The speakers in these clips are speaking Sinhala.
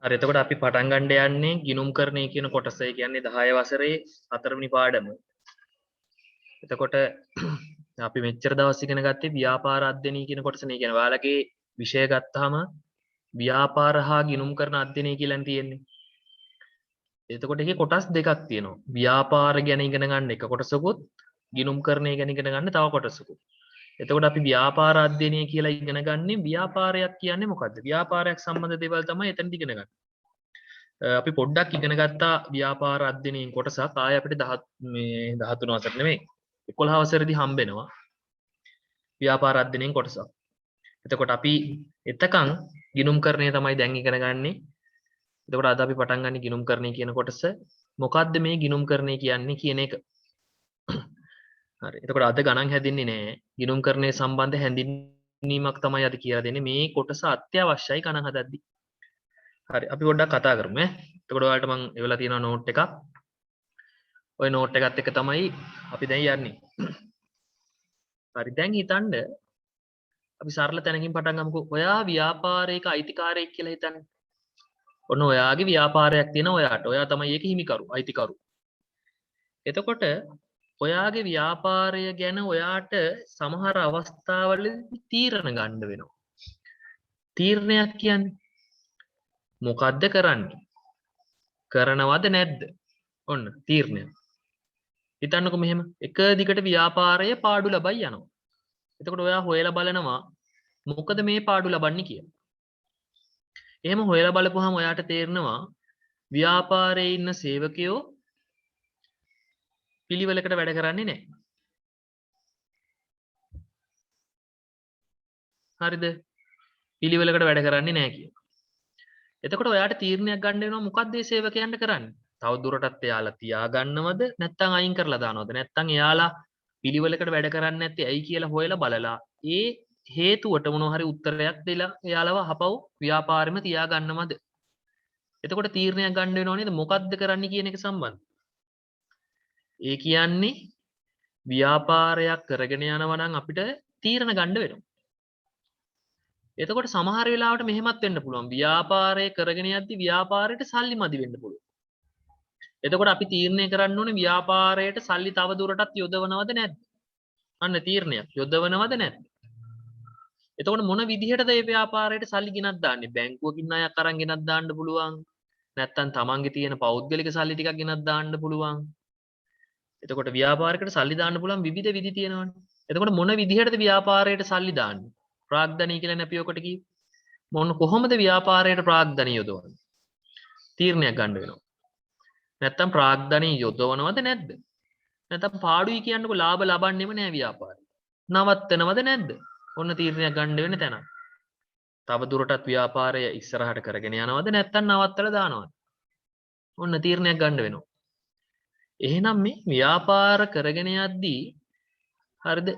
හරි එතකොට අපි පටන් ගන්න යන්නේ ගිණුම්කරණය කියන කොටස. ඒ කියන්නේ 10 වසරේ 4 වෙනි පාඩම. එතකොට අපි මෙච්චර දවස් ඉගෙන ගත්තේ ව්‍යාපාර අධ්‍යයනය කියන කොටසනේ. කියන්නේ ඔයාලගේ විෂය ගත්තාම ව්‍යාපාර හා ගිණුම්කරණ අධ්‍යයනය කියලා තියෙන්නේ. එතකොට ඒකේ කොටස් දෙකක් තියෙනවා. ව්‍යාපාර ගැන ඉගෙන ගන්න එක කොටසකුත් ගිණුම්කරණය ගැන ඉගෙන ගන්න තව කොටසකුත්. එතකොට අපි ව්‍යාපාර අධ්‍යයනය කියලා ඉගෙන ගන්නේ ව්‍යාපාරයක් කියන්නේ මොකද්ද? ව්‍යාපාරයක් සම්බන්ධ දේවල් තමයි එතනදි ඉගෙන ගන්න. අපි පොඩ්ඩක් ඉගෙන ගත්තා ව්‍යාපාර අධ්‍යයනයෙන් කොටසක් ආය අපිට 13 වසර නෙමෙයි 11 වසරේදී හම්බෙනවා ව්‍යාපාර අධ්‍යයනයෙන් කොටසක්. එතකොට අපි එතකන් ගිණුම්කරණය තමයි දැන් ඉගෙන ගන්නේ. එතකොට අද අපි පටන් ගන්න ගිණුම්කරණය කියන කොටස. මොකද්ද මේ ගිණුම්කරණය කියන්නේ කියන එක. හරි. එතකොට අද ගණන් හැදින්නේ නැහැ. ගිණුම්කරණය සම්බන්ධ හැඳින්වීමක් තමයි අද කියලා දෙන්නේ. මේ කොටස අත්‍යවශ්‍යයි ගණන් හදද්දී. හරි අපි පොඩ්ඩක් කතා කරමු ඈ. එතකොට ඔයාලට මම එවලා තියෙනවා නෝට් එකක්. ওই නෝට් එකත් එක්ක තමයි අපි දැන් යන්නේ. හරි දැන් හිතන්න අපි සරල තැනකින් පටන් ගමුකෝ. ඔයා ව්‍යාපාරයක අයිතිකාරයෙක් කියලා හිතන්න. ඔන්න ඔයාගේ ව්‍යාපාරයක් තියෙනවා ඔයාට. ඔයා තමයි ඒකේ හිමිකරු, අයිතිකරු. එතකොට ඔයාගේ ව්‍යාපාරය ගැන ඔයාට සමහර අවස්ථාවලදී තීරණ ගන්න වෙනවා. තීරණයක් කියන්නේ මොකද්ද කරන්නේ? කරනවද නැද්ද? ඔන්න තීරණය. හිතන්නකො මෙහෙම එක දිගට ව්‍යාපාරයේ පාඩු ලබයි යනවා. එතකොට ඔයා හොයලා බලනවා මොකද මේ පාඩු ලබන්නේ කියලා. එහෙම හොයලා බලපුවාම ඔයාට තේරෙනවා ව්‍යාපාරයේ ඉන්න සේවකයෝ පිළිවෙලකට වැඩ කරන්නේ නැහැ. හරිද? පිළිවෙලකට වැඩ කරන්නේ නැහැ කියලා. එතකොට ඔයාට තීරණයක් ගන්න වෙනවා මොකක්ද මේ සේවකයන්ට කරන්නේ? තව දුරටත් එයාලා තියාගන්නවද නැත්නම් අයින් කරලා දානවද? නැත්නම් එයාලා පිළිවෙලකට වැඩ කරන්නේ නැත්තේ ඇයි කියලා හොයලා බලලා ඒ හේතුවට මොනවා හරි උත්තරයක් දෙලා එයාලව අහපව් ව්‍යාපාරෙම තියාගන්නවද? එතකොට තීරණයක් ගන්න වෙනව නේද මොකද්ද කරන්න කියන එක සම්බන්ධ. ඒ කියන්නේ ව්‍යාපාරයක් කරගෙන යනවා නම් අපිට තීරණ ගන්න වෙනවා. එතකොට සමහර වෙලාවට මෙහෙමත් වෙන්න පුළුවන්. ව්‍යාපාරය කරගෙන යද්දි ව්‍යාපාරයට සල්ලි මදි වෙන්න පුළුවන්. එතකොට අපි තීරණය කරන්න ඕනේ ව්‍යාපාරයට සල්ලි තව දුරටත් යොදවනවද නැද්ද? අන්න තීරණයක්. යොදවනවද නැද්ද? එතකොට මොන විදිහටද මේ ව්‍යාපාරයට සල්ලි ගෙනත් දාන්නේ? බැංකුවකින් ණයක් අරන් ගෙනත් දාන්න පුළුවන්. නැත්නම් තමන්ගේ තියෙන පෞද්ගලික සල්ලි ටිකක් ගෙනත් දාන්න පුළුවන්. එතකොට ව්‍යාපාරයකට සල්ලි දාන්න පුළුවන් විවිධ විදි තියෙනවානේ. එතකොට මොන විදිහටද ව්‍යාපාරයට සල්ලි දාන්නේ? ප්‍රාග්ධනීය කියලා අපි ඔකට කිව්වේ. මොන කොහොමද ව්‍යාපාරයට ප්‍රාග්ධනීය යොදවන්නේ? තීරණයක් ගන්න වෙනවා. නැත්තම් ප්‍රාග්ධනීය යොදවනවද නැද්ද? නැත්තම් පාඩුයි කියන්නකො ලාභ ලබන්නෙම නෑ ව්‍යාපාරේ. නවත්තනවද නැද්ද? ඔන්න තීරණයක් ගන්න වෙන තැන. තව දුරටත් ව්‍යාපාරය ඉස්සරහට කරගෙන යනවද නැත්තම් නවත්තලා දානවද? ඔන්න තීරණයක් ගන්න වෙනවා. එහෙනම් මේ ව්‍යාපාර කරගෙන යද්දී හරිද?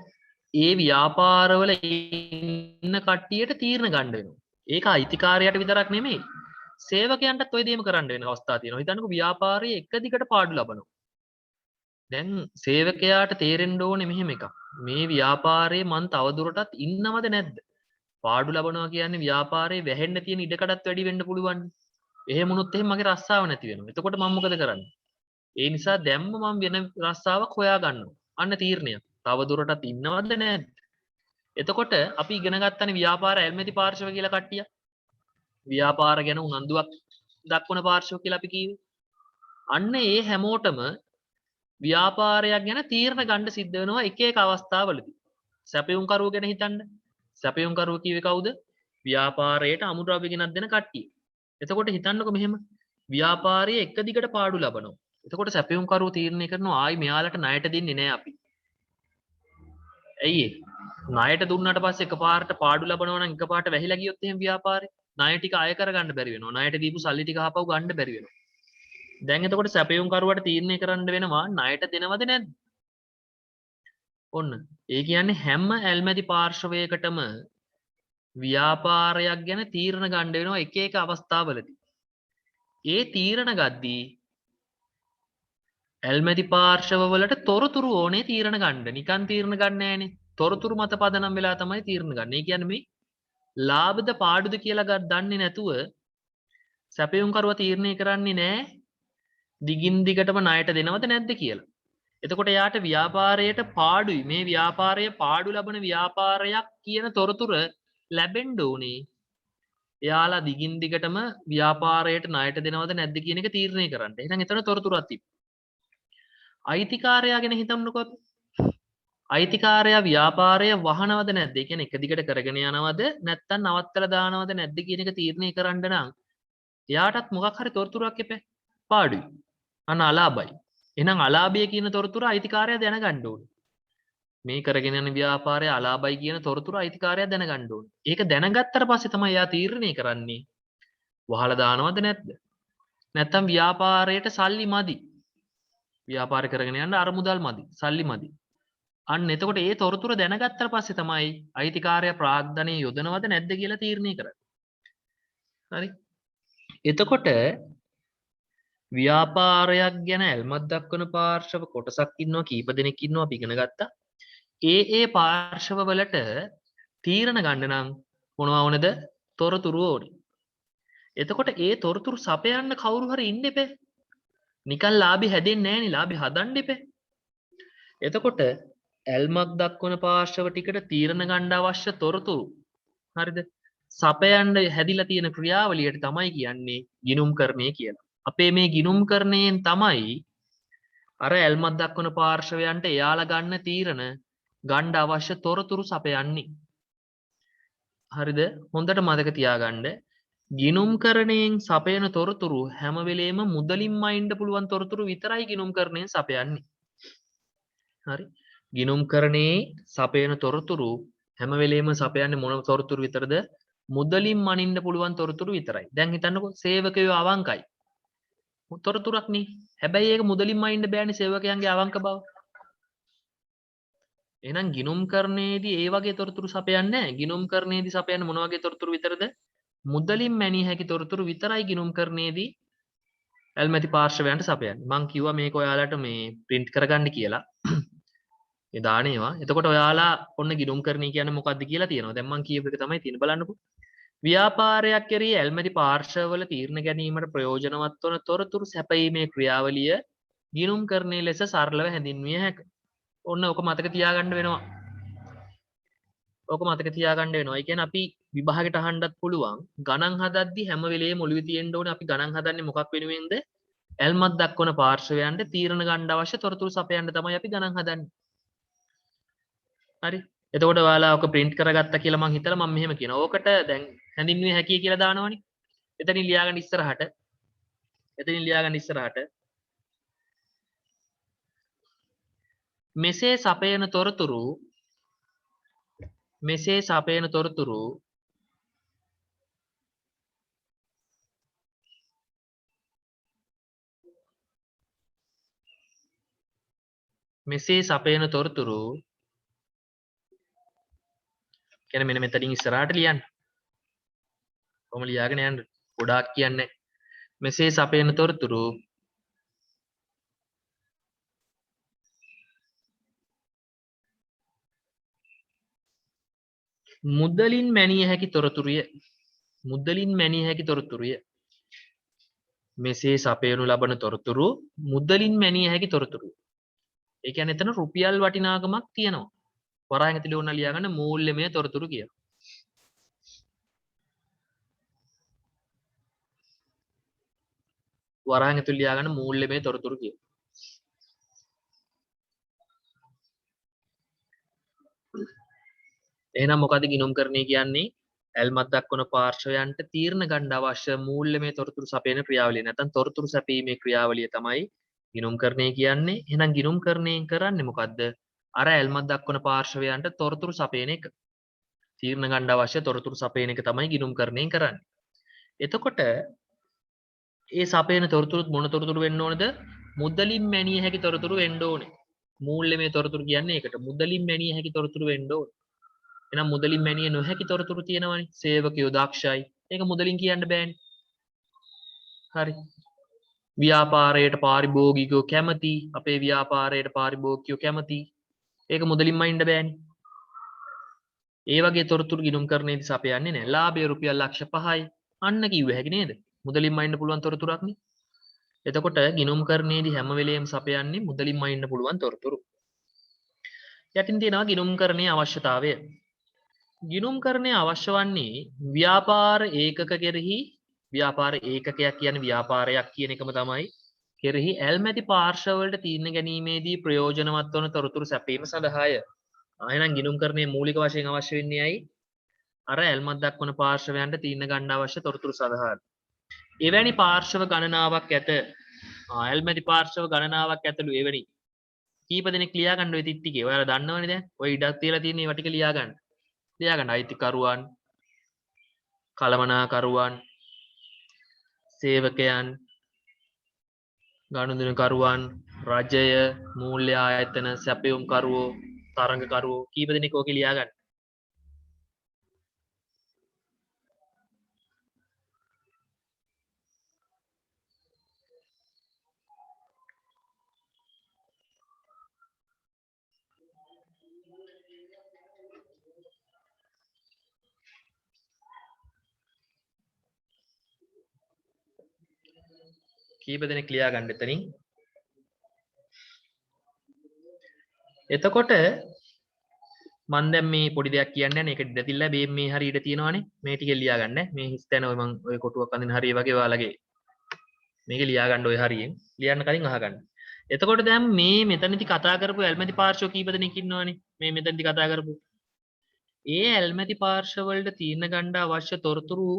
ඒ ව්‍යාපාරවල ඉන්න කට්ටියට තීරණ ගන්න වෙනවා. ඒක අයිතිකාරයට විතරක් නෙමෙයි. සේවකයන්ටත් ඔය දේම කරන්න වෙන අවස්ථා තියෙනවා. හිතන්නකෝ ව්‍යාපාරයේ එක දිගට පාඩු ලබනවා. දැන් සේවකයාට තේරෙන්න ඕනේ මෙහෙම එකක්. මේ ව්‍යාපාරයේ මං තවදුරටත් ඉන්නවද නැද්ද? පාඩු ලබනවා කියන්නේ ව්යාපාරයේ වැහෙන්න තියෙන ඉඩකඩත් වැඩි වෙන්න පුළුවන්. එහෙම වුණොත් එහෙම මගේ රස්සාව නැති වෙනවා. එතකොට මම මොකද කරන්නේ? ඒ නිසා දැම්ම මම වෙන රස්සාවක් හොයා ගන්නවා. අන්න තීරණයක්. තවදුරටත් ඉන්නවද නැද්ද? එතකොට අපි ඉගෙන ගත්තනේ ව්‍යාපාර ඇල්මැති පාර්ශව කියලා කට්ටිය. ව්‍යාපාර ගැන උනන්දුවක් දක්වන පාර්ශව කියලා අපි කිව්වේ. අන්න ඒ හැමෝටම ව්‍යාපාරයක් ගැන තීරණ ගන්න සිද්ධ වෙනවා එක එක අවස්ථාවලදී. සැපයුම් කරුව ගැන හිතන්න. සැපයුම් කරුව කිව්වේ කවුද? ව්‍යාපාරයට අමුද්‍රව්‍ය ගෙනත් දෙන කට්ටිය. එතකොට හිතන්නකො මෙහෙම ව්‍යාපාරයේ එක දිගට පාඩු ලබනවා. එතකොට සැපයුම් කරුව තීරණය කරනවා ආයි මෙයාලට ණයට දෙන්නේ නැහැ අපි. ඇයි ණයට දුන්නාට පස්සේ එකපාරට පාඩු ලබනවා නම් එකපාරට වැහිලා ගියොත් එහෙම ව්යාපාරේ ණය ටික අය කරගන්න බැරි වෙනවා. ණයට දීපු සල්ලි ටික ආපහු ගන්න බැරි වෙනවා. දැන් එතකොට සැපයුම් කරුවට තීරණය කරන්න වෙනවා ණයට දෙනවද නැද්ද? ඔන්න. ඒ කියන්නේ හැම ඇල්මැති පාර්ශවයකටම ව්‍යාපාරයක් ගැන තීරණ ගන්න වෙනවා එක එක අවස්ථාවලදී. ඒ තීරණ ගද්දී ඇල්මැති පාර්ශවවලට තොරතුරු ඕනේ තීරණ ගන්න. නිකන් තීරණ ගන්න නෑනේ. තොරතුරු මත පදනම් වෙලා තමයි තීරණ ගන්න. ඒ කියන්නේ මේ ලාභද පාඩුද කියලා දන්නේ නැතුව සැපයුම්කරුවා තීරණය කරන්නේ නැහැ දිගින් දිගටම ණයට දෙනවද නැද්ද කියලා. එතකොට යාට ව්‍යාපාරයට පාඩුයි මේ ව්‍යාපාරය පාඩු ලබන ව්‍යාපාරයක් කියන තොරතුර ලැබෙන්න ඕනේ. එයාලා දිගින් දිගටම ව්‍යාපාරයට ණයට දෙනවද නැද්ද කියන එක තීරණය කරන්න. එහෙනම් එතන තොරතුරක් තිබ්බා. අයිතිකාරයා ගැන හිතමුකෝ අපි. අයිතිකාරයා ව්‍යාපාරය වහනවද නැද්ද? ඒ කියන්නේ එක දිගට කරගෙන යනවද නැත්නම් නවත්තලා දානවද නැද්ද කියන එක තීරණය කරන්න නම් එයාටත් මොකක් හරි තොරතුරක් එපේ. පාඩුයි. අන්න අලාභයි. එහෙනම් අලාභය කියන තොරතුර අයිතිකාරයා දැනගන්න ඕනේ. මේ කරගෙන යන ව්‍යාපාරය අලාභයි කියන තොරතුර අයිතිකාරයා දැනගන්න ඕනේ. ඒක දැනගත්තට පස්සේ තමයි එයා තීරණය කරන්නේ වහලා දානවද නැද්ද? නැත්නම් ව්‍යාපාරයට සල්ලි මදි. ව්‍යාපාර කරගෙන යන්න අරමුදල් මදි. සල්ලි මදි. අන්න එතකොට ඒ තොරතුර දැනගත්තට පස්සේ තමයි අයිතිකාරයා ප්‍රාග්ධනය යොදනවද නැද්ද කියලා තීරණය කරන්නේ. හරි. එතකොට ව්‍යාපාරයක් ගැන ඇල්මක් දක්වන පාර්ශව කොටසක් ඉන්නවා කීප දෙනෙක් ඉන්නවා අපි ඉගෙන ගත්තා. ඒ පාර්ශව වලට තීරණ ගන්න නම් මොනවා ඕනද? තොරතුරු ඕනේ. එතකොට ඒ තොරතුරු සපයන්න කවුරු හරි ඉන්න එපේ. නිකන් ලාභي හැදෙන්නේ නැහැ නේ ලාභي හදන්න එපේ. එතකොට ඇල්මක් දක්වන පාර්ශව ටිකට තීරණ ගන්න අවශ්‍ය තොරතුරු හරිද? සපයන්න හැදිලා තියෙන ක්‍රියාවලියට තමයි කියන්නේ ගිණුම්කරණය කියලා. අපේ මේ ගිණුම්කරණයෙන් තමයි අර ඇල්මක් දක්වන පාර්ශවයන්ට එයාලා ගන්න තීරණ ගන්න අවශ්‍ය තොරතුරු සපයන්නේ. හරිද? හොඳට මතක තියාගන්න. ගිණුම්කරණයෙන් සපයන තොරතුරු හැම වෙලේම මුදලින්ම අයින්න පුළුවන් තොරතුරු විතරයි ගිණුම්කරණයෙන් සපයන්නේ. හරි? ගිණුම්කරණයේ සපයන තොරතුරු හැම වෙලේම සපයන්නේ මොන තොරතුරු විතරද? මුදලින් මනින්න පුළුවන් තොරතුරු විතරයි. දැන් හිතන්නකෝ සේවකයෝ අවංකයි. තොරතුරක් නේ. හැබැයි ඒක මුදලින්ම අයින්න බෑනේ සේවකයන්ගේ අවංක බව. එහෙනම් ගිණුම්කරණයේදී ඒ වගේ තොරතුරු සපයන්නේ නැහැ. ගිණුම්කරණයේදී සපයන්නේ මොන වගේ තොරතුරු විතරද? මුදලින් මැනිය හැකි තොරතුරු විතරයි ගිණුම්කරණයේදී ඇල්මැති පාර්ශවයන්ට සපයන්නේ. මං කිව්වා මේක ඔයාලට මේ print කරගන්න කියලා. ඒ දාන ඒවා. එතකොට ඔයාලා ඔන්න ගිණුම්කරණය කියන්නේ මොකක්ද කියලා තියෙනවා. දැන් මං කියපු එක තමයි තියෙන්නේ බලන්නකෝ. ව්‍යාපාරයක් කෙරෙහි ඇල්මැති පාර්ශවවල තීරණ ගැනීමට ප්‍රයෝජනවත් වන තොරතුරු සැපයීමේ ක්‍රියාවලිය ගිණුම්කරණයේ ලෙස සරලව හැඳින්විය හැකියි. ඔන්න ඔක මතක තියාගන්න වෙනවා. ඔක මතක තියාගන්න වෙනවා. ඒ කියන්නේ අපි විභාගෙට අහන්නත් පුළුවන්. ගණන් හදද්දී හැම වෙලේම ඔළුවේ තියෙන්න ඕනේ අපි ගණන් හදන්නේ මොකක් වෙනුවෙන්ද? ඇල්මක් දක්වන පාර්ශවයන්ට තීරණ ගන්න අවශ්‍ය තොරතුරු සපයන්න තමයි අපි ගණන් හදන්නේ. හරි. එතකොට ඔයාලා ඔක print කරගත්තා කියලා මං හිතලා මම මෙහෙම කියනවා. ඕකට දැන් හැඳින්විය හැකියි කියලා දානවනේ. එතනින් ලියාගන්න ඉස්සරහට. එතනින් ලියාගන්න ඉස්සරහට. මෙසේ සපයන තොරතුරු මෙසේ සපයන තොරතුරු මෙසේ සපයන තොරතුරු කියන්නේ මෙන්න මෙතනින් ඉස්සරහට ලියන්න. කොහොම ලියාගෙන යන්න. ගොඩාක් කියන්නේ. මෙසේ සපයන තොරතුරු මුදලින් මැනිය හැකි තොරතුරුය. මුදලින් මැනිය හැකි තොරතුරුය. මෙසේ සපයනු ලබන තොරතුරු මුදලින් මැනිය හැකි තොරතුරුය. ඒ කියන්නේ එතන රුපියල් වටිනාකමක් තියෙනවා. වරහන් ඇතුලේ ඕන ලියාගන්න මූල්‍යමය තොරතුරු කියලා. වරහන් ඇතුලේ ලියාගන්න මූල්‍යමය තොරතුරු කියලා. එහෙනම් මොකද ගිණුම්කරණය කියන්නේ? ඇල්මක් දක්වන පාර්ශවයන්ට තීරණ ගන්න අවශ්‍ය මූල්‍යමය තොරතුරු සපයන ක්‍රියාවලිය. නැත්නම් තොරතුරු සැපීමේ ක්‍රියාවලිය තමයි ගිණුම්කරණය කියන්නේ. එහෙනම් ගිණුම්කරණයෙන් කරන්නේ මොකද්ද? අර ඇල්මක් දක්වන පාර්ශවයන්ට තොරතුරු සපයන එක. තීරණ ගන්න අවශ්‍ය තොරතුරු සපයන එක තමයි ගිණුම්කරණයෙන් කරන්නේ. එතකොට ඒ සපයන තොරතුරුත් මොන තොරතුරු වෙන්න ඕනද? මුදලින් මැනිය හැකි තොරතුරු වෙන්න ඕනේ. මූල්‍යමය තොරතුරු කියන්නේ ඒකට. මුදලින් මැනිය හැකි තොරතුරු වෙන්න ඕනේ. එහෙනම් මුදලින් මැනිය නොහැකි තොරතුරු තියෙනවනේ. සේවකයෝ දක්ෂයි. ඒක මුදලින් කියන්න බෑනේ. හරි. ව්‍යාපාරයට පාරිභෝගිකයෝ කැමති. අපේ ව්‍යාපාරයට පාරිභෝගිකයෝ කැමති. ඒක මුදලින්ම ඉන්න බෑනේ. ඒ වගේ තොරතුරු ගිණුම්කරණයේදී සපයන්නේ නැහැ. ලාභය රුපියල් ලක්ෂ 5යි. අන්න කිව්ව හැකි නේද? මුදලින්ම අයින්න පුළුවන් තොරතුරක්නේ. එතකොට ගිණුම්කරණයේදී හැම වෙලෙම සපයන්නේ මුදලින්ම අයින්න පුළුවන් තොරතුරු. යටින් තියෙනවා ගිණුම්කරණයේ අවශ්‍යතාවය. ගිණුම්කරණයේ අවශ්‍ය වන්නේ ව්‍යාපාර ඒකක කෙරෙහි ව්‍යාපාර ඒකකයක් කියන්නේ ව්‍යාපාරයක් කියන එකම තමයි කෙරෙහි ඇල්මැති පාර්ශවවලට තීරණ ගැනීමේදී ප්‍රයෝජනවත් වන තොරතුරු සැපීම සඳහාය. එහෙනම් ගිණුම්කරණයේ මූලික වශයෙන් අවශ්‍ය වෙන්නේ ඇයි? අර ඇල්මක් දක්වන පාර්ශවයන්ට තීරණ ගන්න අවශ්‍ය තොරතුරු සඳහා. එවැනි පාර්ශව ගණනාවක් ඇත. ඇල්මැති පාර්ශව ගණනාවක් ඇතුළු එවැනි කීප දෙනෙක් ලියා ගන්න ඔය තිත්තිකේ. ඔයාලා දන්නවනේ දැන්. ඔය ඉඩක් තියලා තියෙන ඒවා ටික ලියා ගන්න. ලියා ගන්න අයිතිකරුවන්, කළමනාකරුවන්, සේවකයන්, ගනුදෙනුකරුවන්, රජය, මූල්‍ය ආයතන, සැපයුම්කරුවෝ, තරඟකරුවෝ කීප දෙනෙක් ඕකේ ලියා ගන්න. කීප දෙනෙක් ලියා ගන්න එතනින්. එතකොට මම දැන් මේ පොඩි දෙයක් කියන්න යන්නේ. ඒක ඉඩතිල්ල මේ හරිය ඉඩ තියෙනවානේ. මේ ටික ලියා ගන්න. මේ හිස්තැන ඔය මම ඔය කොටුවක් අඳින හරිය වගේ ඔයාලගේ මේක ලියා ගන්න ඔය හරියෙන්. ලියන්න කලින් අහගන්න. එතකොට දැන් මේ මෙතනදි කතා කරපු ඇල්මැති පාර්ශ්ව කීප දෙනෙක් ඉන්නවනේ. මේ මෙතනදි කතා කරපු. ඒ ඇල්මැති පාර්ශ්ව වලට තීරණ ගන්න අවශ්‍ය තොරතුරු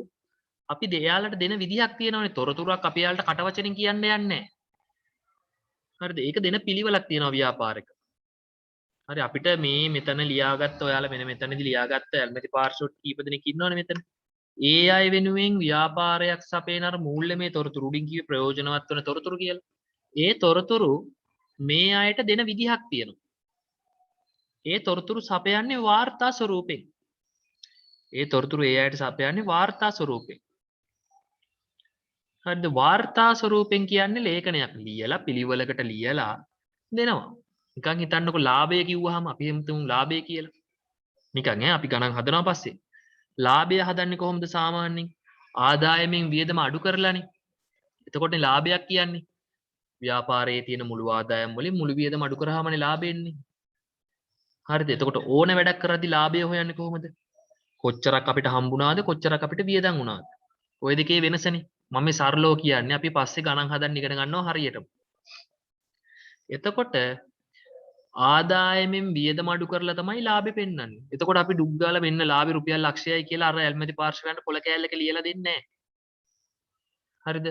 අපි දෙයාලට දෙන විදිහක් තියෙනවානේ. තොරතුරක් අපි යාලට කටවචනින් කියන්න යන්නේ නැහැ. හරිද? ඒක දෙන පිළිවෙලක් තියෙනවා ව්‍යාපාරික. හරි අපිට මේ මෙතන ලියාගත්ත ඔයාලා මෙතනදී ලියාගත්ත ඇල්මැති පාර්ශ්ව කීප දෙනෙක් ඉන්නවනේ මෙතන. ඒ අය වෙනුවෙන් ව්‍යාපාරයක් සපයන අර මූල්‍යමය තොරතුරු උඩින් කිව්වේ ප්‍රයෝජනවත් වන තොරතුරු කියලා. ඒ තොරතුරු මේ අයට දෙන විදිහක් තියෙනවා. ඒ තොරතුරු සපයන්නේ වාර්තා ස්වරූපයෙන්. ඒ තොරතුරු ඒ අයට සපයන්නේ වාර්තා ස්වරූපයෙන්. හරිද? වාර්තා ස්වරූපයෙන් කියන්නේ ලේඛනයක් ලියලා පිළිවෙලකට ලියලා දෙනවා. නිකන් හිතන්නකො ලාභය කිව්වහම අපි හිතමු ලාභය කියලා. නිකන් අපි ගණන් හදනවා පස්සේ. ලාභය හදන්නේ කොහොමද සාමාන්‍යයෙන්? ආදායමෙන් වියදම අඩු කරලානේ. එතකොටනේ ලාභයක් කියන්නේ. ව්‍යාපාරයේ තියෙන මුළු ආදායම් වලින් මුළු වියදම අඩු කරාමනේ ලාභය එන්නේ. හරිද? එතකොට ඕන වැඩක් කරද්දී ලාභය හොයන්නේ කොහොමද? කොච්චරක් අපිට හම්බුණාද කොච්චරක් අපිට වියදම් වුණාද? ওই දෙකේ වෙනසනේ. මම මේ සරලව කියන්නේ අපි පස්සේ ගණන් හදන්න ඉගෙන ගන්නවා හරියටම. එතකොට ආදායමෙන් වියදම අඩු කරලා තමයි ලාභෙ පෙන්වන්නේ. එතකොට අපි ඩුක් ගාලා මෙන්න ලාභෙ රුපියල් ලක්ෂයයි කියලා අර ඇල්මැති පාර්ශවයන්ට පොල කෑල්ලක ලියලා දෙන්නේ නැහැ. හරිද?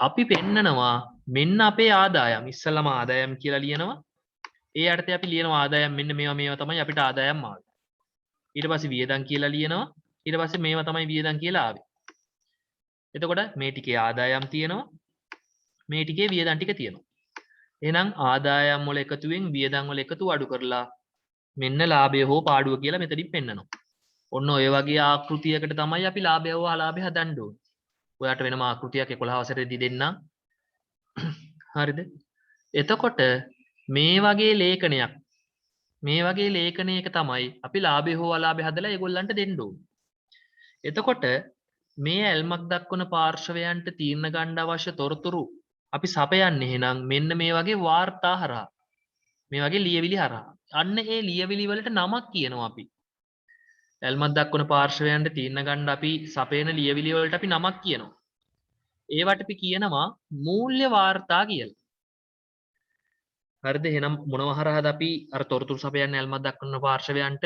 අපි පෙන්නනවා මෙන්න අපේ ආදායම්. ඉස්සලම ආදායම් කියලා ලියනවා. ඒ යටතේ අපි ලියනවා ආදායම් මෙන්න මේවා තමයි අපිට ආදායම් ආවේ. ඊට පස්සේ වියදම් කියලා ලියනවා. ඊට පස්සේ මේවා තමයි වියදම් කියලා ආවේ. එතකොට මේ ටිකේ ආදායම් තියෙනවා. මේ ටිකේ වියදම් ටික තියෙනවා. එහෙනම් ආදායම් වල එකතුවෙන් වියදම් වල එකතු අඩු කරලා මෙන්න ලාභය හෝ පාඩුව කියලා මෙතනින් පෙන්නනවා. ඔන්න ඔය වගේ ආකෘතියකට තමයි අපි ලාභය හෝ අලාභය හදන්න ඕනේ. ඔයාට වෙනම ආකෘතියක් 11 වසරේදී දෙන්නම්. හරිද? එතකොට මේ වගේ ලේඛනයක තමයි අපි ලාභය හෝ අලාභය හදලා ඒගොල්ලන්ට දෙන්න ඕනේ. එතකොට මේ ඇල්මක් දක්වන පාර්ශවයන්ට තීරණ ගන්න අවශ්‍ය තොරතුරු අපි සපයන්නේ එහෙනම් මෙන්න මේ වගේ වාර්තා හරහා. මේ වගේ ලියවිලි හරහා. අන්න ඒ ලියවිලි වලට නමක් කියනවා අපි. ඇල්මක් දක්වන පාර්ශවයන්ට තීරණ ගන්න අපි සපයන ලියවිලි වලට අපි නමක් කියනවා. ඒවට අපි කියනවා මූල්‍ය වාර්තා කියලා. හරිද? එහෙනම් මොනවා හරහාද අපි අර තොරතුරු සපයන්නේ ඇල්මක් දක්වන පාර්ශවයන්ට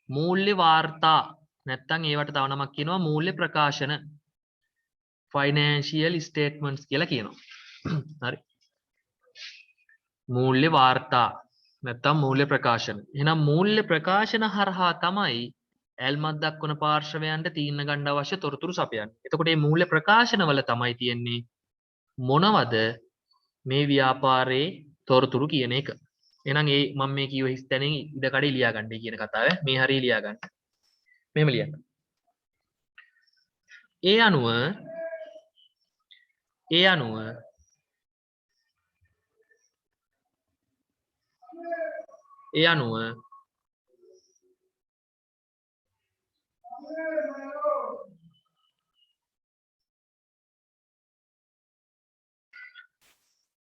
මූල්‍ය වාර්තා නැත්තම් ඒවට තව නමක් කියනවා මූල්‍ය ප්‍රකාශන. ෆයිනෑන්ෂියල් ස්ටේට්මන්ට්ස් කියලා කියනවා. හරි. මූල්‍ය වාර්තා නැත්තම් මූල්‍ය ප්‍රකාශන. එහෙනම් මූල්‍ය ප්‍රකාශන හරහා තමයි ඇල්මක් දක්වන පාර්ශවයන්ට තීරණ ගන්න අවශ්‍ය තොරතුරු සපයන්නේ. එතකොට මේ මූල්‍ය ප්‍රකාශන වල තමයි තියෙන්නේ මොනවද මේ ව්‍යාපාරයේ තොරතුරු කියන එක. එහෙනම් ඒ මම මේ කියව හිස්තැනින් ඉඩ කඩේ ලියා ගන්නයි කියන කතාව. මේ හරිය ලියා ගන්න. මෙහෙම ලියන්න. ඒ අනුව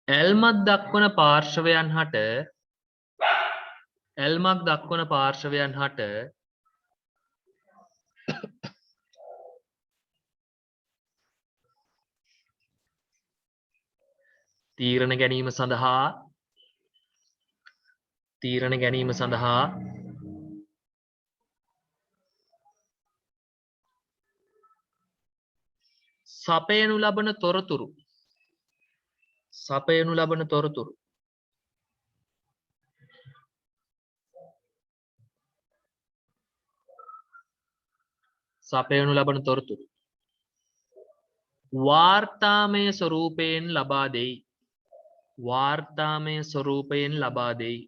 ඇල්මක් දක්වන පාර්ශවයන් හට ඇල්මක් දක්වන පාර්ශවයන් හට තීරණ ගැනීම සඳහා සපයනු ලබන තොරතුරු සපයනු ලබන තොරතුරු වාර්තාමය ස්වරූපයෙන් ලබා දෙයි. වාර්තාමය ස්වරූපයෙන් ලබා දෙයි.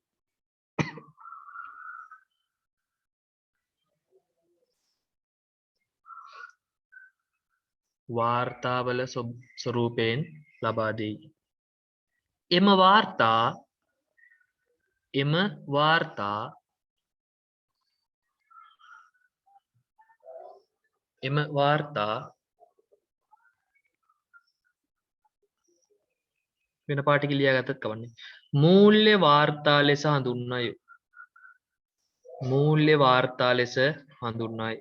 වාර්තාවල ස්වරූපයෙන් ලබා දෙයි. එම වාර්තා වෙන පාටික ලියාගත්තත් කවන්නේ. මූල්‍ය වාර්තා ලෙස හඳුන්වයි. මූල්‍ය වාර්තා ලෙස හඳුන්වයි.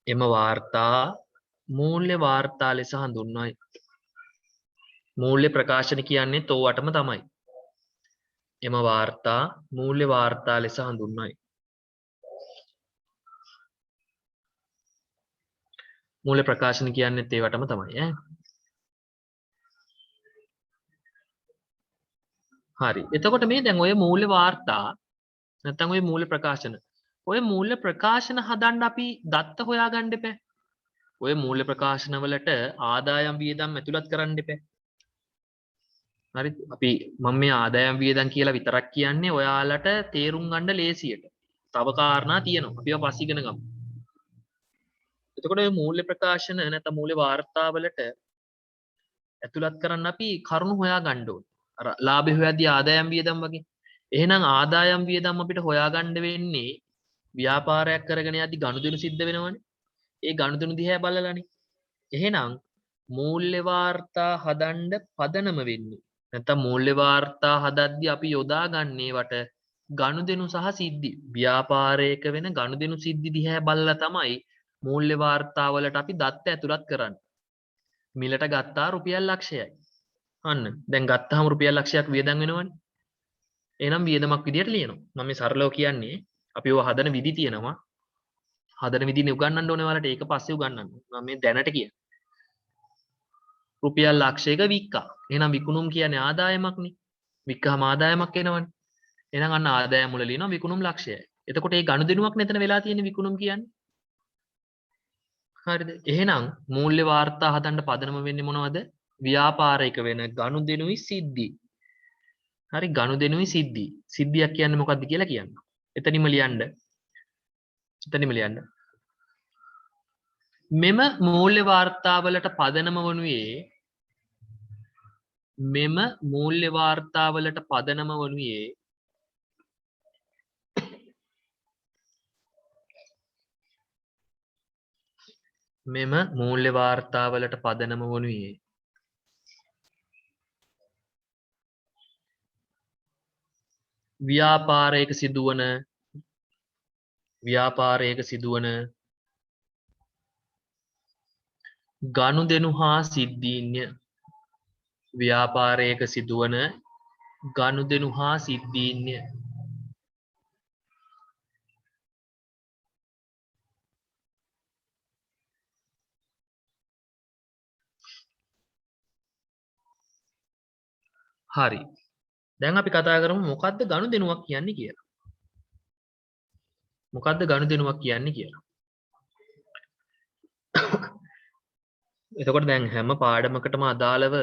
එම වාර්තා මූල්‍ය වාර්තා ලෙස හඳුන්වයි. මූල්‍ය ප්‍රකාශන කියන්නේ තෝවටම තමයි. එම වාර්තා මූල්‍ය වාර්තා ලෙස හඳුන්වයි. මූල්‍ය ප්‍රකාශන කියන්නේ ඒවටම තමයි ඈ. හරි. එතකොට මේ දැන් ඔය මූල්‍ය වාර්තා නැත්නම් ඔය මූල්‍ය ප්‍රකාශන ඔය මූල්‍ය ප්‍රකාශන හදන්න අපි දත්ත හොයාගන්න එපා. ඔය මූල්‍ය ප්‍රකාශන වලට ආදායම් වියදම් ඇතුළත් කරන්න එපා. හරි. අපි මම මේ ආදායම් වියදම් කියලා විතරක් කියන්නේ ඔයාලට තේරුම් ගන්න ලේසියට. තව කාරණා තියෙනවා. අපි ඒවා පස්සේ ඉගෙන ගමු. එතකොට මේ මූල්‍ය ප්‍රකාශන නැත්නම් මූල්‍ය වාර්තා වලට ඇතුළත් කරන්න අපි කරුණු හොයාගන්න ඕනේ. අර ලාභය හොයද්දී ආදායම් වියදම් වගේ. එහෙනම් ආදායම් වියදම් අපිට හොයාගන්න වෙන්නේ ව්‍යාපාරයක් කරගෙන යද්දී ගනුදෙනු සිද්ධ වෙනවනේ. ඒ ගනුදෙනු දිහා බලලානේ. එහෙනම් මූල්‍ය වාර්තා හදන්න පදනම වෙන්නේ. නැත්නම් මූල්‍ය වාර්තා හදද්දී අපි යොදාගන්නේ වට ගනුදෙනු සහ සිද්ධි. ව්‍යාපාරයක වෙන ගනුදෙනු සිද්ධි දිහා බලලා තමයි මූල්‍ය වාර්තා වලට අපි දත්ත ඇතුළත් කරන්නේ. මිලට ගත්තා රුපියල් ලක්ෂයයි. අන්න දැන් ගත්තාම රුපියල් ලක්ෂයක් වියදම් වෙනවනේ. එහෙනම් වියදමක් විදියට ලියනවා. මම මේ සරලව කියන්නේ අපි ඔය හදන විදි තියෙනවා. හදන විදිනේ උගන්වන්න ඕනේ ඔයාලට. ඒක පස්සේ උගන්වන්න. මම මේ දැනට කියන්නේ. රුපියල් ලක්ෂයක වික්කා. එහෙනම් විකුණුම් කියන්නේ ආදායමක්නේ. වික්කහම ආදායමක් එනවනේ. එහෙනම් අන්න ආදායම මුල ලියනවා විකුණුම් ලක්ෂයයි. එතකොට මේ ගනුදෙනුවක් නේතන වෙලා තියෙන්නේ විකුණුම් කියන්නේ. හරිද? එහෙනම් මූල්‍ය වාර්තා හදන්න පදනම වෙන්නේ මොනවද? ව්‍යාපාරයක වෙන ගනුදෙනුයි සිද්ධි. හරි ගනුදෙනුයි සිද්ධි. සිද්ධියක් කියන්නේ මොකක්ද කියලා කියන්න. එතනින්ම ලියන්න. මෙම මූල්‍ය වාර්තාවලට පදනම වනුයේ මෙම මූල්‍ය වාර්තාවලට පදනම වනුයේ මෙම මූල්‍ය වාර්තාවලට පදනම වනුයේ ව්‍යාපාරයක සිදුවන ගනුදෙනු හා සිද්ධීන්ය. ව්‍යාපාරයක සිදුවන ගනුදෙනු හා සිද්ධීන්ය. හරි. දැන් අපි කතා කරමු මොකද්ද ගනුදෙනුවක් කියන්නේ කියලා. මොකද්ද ගනුදෙනුවක් කියන්නේ කියලා. එතකොට දැන් හැම පාඩමකටම අදාළව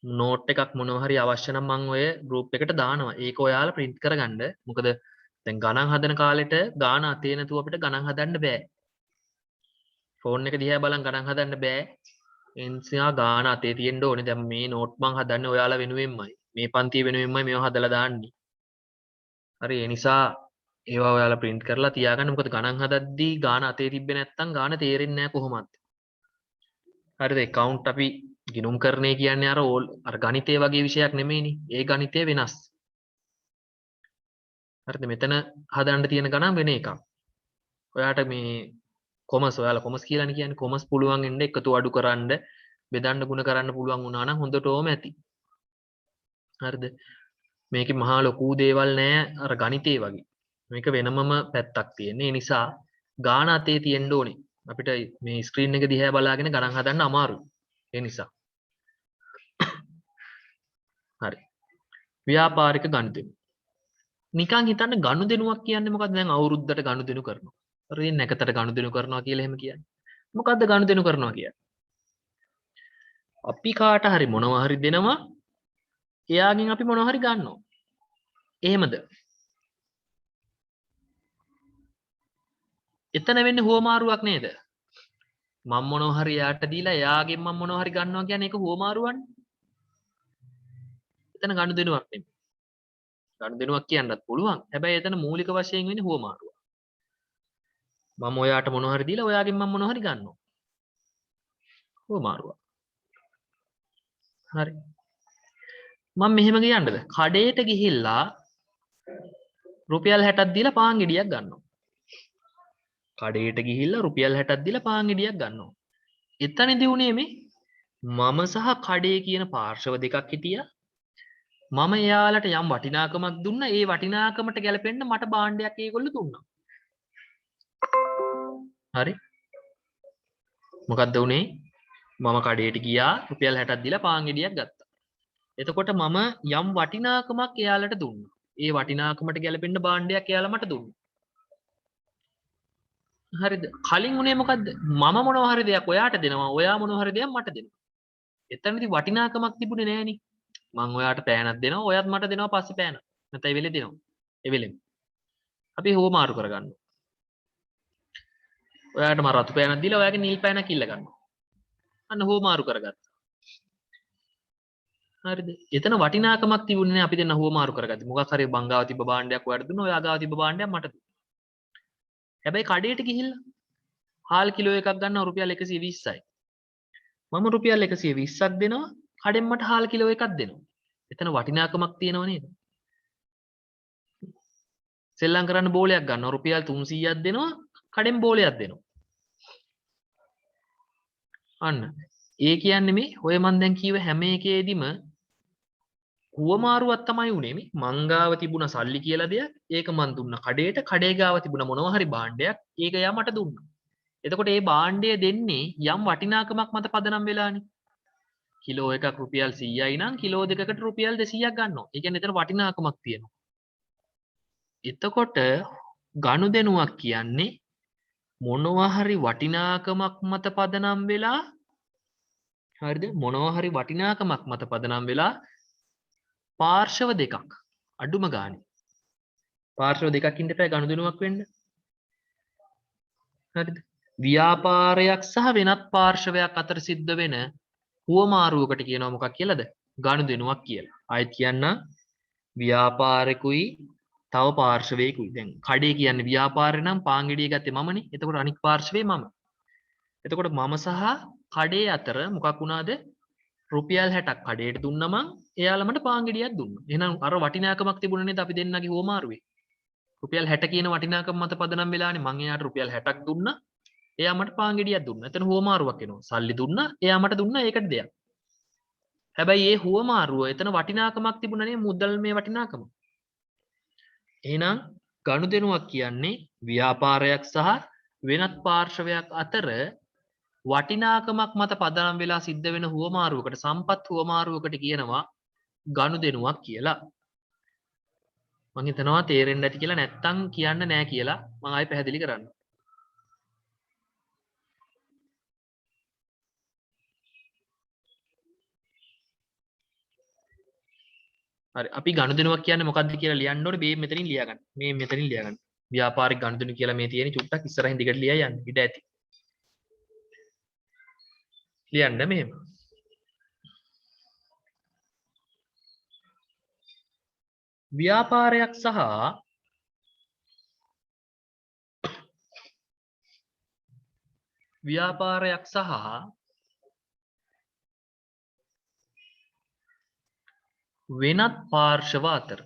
නෝට් එකක් මොනවා හරි අවශ්‍ය නම් මම ඔය ගෲප් එකට දානවා. ඒක ඔයාලා print කරගන්න. මොකද දැන් ගණන් හදන කාලෙට ගාන අතේ නැතුව අපිට ගණන් හදන්න බෑ. ෆෝන් එක දිහා බලන් ගණන් හදන්න බෑ. ඒ නිසා ගාන අතේ තියෙන්න ඕනේ. දැන් මේ නෝට් මං හදන්නේ ඔයාලා වෙනුවෙන්මයි. මේ පන්තිය වෙනුවෙන්මයි මේව හදලා දාන්නේ. හරි ඒ නිසා ඒවා ඔයාලා print කරලා තියාගන්න. මොකද ගණන් හදද්දී ගාන අතේ තිබ්බේ නැත්නම් ගාන තේරෙන්නේ නැහැ කොහොමද. හරිද? count අපි ගිනුම් කරණය කියන්නේ අර ගණිතය වගේ විෂයක් නෙමෙයිනේ. ඒ ගණිතය වෙනස්. හරිද? මෙතන හදන්න තියෙන ගණන් වෙන එකක්. ඔයාට මේ කොමස් ඔයාලා කොමස් කියලානේ කියන්නේ. කොමස් පුළුවන් වෙන්න එකතු අඩු කරන්න, බෙදන්න ගුණ කරන්න පුළුවන් වුණා නම් හොඳටම ඇති. හරිද? මේකේ මහා ලොකු දේවල් නෑ අර ගණිතේ වගේ. මේක වෙනමම පැත්තක් තියෙන. ඒ නිසා ගාන අතේ තියෙන්න ඕනේ. අපිට මේ ස්ක්‍රීන් එක දිහා බලාගෙන ගණන් හදන්න අමාරුයි. ඒ නිසා. හරි. ව්‍යාපාරික ගනුදෙනු. නිකන් හිතන්න ගනුදෙනුවක් කියන්නේ මොකක්ද? දැන් අවුරුද්දට ගනුදෙනු කරනවා. හරි නැකතට ගනුදෙනු කරනවා කියලා එහෙම කියන්නේ. මොකද්ද ගනුදෙනු කරනවා කියන්නේ? අපි කාට හරි මොනවා හරි දෙනවා. එයාගෙන් අපි මොනවා හරි ගන්නවා. එහෙමද? එතන වෙන්නේ හුවමාරුවක් නේද? මම මොනවා හරි එයාට දීලා එයාගෙන් මම මොනවා හරි ගන්නවා කියන්නේ ඒක හුවමාරුවන්නේ. එතන ගනුදෙනුවක් නෙමෙයි. ගනුදෙනුවක් කියන්නත් පුළුවන්. හැබැයි එතන මූලික වශයෙන් වෙන්නේ හුවමාරුව. මම ඔයාට මොනවා හරි දීලා ඔයාගෙන් මම මොනවා හරි ගන්නවා. හුවමාරුව. හරි. මම මෙහෙම කියන්නද? කඩේට ගිහිල්ලා රුපියල් 60ක් දීලා පාන් ගෙඩියක් ගන්නවා. කඩේට ගිහිල්ලා රුපියල් 60ක් දීලා පාන් ගෙඩියක් ගන්නවා. එතනදී උනේ මේ මම සහ කඩේ කියන පාර්ශව දෙකක් හිටියා. මම එයාලට යම් වටිනාකමක් දුන්නා. ඒ වටිනාකමට ගැලපෙන්න මට භාණ්ඩයක් ඒගොල්ලෝ දුන්නා. හරි. මොකද්ද උනේ? මම කඩේට ගියා රුපියල් 60ක් දීලා පාන් ගෙඩියක් ගත්තා. එතකොට මම යම් වටිනාකමක් එයාලට දුන්නා. ඒ වටිනාකමට ගැලපෙන්න භාණ්ඩයක් එයාලා මට දුන්නා. හරිද? කලින් උනේ මොකද්ද? මම මොනවා හරි දෙයක් ඔයාට දෙනවා. ඔයා මොනවා හරි දෙයක් මට දෙනවා. එතනදී වටිනාකමක් තිබුණේ නෑනේ. මං ඔයාට පෑනක් දෙනවා. ඔයත් මට දෙනවා පස්සේ පෑන. නැත්නම් ඒ වෙලේ දෙනවා. ඒ වෙලෙම. අපි හොමාරු කරගන්නවා. ඔයාට මම රතු පෑනක් දීලා ඔයාගේ නිල් පෑනක් ඉල්ල ගන්නවා. අන්න හොමාරු කරගත්තා. හරිද? එතන වටිනාකමක් තිබුණේ නෑ අපි දෙන්න හොමාරු කරගත්තේ. මොකක් හරි බංගාව තිබ්බ භාණ්ඩයක් ඔයාට දුන්නා. ඔයා ගාව තිබ්බ භාණ්ඩයක් මට දුන්නා. හැබැයි කඩේට ගිහිල්ලා හාල් කිලෝ එකක් ගන්නවා රුපියල් 120යි. මම රුපියල් 120ක් දෙනවා. කඩෙන් මට හාල් කිලෝ එකක් දෙනවා. එතන වටිනාකමක් තියෙනව නේද? සෙල්ලම් කරන්න බෝලයක් ගන්නවා රුපියල් 300ක් දෙනවා. කඩෙන් බෝලයක් දෙනවා. අන්න. ඒ කියන්නේ මේ ඔය මන් දැන් කීව හැම එකේදීම හුවමාරුවක් තමයි උනේ මේ මංගාව තිබුණ සල්ලි කියලා දෙයක් ඒක මන් දුන්නා කඩේට කඩේ ගාව තිබුණ මොනවා හරි භාණ්ඩයක් ඒක යා මට දුන්නා. එතකොට මේ භාණ්ඩය දෙන්නේ යම් වටිනාකමක් මත පදනම් වෙලානේ. කිලෝ එකක් රුපියල් 100යි නම් කිලෝ දෙකකට රුපියල් 200ක් ගන්නවා. ඒ කියන්නේ එතන වටිනාකමක් තියෙනවා. එතකොට ගනුදෙනුවක් කියන්නේ මොනවා හරි වටිනාකමක් මත පදනම් වෙලා හරිද මොනවා හරි වටිනාකමක් මත පදනම් වෙලා පාර්ශව දෙකක් අඩුම ගානේ පාර්ශව දෙකක් ඉන්න එපා ගනුදෙනුවක් වෙන්න. හරිද? ව්‍යාපාරයක් සහ වෙනත් පාර්ශවයක් අතර සිද්ධ වෙන හුවමාරුවකට කියනවා මොකක් කියලාද? ගනුදෙනුවක් කියලා. ආයෙත් කියන්න ව්‍යාපාරිකුයි තව පාර්ශවයකුයි. දැන් කඩේ කියන්නේ ව්‍යාපාරේ නම් පාන් ගෙඩිය ගත්තේ මමනේ. එතකොට අනික් පාර්ශවයේ මම. එතකොට මම සහ කඩේ අතර මොකක් වුණාද? රුපියල් 60ක් කඩේට දුන්නා මං එයාලා මට පාන් ගෙඩියක් දුන්නා. එහෙනම් අර වටිනාකමක් තිබුණා නේද අපි දෙන්නගේ හුවමාරුවේ? රුපියල් 60 කියන වටිනාකම මත පදනම් වෙලානේ මං එයාට රුපියල් 60ක් දුන්නා. එයා මට පාන් ගෙඩියක් දුන්නා. එතන හුවමාරුවක් එනවා. සල්ලි දුන්නා. එයා මට දුන්නා ඒකට දෙයක්. හැබැයි ඒ හුවමාරුව එතන වටිනාකමක් තිබුණා නේ මුදල් මේ වටිනාකම. එහෙනම් ගනුදෙනුවක් කියන්නේ ව්‍යාපාරයක් සහ වෙනත් පාර්ශවයක් අතර වටිනාකමක් මත පදනම් වෙලා සිද්ධ වෙන හුවමාරුවකට සම්පත් හුවමාරුවකට කියනවා ගනුදෙනුවක් කියලා. මම හිතනවා තේරෙන්න ඇති කියලා නැත්තම් කියන්න නෑ කියලා මම ආයෙ පැහැදිලි කරන්න. හරි අපි ගනුදෙනුවක් කියන්නේ මොකක්ද කියලා ලියන්න ඕනේ මේ මෙතනින් ලියා ගන්න. මේ මෙතනින් ලියා ගන්න. ව්‍යාපාරික ගනුදෙනු කියලා මේ තියෙන චුට්ටක් ඉස්සරහින් දිගට ලියා යන්න. ඉඩ ඇති. ලියන්න මෙහෙම. ව්‍යාපාරයක් සහ වෙනත් පාර්ශව අතර.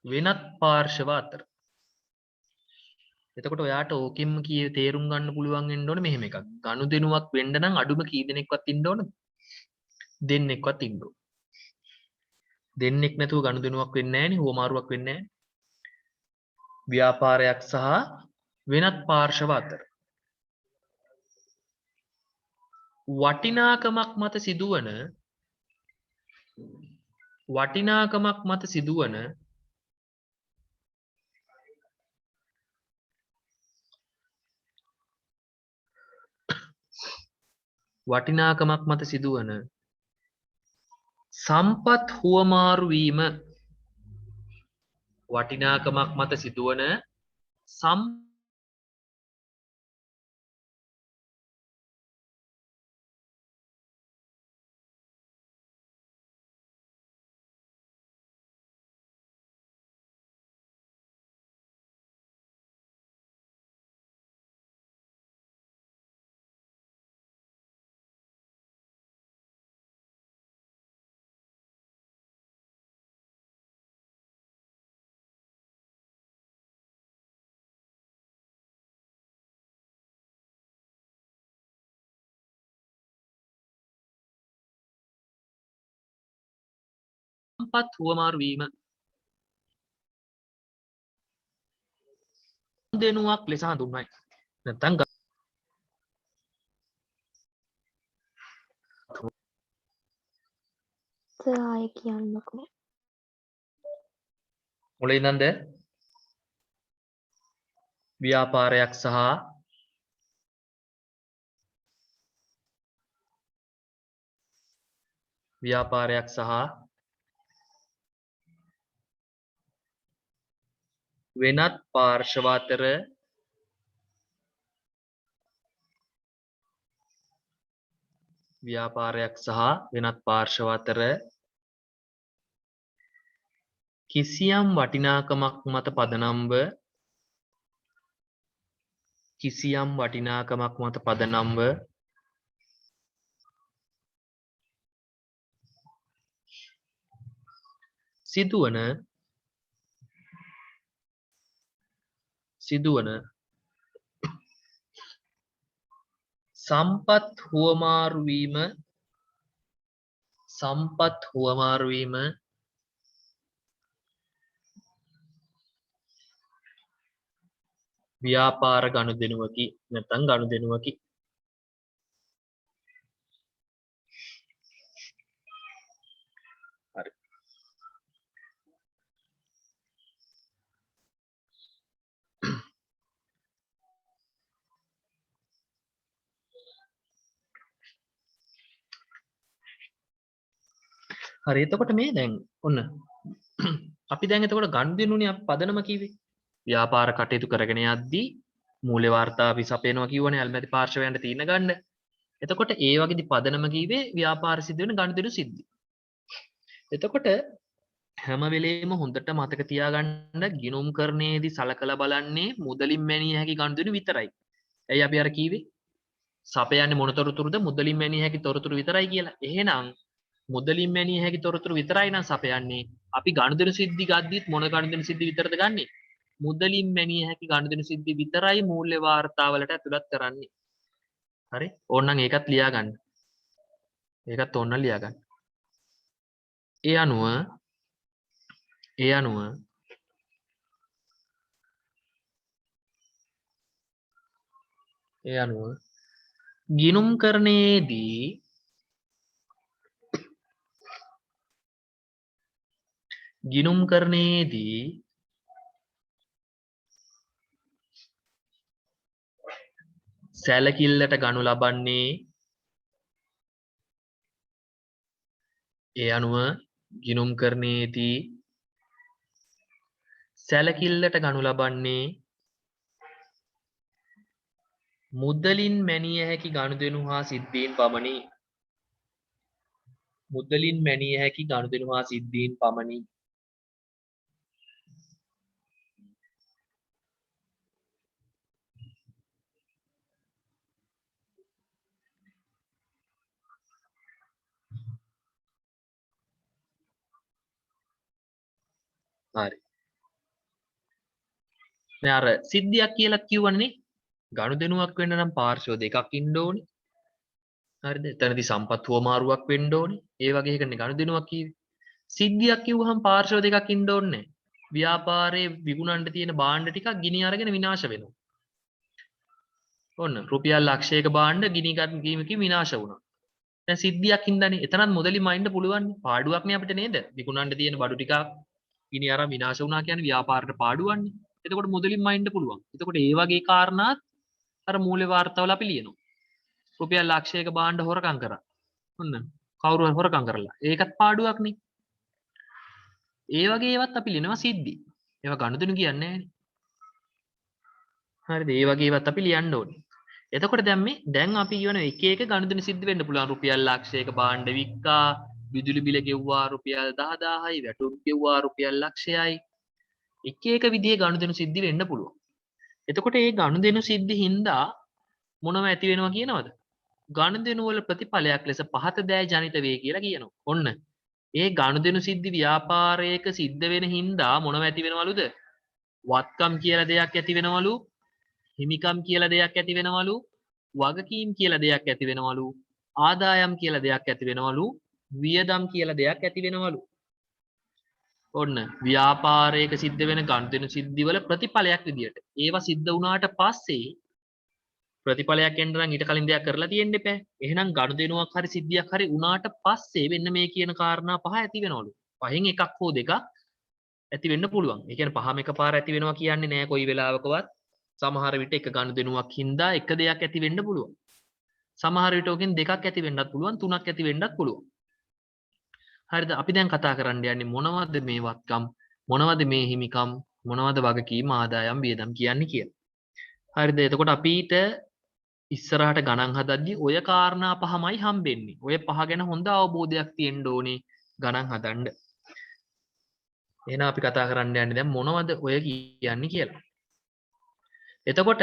වෙනත් පාර්ශව අතර. එතකොට ඔයාට ඕකෙම කී තේරුම් ගන්න පුළුවන් වෙන්න ඕනේ මෙහෙම එකක්. ගනුදෙනුවක් වෙන්න නම් අඩුම කී දෙනෙක්වත් ඉන්න ඕනද? දෙන්නෙක්වත් ඉන්න ඕන. දෙන්නෙක් නැතුව ගනුදෙනුවක් වෙන්නේ නැහැ නේ, හුවමාරුවක් වෙන්නේ නැහැ. ව්‍යාපාරයක් සහ වෙනත් පාර්ශව අතර වටිනාකමක් මත සිදුවන වටිනාකමක් මත සිදුවන වටිනාකමක් මත සිදුවන සම්පත් හුවමාරු වීම. වටිනාකමක් මත සිදුවන සම්පත් හුවමාරු වීම දෙනුවක් ලෙස හඳුන්වයි. නැත්නම් ආය කියන්නකෝ. මුලින් ඉඳන්ද ව්‍යාපාරයක් සහ වෙනත් පාර්ශව අතර කිසියම් වටිනාකමක් මත පදනම්ව සිදුවන සම්පත් හුවමාරු වීම ව්‍යාපාර ගනුදෙනුවකි. නැත්නම් ගනුදෙනුවකි. හරි. හරි, එතකොට මේ දැන් ඔන්න අපි දැන් එතකොට ගනුදෙනුනේ අපි පදනම කිව්වේ. ව්‍යාපාර කටයුතු කරගෙන යද්දී මූල්‍ය වාර්තා අපි සපයනවා කියවනේ අල්මැති පාර්ශවයන්ට තීන ගන්න. එතකොට ඒ වගේදී පදනම කිව්වේ ව්‍යාපාර සිද්ධ වෙන ගනුදෙනු සිද්ධි. එතකොට හැම වෙලේම හොඳට මතක තියාගන්න ගිණුම් කරණයේදී සලකලා බලන්නේ මුදලින් මැනිය හැකි ගනුදෙනු විතරයි. එයි අපි අර කිව්වේ සපයන්නේ මොන තොරතුරුද මුදලින් මැනිය හැකි තොරතුරු විතරයි කියලා. එහෙනම් මුදලින් මැනිය හැකි තොරතුරු විතරයි නම් සපයන්නේ. අපි ගනුදෙනු සිද්ධි ගද්දිත් මොන ගනුදෙනු සිද්ධි විතරද ගන්නෙ? මුදලින් මැනිය හැකි ගනුදෙනු සිද්ධි විතරයි මූල්‍ය වාර්තාවලට ඇතුළත් කරන්නේ. හරි? ඕනනම් ඒකත් ලියා ගන්න. ඒකත් ඕනනම් ලියා ගන්න. ඒ අනුව ගිණුම් කරණයේදී සැලකිල්ලට ගනු ලබන්නේ මුදලින් මැනිය හැකි ගනුදෙනු හා සිද්ධීන් පමණි. හරි. දැන් අර සිද්ධියක් කියලා කිව්වනේ ගනුදෙනුවක් වෙන්න නම් පාර්ශ්ව දෙකක් ඉන්න ඕනේ. හරිද? එතනදී සම්පත් හුවමාරුවක් වෙන්න ඕනේ. ඒ වගේ එකනේ ගනුදෙනුවක් කිව්වේ. සිද්ධියක් කිව්වහම පාර්ශ්ව දෙකක් ඉන්න ඕනේ නැහැ. ව්‍යාපාරයේ විකුණන්න තියෙන භාණ්ඩ ටිකක් ගිනි අරගෙන විනාශ වෙනවා. ඔන්න රුපියල් ලක්ෂයක භාණ්ඩ ගිනි ගීමකින් විනාශ වුණා. දැන් සිද්ධියක් හින්දානේ එතනත් මුදලින්ම අයින්න පුළුවන්. පාඩුවක් නේ අපිට නේද? විකුණන්න තියෙන බඩු ටිකක් ගිනි අරන් විනාශ වුණා කියන්නේ ව්‍යාපාරයට පාඩුවන්නේ. එතකොට මුදලින්ම අයින්න පුළුවන්. එතකොට ඒ වගේ කාරණාත් අර මූල්‍ය වාර්තාවල අපි ලියනවා. රුපියල් ලක්ෂයක භාණ්ඩ හොරකම් කරා. ඔන්න කවුරු හරි හොරකම් කරලා. ඒකත් පාඩුවක් නේ. ඒ වගේ ඒවත් අපි ලියනවා සිද්ධි. ඒවා ගනුදෙනු කියන්නේ නැහැ. හරිද? ඒ වගේ ඒවත් අපි ලියන්න ඕනේ. එතකොට දැන් අපි කියන එක එක ගනුදෙනු සිද්ධ වෙන්න පුළුවන්. රුපියල් ලක්ෂයක භාණ්ඩ වික්කා, විදුලි බිල ගෙව්වා රුපියල් 10000යි, වැටුප් ගෙව්වා රුපියල් ලක්ෂයයි. එක එක විදිහේ ගනුදෙනු සිද්ධ වෙන්න පුළුවන්. එතකොට මේ ගනුදෙනු සිද්ධි හින්දා මොනව ඇති වෙනවා කියනවද? ගනුදෙනු වල ප්‍රතිඵලයක් ලෙස පහත දෑ ජනිත වේ කියලා කියනවා. ඔන්න. ඒ ගනුදෙනු සිද්ධි ව්‍යාපාරයක සිද්ධ වෙන හින්දා මොනව ඇති වෙනවලුද? වත්කම් කියලා දෙයක් ඇති වෙනවලු. හිමිකම් කියලා දෙයක් ඇති වෙනවලු. වගකීම් කියලා දෙයක් ඇති වෙනවලු. ආදායම් කියලා දෙයක් ඇති වෙනවලු. වියදම් කියලා දෙයක් ඇති වෙනවලු. ඔන්න ව්‍යාපාරයක සිද්ධ වෙන ගනුදෙනු සිද්ධිවල ප්‍රතිඵලයක් විදියට. ඒවා සිද්ධ වුණාට පස්සේ ප්‍රතිඵලයක් එන්න නම් ඊට කලින් දෙයක් කරලා තියෙන්න එපා. එහෙනම් ගනුදෙනුවක් හරි සිද්ධියක් හරි වුණාට පස්සේ වෙන්න මේ කියන කාරණා පහ ඇති වෙනවලු. පහෙන් එකක් හෝ දෙකක් ඇති වෙන්න පුළුවන්. ඒ කියන්නේ පහම එකපාර ඇති වෙනවා කියන්නේ නෑ කොයි වෙලාවකවත්. සමහර විට එක ගනුදෙනුවක් හින්දා එක දෙයක් ඇති වෙන්න පුළුවන්. සමහර විට ඔකෙන් දෙකක් ඇති වෙන්නත් පුළුවන්, තුනක් ඇති වෙන්නත් පුළුවන්. හරිද? අපි දැන් කතා කරන්න යන්නේ මොනවද මේ වත්කම්, මොනවද මේ හිමිකම්, මොනවද වගකීම්, ආදායම්, වියදම් කියන්නේ කියලා. හරිද? එතකොට අපිට ඉස්සරහට ගණන් හදද්දී ඔය කාරණා පහමයි හම්බෙන්නේ. ඔය පහ ගැන හොඳ අවබෝධයක් තියෙන්න ඕනේ ගණන් හදන්න. එහෙනම් අපි කතා කරන්න යන්නේ දැන් මොනවද ඔය කියන්නේ කියලා. එතකොට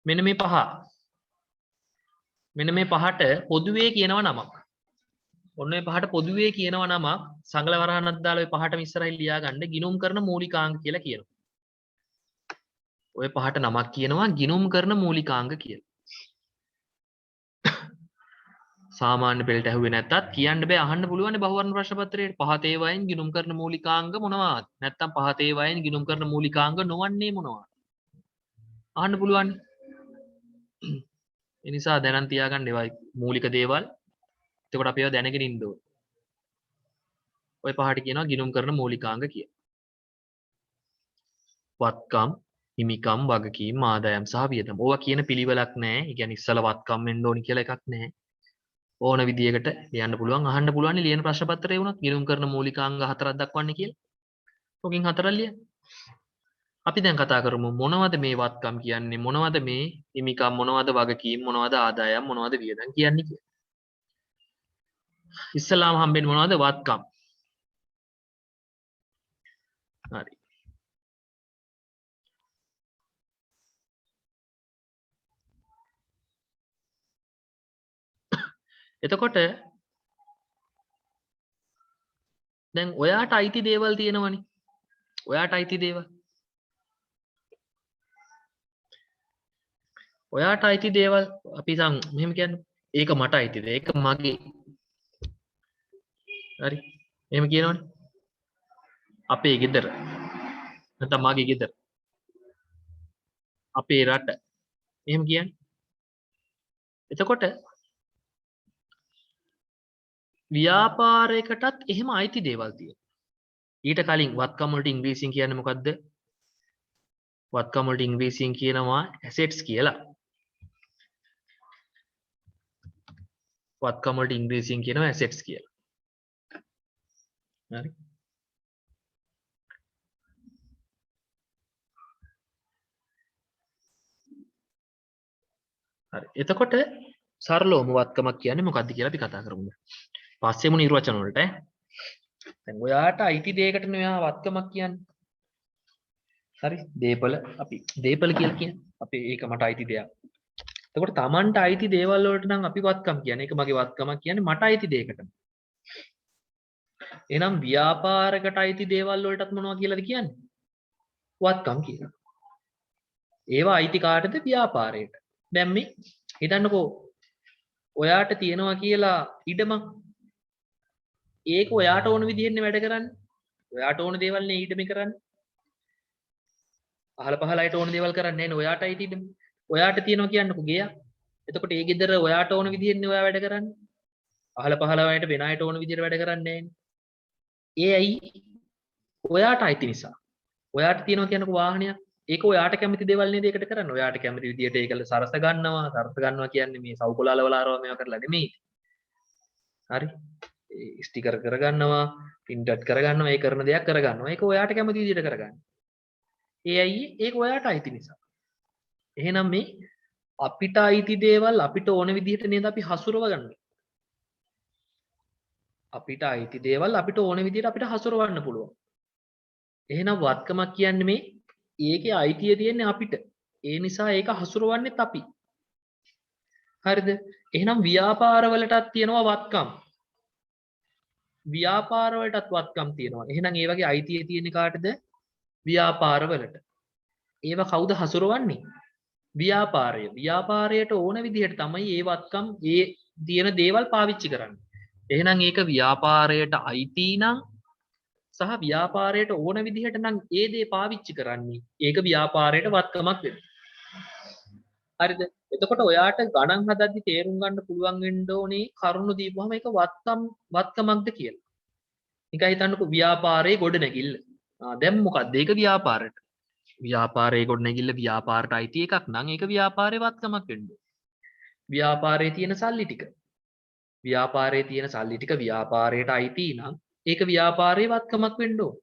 මෙන්න මේ පහ. මෙන්න මේ පහට පොදුවේ කියනව නමක්. ඔන්න ඔය පහට පොදුවේ කියනව නමක් සංගල වරහනක් දාලා ඔය පහටම ඉස්සරහින් ලියා ගන්න ගිණුම් කරන මූලිකාංග කියලා කියනවා. ඔය පහට නමක් කියනවා ගිණුම් කරන මූලිකාංග කියලා. සාමාන්‍ය පෙළට ඇහුවේ නැත්තත් කියන්න බෑ අහන්න පුළුවන් බහුවර්ණ ප්‍රශ්න පත්‍රයේ පහත ඒවායින් ගිණුම් කරන මූලිකාංග මොනවාද? නැත්තම් පහත ඒවායින් ගිණුම් කරන මූලිකාංග නොවන්නේ මොනවාද? අහන්න පුළුවන්. ඒ නිසා දැනන් තියාගන්න ඒවා මූලික දේවල්. එතකොට අපි ඒවා දැනගෙන ඉන්න ඕනේ. ඔය පහට කියනවා ගිණුම් කරන මූලිකාංග කියලා. වත්කම්, හිමිකම්, වගකීම්, ආදායම් සහ වියදම්. ඕවා කියන පිළිවෙලක් නැහැ. ඒ කියන්නේ ඉස්සල වත්කම් වෙන්න ඕනි කියලා එකක් නැහැ. ඕන විදියකට ලියන්න පුළුවන් අහන්න පුළුවන් ලියන ප්‍රශ්න පත්‍රයේ වුණත් ගිණුම් කරන මූලිකාංග හතරක් දක්වන්නේ කියලා. ඔකින් හතරක් ලියන්න. අපි දැන් කතා කරමු මොනවද මේ වත්කම් කියන්නේ මොනවද මේ හිමිකම් මොනවද වගකීම් මොනවද ආදායම් මොනවද වියදම් කියන්නේ කියලා. ඉස්සලාම හම්බෙන්නේ මොනවද වත්කම්. හරි. එතකොට දැන් ඔයාට අයිති දේවල් තියෙනවනේ. ඔයාට අයිති දේවල්. ඔයාට අයිති දේවල් අපි මෙහෙම කියන්නේ ඒක මට අයිතිද? ඒක මගේ. හරි. එහෙම කියනවනේ. අපේ ගෙදර. නැත්නම් මගේ ගෙදර. අපේ රට. එහෙම කියන්නේ. එතකොට ව්‍යාපාරයකටත් එහෙම අයිති දේවල් තියෙනවා. ඊට කලින් වත්කම් වලට ඉංග්‍රීසියෙන් කියන්නේ මොකද්ද? වත්කම් වලට ඉංග්‍රීසියෙන් කියනවා assets කියලා. වත්කම් වලට ඉංග්‍රීසියෙන් කියනවා assets කියලා. හරි. හරි. එතකොට සරලවම වත්කමක් කියන්නේ මොකද්ද කියලා අපි කතා කරමු. පස්සෙමු නිර්වචන වලට. දැන් ඔයාට අයිති දෙයකට නේ ඔයා වත්කමක් කියන්නේ. හරි. දීපල අපි දීපල කියලා කියන්නේ. අපි ඒක මට අයිති දෙයක්. එතකොට Tamanට අයිති දේවල් වලට නම් අපි වත්කම් කියන්නේ. ඒක මගේ වත්කමක් කියන්නේ මට අයිති දෙයකට. එහෙනම් ව්‍යාපාරයකට අයිති දේවල් වලටත් මොනවා කියලාද කියන්නේ? වත්කම් කියලා. ඒවා අයිති කාටද? ව්‍යාපාරයට. දැන් මේ හිතන්නකෝ ඔයාට තියෙනවා කියලා ඉඩමක්. ඒක ඔයාට ඕන විදිහෙන්නේ වැඩ කරන්නේ. ඔයාට ඕන දේවල් නේ ඊටම කරන්නේ. අහල පහලයට ඕන දේවල් කරන්නේ නැහැ නේ ඔයාට අයිති ඉඩම. ඔයාට තියෙනවා කියන්නකෝ ගෙයක්. එතකොට ඒ ගෙදර ඔයාට ඕන විදිහෙන්නේ ඔයා වැඩ කරන්නේ. අහල පහලයට වෙන අයට ඕන විදිහට වැඩ කරන්නේ නැහැ. ඒ ඇයි? ඔයාට අයිති නිසා. ඔයාට තියෙනවා කියන්නකෝ වාහනයක්. ඒක ඔයාට කැමති දේවල් නේද ඒකට කරන්නේ. ඔයාට කැමති විදිහට ඒකල සරස ගන්නවා. සරස ගන්නවා කියන්නේ මේ සවුකොලාල වල ආරව මේවා කරලා නෙමෙයි. හරි. ස්ටිකර් කරගන්නවා, පින්ටඩ් කරගන්නවා, ඒ කරන දේක් කරගන්නවා. ඒක ඔයාට කැමති විදිහට කරගන්න. ඒ ඇයි? ඒක ඔයාට අයිති නිසා. එහෙනම් මේ අපිට අයිති දේවල් අපිට ඕන විදිහට නේද අපි හසුරව ගන්න. අපිට අයිති දේවල් අපිට ඕන විදිහට අපිට හසුරවන්න පුළුවන්. එහෙනම් වත්කමක් කියන්නේ මේ ඒකේ අයිතිය තියෙන්නේ අපිට. ඒ නිසා ඒක හසුරවන්නෙත් අපි. හරිද? එහෙනම් ව්‍යාපාරවලටත් තියෙනවා වත්කම්. ව්‍යාපාරවලටත් වත්කම් තියෙනවා. එහෙනම් ඒ වගේ අයිතිය තියෙන්නේ කාටද? ව්‍යාපාරවලට. ඒවා කවුද හසුරවන්නේ? ව්‍යාපාරය. ව්‍යාපාරයට ඕන විදිහට තමයි ඒ වත්කම් ඒ තියෙන දේවල් පාවිච්චි කරන්නේ. එහෙනම් ඒක ව්‍යාපාරයට අයිති නම් සහ ව්‍යාපාරයට ඕන විදිහට නම් ඒ දේ පාවිච්චි කරන්නේ ඒක ව්‍යාපාරයට වත්කමක් වෙනවා. හරිද? එතකොට ඔයාට ගණන් හදද්දි තේරුම් ගන්න පුළුවන් වෙන්න ඕනේ කරුණු දීපුවම ඒක වත්කමක්ද කියලා. නිකන් හිතන්නකෝ ව්‍යාපාරයේ ගොඩනැගිල්ල. දැන් මොකක්ද ඒක ව්‍යාපාරයට? ව්‍යාපාරයේ ගොඩනැගිල්ල ව්‍යාපාරට අයිති එකක් නම් ඒක ව්‍යාපාරයේ වත්කමක් වෙන්න ඕනේ. ව්‍යාපාරයේ තියෙන සල්ලි ටික ව්‍යාපාරයේ තියෙන සල්ලි ටික ව්‍යාපාරයට අයිති නම් ඒක ව්‍යාපාරයේ වත්කමක් වෙන්න ඕන.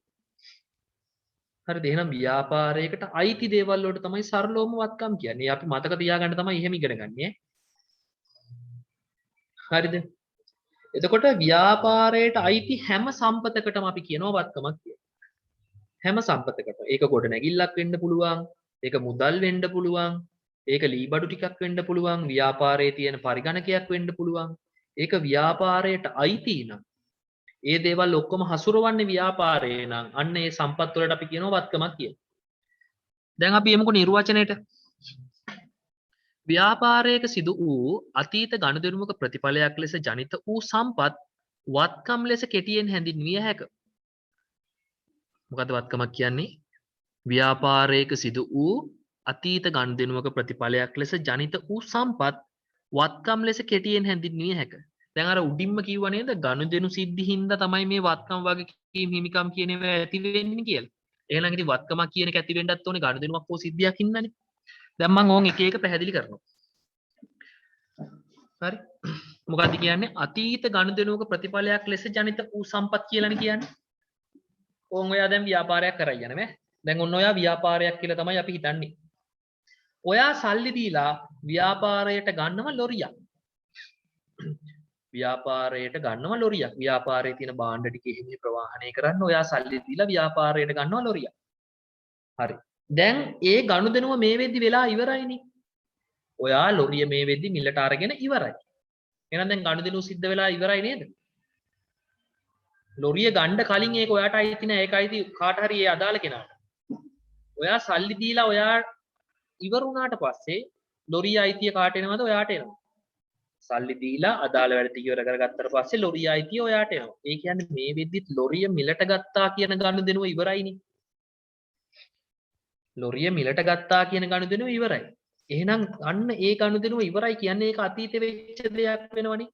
හරිද? එහෙනම් ව්‍යාපාරයකට අයිති දේවල් වලට තමයි සරලවම වත්කම් කියන්නේ. අපි මතක තියාගන්න තමයි එහෙම ඉගෙන ගන්නෙ. හරිද? එතකොට ව්‍යාපාරයට අයිති හැම සම්පතකටම අපි කියනවා වත්කමක් කියලා. හැම සම්පතකටම. ඒක ගොඩනැගිල්ලක් වෙන්න පුළුවන්. ඒක මුදල් වෙන්න පුළුවන්. ඒක ලීබඩු ටිකක් වෙන්න පුළුවන්. ව්‍යාපාරයේ තියෙන පරිගණකයක් වෙන්න පුළුවන්. ඒක ව්‍යාපාරයට අයිති නම් ඒ දේවල් ඔක්කොම හසුරවන්නේ ව්‍යාපාරේ නම් අන්න ඒ සම්පත් වලට අපි කියනවා වත්කමක් කියලා. දැන් අපි යමුකෝ නිර්වචනයට. ව්‍යාපාරයක සිදු වූ අතීත ගනුදෙනුවක ප්‍රතිඵලයක් ලෙස ජනිත වූ සම්පත් වත්කම් ලෙස කෙටියෙන් හැඳින්විය හැක. මොකද වත්කමක් කියන්නේ? ව්‍යාපාරයක සිදු වූ අතීත ගනුදෙනුවක ප්‍රතිඵලයක් ලෙස ජනිත වූ සම්පත් වත්කම් ලෙස කෙටියෙන් හැඳින්විය හැක. දැන් අර උඩින්ම කිව්ව නේද ගනුදෙනු සිද්ධි හින්දා තමයි මේ වත්කම් වගකීම් හිමිකම් කියන ඒවා ඇති වෙන්නේ කියලා. එහෙනම් ඉතින් වත්කමක් කියන එක ඇති වෙන්නත් ඕනේ ගනුදෙනුවක් හෝ සිද්ධියක් හින්දානේ. දැන් මම ඕන් එක එක පැහැදිලි කරනවා. හරි. මොකද්ද කියන්නේ? අතීත ගනුදෙනුවක ප්‍රතිඵලයක් ලෙස ජනිත වූ සම්පත් කියලානේ කියන්නේ. ඕන් ඔයා දැන් ව්‍යාපාරයක් කරයි යන නේ. දැන් ඔන්න ඔයා ව්‍යාපාරයක් කියලා තමයි අපි හිතන්නේ. ඔයා සල්ලි දීලා ව්‍යාපාරයට ගන්නව ලොරියක්. ව්‍යාපාරයට ගන්නව ලොරියක්. ව්‍යාපාරයේ තියෙන භාණ්ඩ ටික එහෙම ප්‍රවාහනය කරන්න ඔයා සල්ලි දීලා ව්‍යාපාරයට ගන්නව ලොරියක්. හරි. දැන් ඒ ගනුදෙනුව මේ වෙද්දි වෙලා ඉවරයිනේ. ඔයා ලොරිය මේ වෙද්දි මිලට අරගෙන ඉවරයි. එහෙනම් දැන් ගනුදෙනුව සිද්ධ වෙලා ඉවරයි නේද? ලොරිය ගන්න කලින් ඒක ඔයාට අයිති නෑ. ඒක අයිති කාට හරි ඒ අදාළ කෙනාට. ඔයා සල්ලි දීලා ඔයා ඉවර වුණාට පස්සේ ලොරිය අයිතිය කාට එනවද? ඔයාට එනවා. සල්ලි දීලා අදාළ වැඩ ටික ඉවර කරගත්තට පස්සේ ලොරිය අයිතිය ඔයාට එනවා. ඒ කියන්නේ මේ වෙද්දිත් ලොරිය මිලට ගත්තා කියන ගනුදෙනුව ඉවරයිනේ. ලොරිය මිලට ගත්තා කියන ගනුදෙනුව ඉවරයි. එහෙනම් අන්න ඒ ගනුදෙනුව ඉවරයි කියන්නේ ඒක අතීතේ වෙච්ච දෙයක් වෙනවනේ.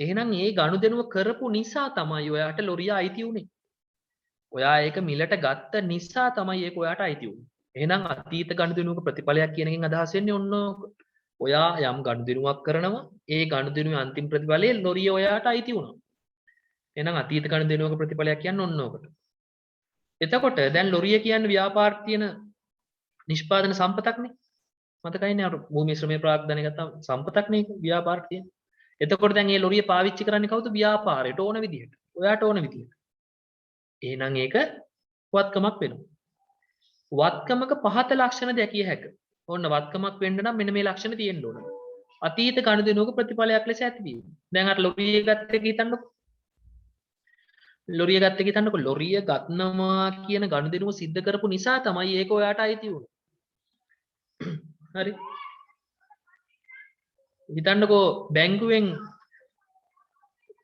එහෙනම් ඒ ගනුදෙනුව කරපු නිසා තමයි ඔයාට ලොරිය අයිති උනේ. ඔයා ඒක මිලට ගත්ත නිසා තමයි ඒක ඔයාට අයිති උනේ. එහෙනම් අතීත ගනුදෙනුවක ප්‍රතිඵලයක් කියන එකෙන් අදහස් වෙන්නේ ඔන්න ඔයා යම් ගනුදෙනුවක් කරනවා ඒ ගනුදෙනුවේ අන්තිම ප්‍රතිඵලයේ ලොරිය ඔයාට අයිති වුණා. එහෙනම් අතීත ගනුදෙනුවක ප්‍රතිඵලයක් කියන්නේ ඔන්න ඕකට. එතකොට දැන් ලොරිය කියන්නේ ව්‍යාපාරයේ තියෙන නිෂ්පාදන සම්පතක්නේ. මතකයිනේ අර භූමි ශ්‍රමයේ ප්‍රාග්ධනය ගත්තා සම්පතක්නේ ව්‍යාපාරයේ තියෙන. එතකොට දැන් මේ ලොරිය පාවිච්චි කරන්නේ කවුද? ව්‍යාපාරයට ඕන විදිහට. ඔයාට ඕන විදිහට. එහෙනම් ඒක වත්කමක් වෙනවා. වත්කමක පහත ලක්ෂණ දැකිය හැකියි. ඔන්න වත්කමක් වෙන්න නම් මෙන්න මේ ලක්ෂණ තියෙන්න ඕන. අතීත ගනුදෙනුවක ප්‍රතිඵලයක් ලෙස ඇතිවීම. දැන් අර ලොරිය ගත්ත එක හිතන්නකො. ලොරිය ගත්ත එක හිතන්නකො ලොරිය ගන්නවා කියන ගනුදෙනුව සිද්ධ කරපු නිසා තමයි ඒක ඔයාට අයිති වුනේ. හරි. හිතන්නකෝ බැංකුවෙන්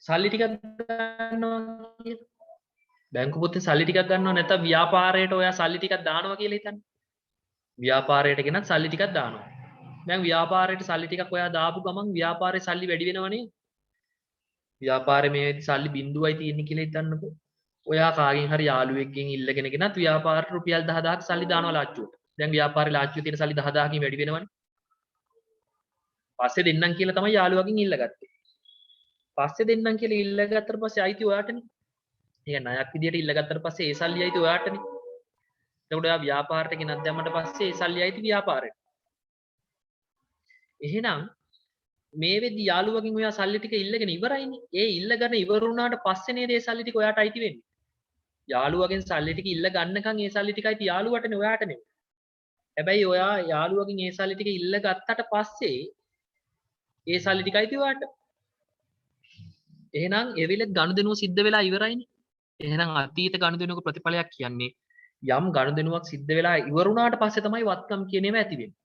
සල්ලි ටිකක් ගන්නවා කියලා. බැංකු පොතේ සල්ලි ටිකක් ගන්නවා නැත්නම් ව්‍යාපාරයට ඔයා සල්ලි ටිකක් දානවා කියලා හිතන්න. ව්‍යාපාරයට ගෙනත් සල්ලි ටිකක් දානවා. දැන් ව්‍යාපාරයට සල්ලි ටිකක් ඔයා දාපු ගමන් ව්‍යාපාරේ සල්ලි වැඩි වෙනවනේ. ව්‍යාපාරේ මේ සල්ලි බිඳුවයි තියෙන්නේ කියලා හිතන්නකෝ. ඔයා කාගෙන් හරි යාළුවෙක්ගෙන් ඉල්ලගෙන ගෙනත් ව්‍යාපාරට රුපියල් 10000ක් සල්ලි දානවා ලාච්චුවට. දැන් ව්‍යාපාරේ ලාච්චුවේ තියෙන සල්ලි 10000කින් වැඩි වෙනවනේ. පස්සේ දෙන්නම් කියලා තමයි යාළුවගෙන් ඉල්ලගත්තේ. පස්සේ දෙන්නම් කියලා ඉල්ලගත්තට පස්සේ අයිති ඔයාටනේ. ඒක ණයක් විදියට ඉල්ලගත්තට පස්සේ ඒ සල්ලි අයිති ඔයාටනේ. එතකොට ඔයා ව්‍යාපාරයට ගෙනත් දැම්මට පස්සේ ඒ සල්ලි අයිති ව්‍යාපාරයට. එහෙනම් මේ වෙද්දි යාළුවගෙන් ඔයා සල්ලි ටික ඉල්ලගෙන ඉවරයිනේ. ඒ ඉල්ලගෙන ඉවර වුණාට පස්සේ නේද ඒ සල්ලි ටික ඔයාට අයිති වෙන්නේ. යාළුවගෙන් සල්ලි ටික ඉල්ල ගන්නකන් ඒ සල්ලි ටික අයිති යාළුවටනේ ඔයාට නෙමෙයි. හැබැයි ඔයා යාළුවගෙන් ඒ සල්ලි ටික ඉල්ල ගත්තට පස්සේ ඒ සල්ලි ටික අයිති ඔයාට. එහෙනම් ඒ වෙලෙත් ගනුදෙනුව සිද්ධ වෙලා ඉවරයිනේ. එහෙනම් අතීත ගනුදෙනුවක ප්‍රතිඵලයක් කියන්නේ යම් ගනුදෙනුවක් සිද්ධ වෙලා ඉවර වුණාට පස්සේ තමයි වත්කම් කියන ඒවා ඇති වෙන්නේ.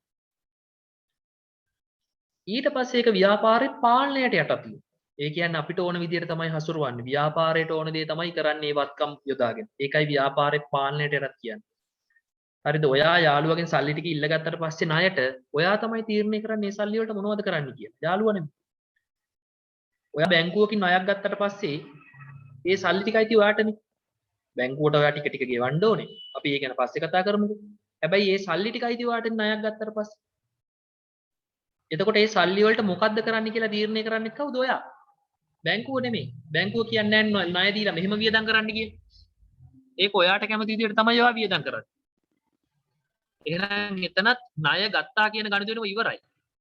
ඊට පස්සේ ඒක ව්‍යාපාරේ පාලනයට යටත් වෙනවා. ඒ කියන්නේ අපිට ඕන විදිහට තමයි හසුරවන්නේ. ව්‍යාපාරයට ඕන දේ තමයි කරන්නේ වත්කම් යොදාගෙන. ඒකයි ව්‍යාපාරේ පාලනයට යටත් කියන්නේ. හරිද? ඔයා යාළුවගෙන් සල්ලි ටික ඉල්ලගත්තට පස්සේ ණයට ඔයා තමයි තීරණය කරන්නේ මේ සල්ලි වලට මොනවද කරන්න කියලා. යාළුවා නෙමෙයි. ඔයා බැංකුවකින් ණයක් ගත්තට පස්සේ ඒ සල්ලි ටික අයිති ඔයාටනේ. බැංකුවට ඔයා ටික ටික ගෙවන්න ඕනේ. අපි ඒක ගැන පස්සේ කතා කරමුකෝ. හැබැයි ඒ සල්ලි ටික අයිති ඔයාට ණයක් ගත්තට පස්සේ. එතකොට ඒ සල්ලි වලට මොකද්ද කරන්න කියලා තීරණය කරන්නේ කවුද? ඔයා. බැංකුව නෙමෙයි. බැංකුව කියන්නේ නැහැ ණය දීලා මෙහෙම වියදම් කරන්න කියලා. ඒක ඔයාට කැමති විදිහට තමයි ඔයා වියදම් කරන්නේ. එහෙනම් එතනත් ණය ගත්තා කියන ගනුදෙනුව ඉවරයි.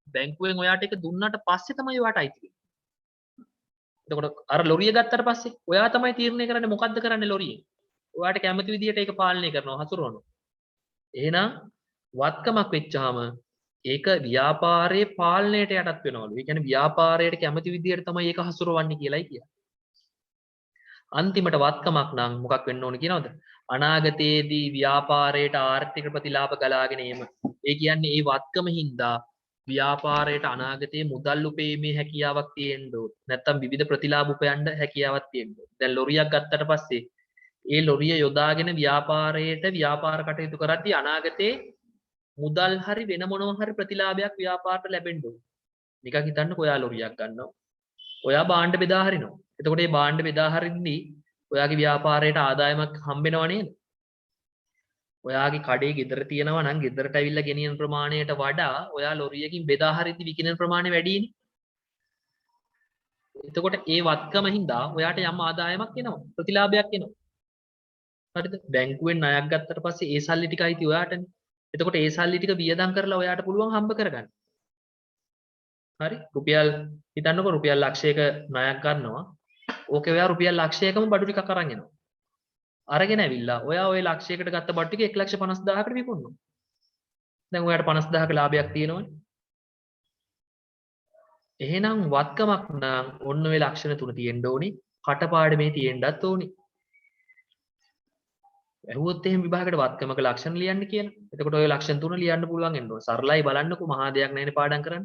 බැංකුවෙන් ඔයාට ඒක දුන්නාට පස්සේ තමයි ඔයාට අයිති වෙන්නේ. එතකොට අර ලොරිය ගත්තට පස්සේ ඔයා තමයි තීරණය කරන්නේ මොකද්ද කරන්නේ ලොරියෙන්. ඔයාට කැමති විදිහට ඒක පාලනය කරනවා හසුරවනවා. එහෙනම් වත්කමක් වෙච්චාම ඒක ව්‍යාපාරයේ පාලනයට යටත් වෙනවලු. ඒ කියන්නේ ව්‍යාපාරයට කැමති විදිහට තමයි ඒක හසුරවන්නේ කියලායි කියන්නේ. අන්තිමට වත්කමක් නම් මොකක් වෙන්න ඕන කියනවද? අනාගතයේදී ව්‍යාපාරයට ආර්ථික ප්‍රතිලාභ ගලාගෙන ඒම. ඒ කියන්නේ ඒ වත්කම හින්දා ව්‍යාපාරයට අනාගතයේ මුදල් උපයීමේ හැකියාවක් තියෙන්න ඕන. නැත්තම් විවිධ ප්‍රතිලාභ උපයන්න හැකියාවක් තියෙන්න ඕන. දැන් ලොරියක් ගත්තට පස්සේ ඒ ලොරිය යොදාගෙන ව්‍යාපාරයට ව්‍යාපාර කටයුතු කරද්දී අනාගතයේ මුදල් හරි වෙන මොනවා හරි ප්‍රතිලාභයක් ව්‍යාපාරට ලැබෙන්න ඕන. නිකන් හිතන්නකෝ ඔයා ලොරියක් ගන්නවා. ඔයා භාණ්ඩ බෙදා හරිනවා. එතකොට මේ භාණ්ඩ බෙදා හරින්දී ඔයාගේ ව්‍යාපාරයට ආදායමක් හම්බෙනව නේද? ඔයාගේ කඩේ ගෙදර තියෙනවා නම් ගෙදරට ඇවිල්ලා ගෙනියන ප්‍රමාණයට වඩා ඔයා ලොරියකින් බෙදා හරිද්දි විකිනෙන ප්‍රමාණය වැඩිනේ. එතකොට ඒ වත්කම හින්දා ඔයාට යම් ආදායමක් එනවා. ප්‍රතිලාභයක් එනවා. හරිද? බැංකුවෙන් ණයක් ගත්තට පස්සේ ඒ සල්ලි ටික අයිති ඔයාටනේ. එතකොට ඒ සල්ලි ටික වියදම් කරලා ඔයාට පුළුවන් හම්බ කරගන්න. හරි? රුපියල් හිතන්නකෝ රුපියල් ලක්ෂයක ණයක් ගන්නවා. ඕකේ ඔයා රුපියල් ලක්ෂයකම බඩු ටිකක් අරන් එනවා. අරගෙන ඇවිල්ලා ඔයා ওই ලක්ෂයකට ගත්ත බඩු ටික 1,50,000කට විකුණනවා. දැන් ඔයාට 50,000ක ලාභයක් තියෙනවනේ. එහෙනම් වත්කමක් නම් ඔන්න ඔය ලක්ෂණ තුන තියෙන්න ඕනේ. කටපාඩමේ තියෙන්නත් ඕනේ. ඇහුවොත් එහෙම විභාගයට වත්කමක ලක්ෂණ ලියන්න කියලා. එතකොට ඔය ලක්ෂණ තුන ලියන්න පුළුවන් වෙන්න ඕන. සරලයි බලන්නකෝ මහා දෙයක් නැහැනේ පාඩම් කරන්න.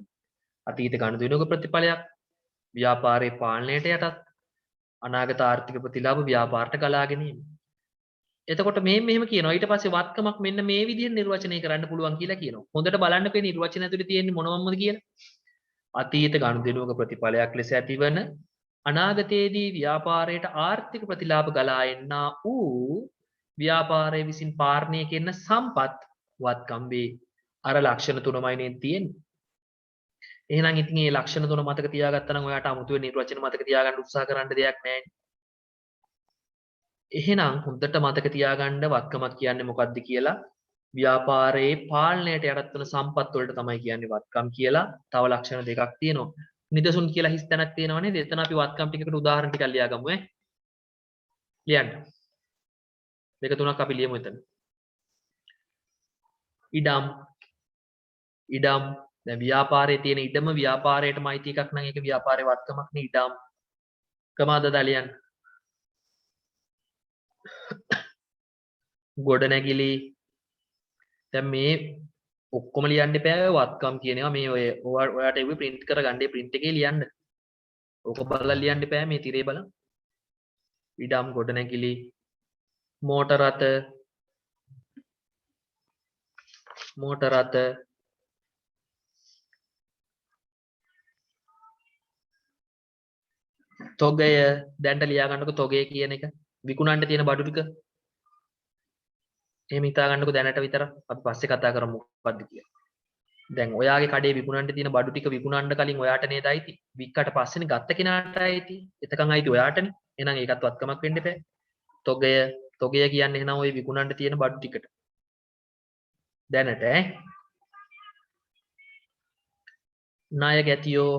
අතීත ගනුදෙනුවක ප්‍රතිඵලයක් ව්‍යාපාරයේ පාලනයට යටත් අනාගත ආර්ථික ප්‍රතිලාභ ව්‍යාපාරට ගලා ගැනීම. එතකොට මෙහෙම කියනවා ඊට පස්සේ වත්කමක් මෙන්න මේ විදිහට නිර්වචනය කරන්න පුළුවන් කියලා කියනවා. හොඳට බලන්නකෝ මේ නිර්වචන ඇතුලේ තියෙන්නේ මොනවම්මද කියලා. අතීත ගනුදෙනුවක ප්‍රතිඵලයක් ලෙස ඇතිවන අනාගතයේදී ව්‍යාපාරයට ආර්ථික ප්‍රතිලාභ ගලා එන්නා වූ ව්‍යාපාරය විසින් පාලනය කරන සම්පත් වත්කම් වේ. අර ලක්ෂණ තුනමයි නේ තියෙන්නේ. එහෙනම් ඉතින් මේ ලක්ෂණ තුන මතක තියාගත්තා නම් ඔයාට අමුතුවේ නිර්වචන මතක තියාගන්න උත්සාහ කරන්න දෙයක් නැහැ. එහෙනම් හොඳට මතක තියාගන්න වත්කමක් කියන්නේ මොකක්ද කියලා ව්‍යාපාරයේ පාලනයට යටත් වෙන සම්පත් වලට තමයි කියන්නේ වත්කම් කියලා. තව ලක්ෂණ දෙකක් තියෙනවා. නිදසුන් කියලා හිස් තැනක් තියෙනවා නේද? එතන අපි වත්කම් ටිකකට උදාහරණ ටිකක් ලියාගමු ඈ. ලියන්න. දෙක තුනක් අපි ලියමු එතන. ඉඩම් දැන් ව්‍යාපාරයේ තියෙන ඉඩම ව්‍යාපාරයටම අයිති එකක් නම් ඒක ව්‍යාපාරයේ වත්කමක් නේ ඉඩම්. කමාද දාලියන්. ගොඩනැගිලි දැන් මේ ඔක්කොම ලියන්න එපා වත්කම් කියනවා මේ ඔය ඔයාට එව්වේ print කරගන්න print එකේ ලියන්න. ඕක බලලා ලියන්න එපා මේ තිරේ බලන්න. ඉඩම් ගොඩනැගිලි මෝටර රථ තොගය දැන්ට ලියා ගන්නකො තොගය කියන එක විකුණන්න තියෙන බඩු ටික එහෙම හිතා ගන්නකො දැනට විතර අපි පස්සේ කතා කරමු මොකද්ද කියලා. දැන් ඔයාගේ කඩේ විකුණන්න තියෙන බඩු ටික විකුණන්න කලින් ඔයාට නේද අයිති? වික්කට පස්සේනේ ගත්ත කෙනාට අයිති. එතකන් අයිති ඔයාටනේ. එහෙනම් ඒකත් වත්කමක් වෙන්න එපා. තොගය කියන්නේ එහෙනම් ওই විකුණන්න තියෙන බඩු ටිකට. දැනට ණය ගැතියෝ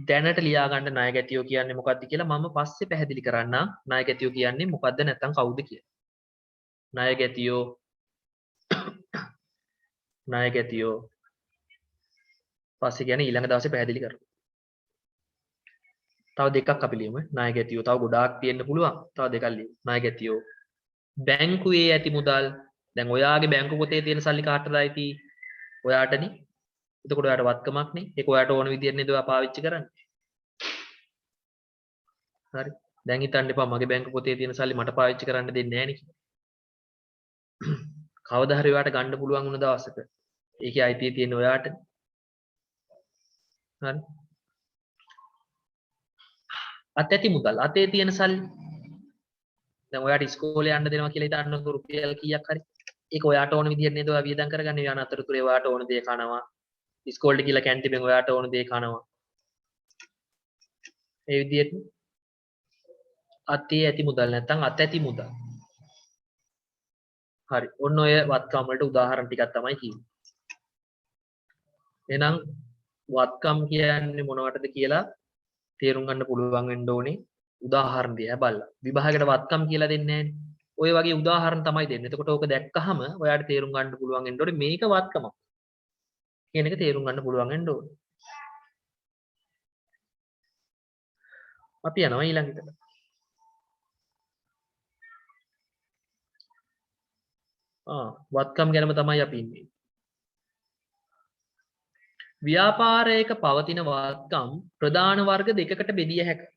දැනට ලියා ගන්න ණය ගැතියෝ කියන්නේ මොකක්ද කියලා මම පස්සේ පැහැදිලි කරන්නම්. ණය ගැතියෝ කියන්නේ මොකද්ද නැත්නම් කවුද කියලා. ණය ගැතියෝ පස්සේ කියන්නේ ඊළඟ දවසේ පැහැදිලි කරමු. තව දෙකක් අපි ලියමු. ණය ගැතියෝ තව ගොඩාක් තියෙන්න පුළුවන්. තව දෙකක් ලියමු. ණය ගැතියෝ බැංකුවේ ඇති මුදල් දැන් ඔයාගේ බැංකු පොතේ තියෙන සල්ලි කාටද අයිති? ඔයාටනේ. එතකොට ඔයාට වත්කමක් නේ. ඒක ඔයාට ඕන විදියට නේද ඔයා පාවිච්චි කරන්නේ. හරි. දැන් හිතන්න එපා මගේ බැංකු පොතේ තියෙන සල්ලි මට පාවිච්චි කරන්න දෙන්නේ නැහැ නේ කියලා. කවදා හරි ඔයාට ගන්න පුළුවන් වුණ දවසක ඒකේ අයිතිය තියෙන ඔයාට. හරි. අතැති මුදල් අතේ තියෙන සල්ලි දැන් ඔයාට ඉස්කෝලේ යන්න දෙනවා කියලා හිතන්නකො රුපියල් කීයක් හරි. ඒක ඔයාට ඕන විදියට නේද ඔයා වියදම් කරගන්නේ. යන අතරතුරේ ඔයාට ඕන දේ කනවා. ඉස්කෝලේට ගිහලා කැන්ටිමෙන් ඔයාට ඕන දේ කනවා. ඒ විදියට අතේ ඇති මුදල් නැත්නම් අතැති මුදල්. හරි. ඔන්න ඔය වත්කම් වලට උදාහරණ ටිකක් තමයි කියන්නේ. එහෙනම් වත්කම් කියන්නේ මොනවටද කියලා තේරුම් ගන්න පුළුවන් වෙන්න ඕනේ. උදාහරණ දිහා බලලා. විභාගයට වත්කම් කියලා දෙන්නේ නැහැ. ඔය වගේ උදාහරණ තමයි දෙන්නේ. එතකොට ඕක දැක්කහම ඔයාට තේරුම් ගන්න පුළුවන් වෙන්න ඕනේ මේක වත්කමක්. කියන එක තේරුම් ගන්න පුළුවන් වෙන්න ඕනේ. අපි යනවා ඊළඟට. වත්කම් ගැනම තමයි අපි ඉන්නේ. ව්‍යාපාරයක පවතින වත්කම් ප්‍රධාන වර්ග දෙකකට බෙදිය හැකියි.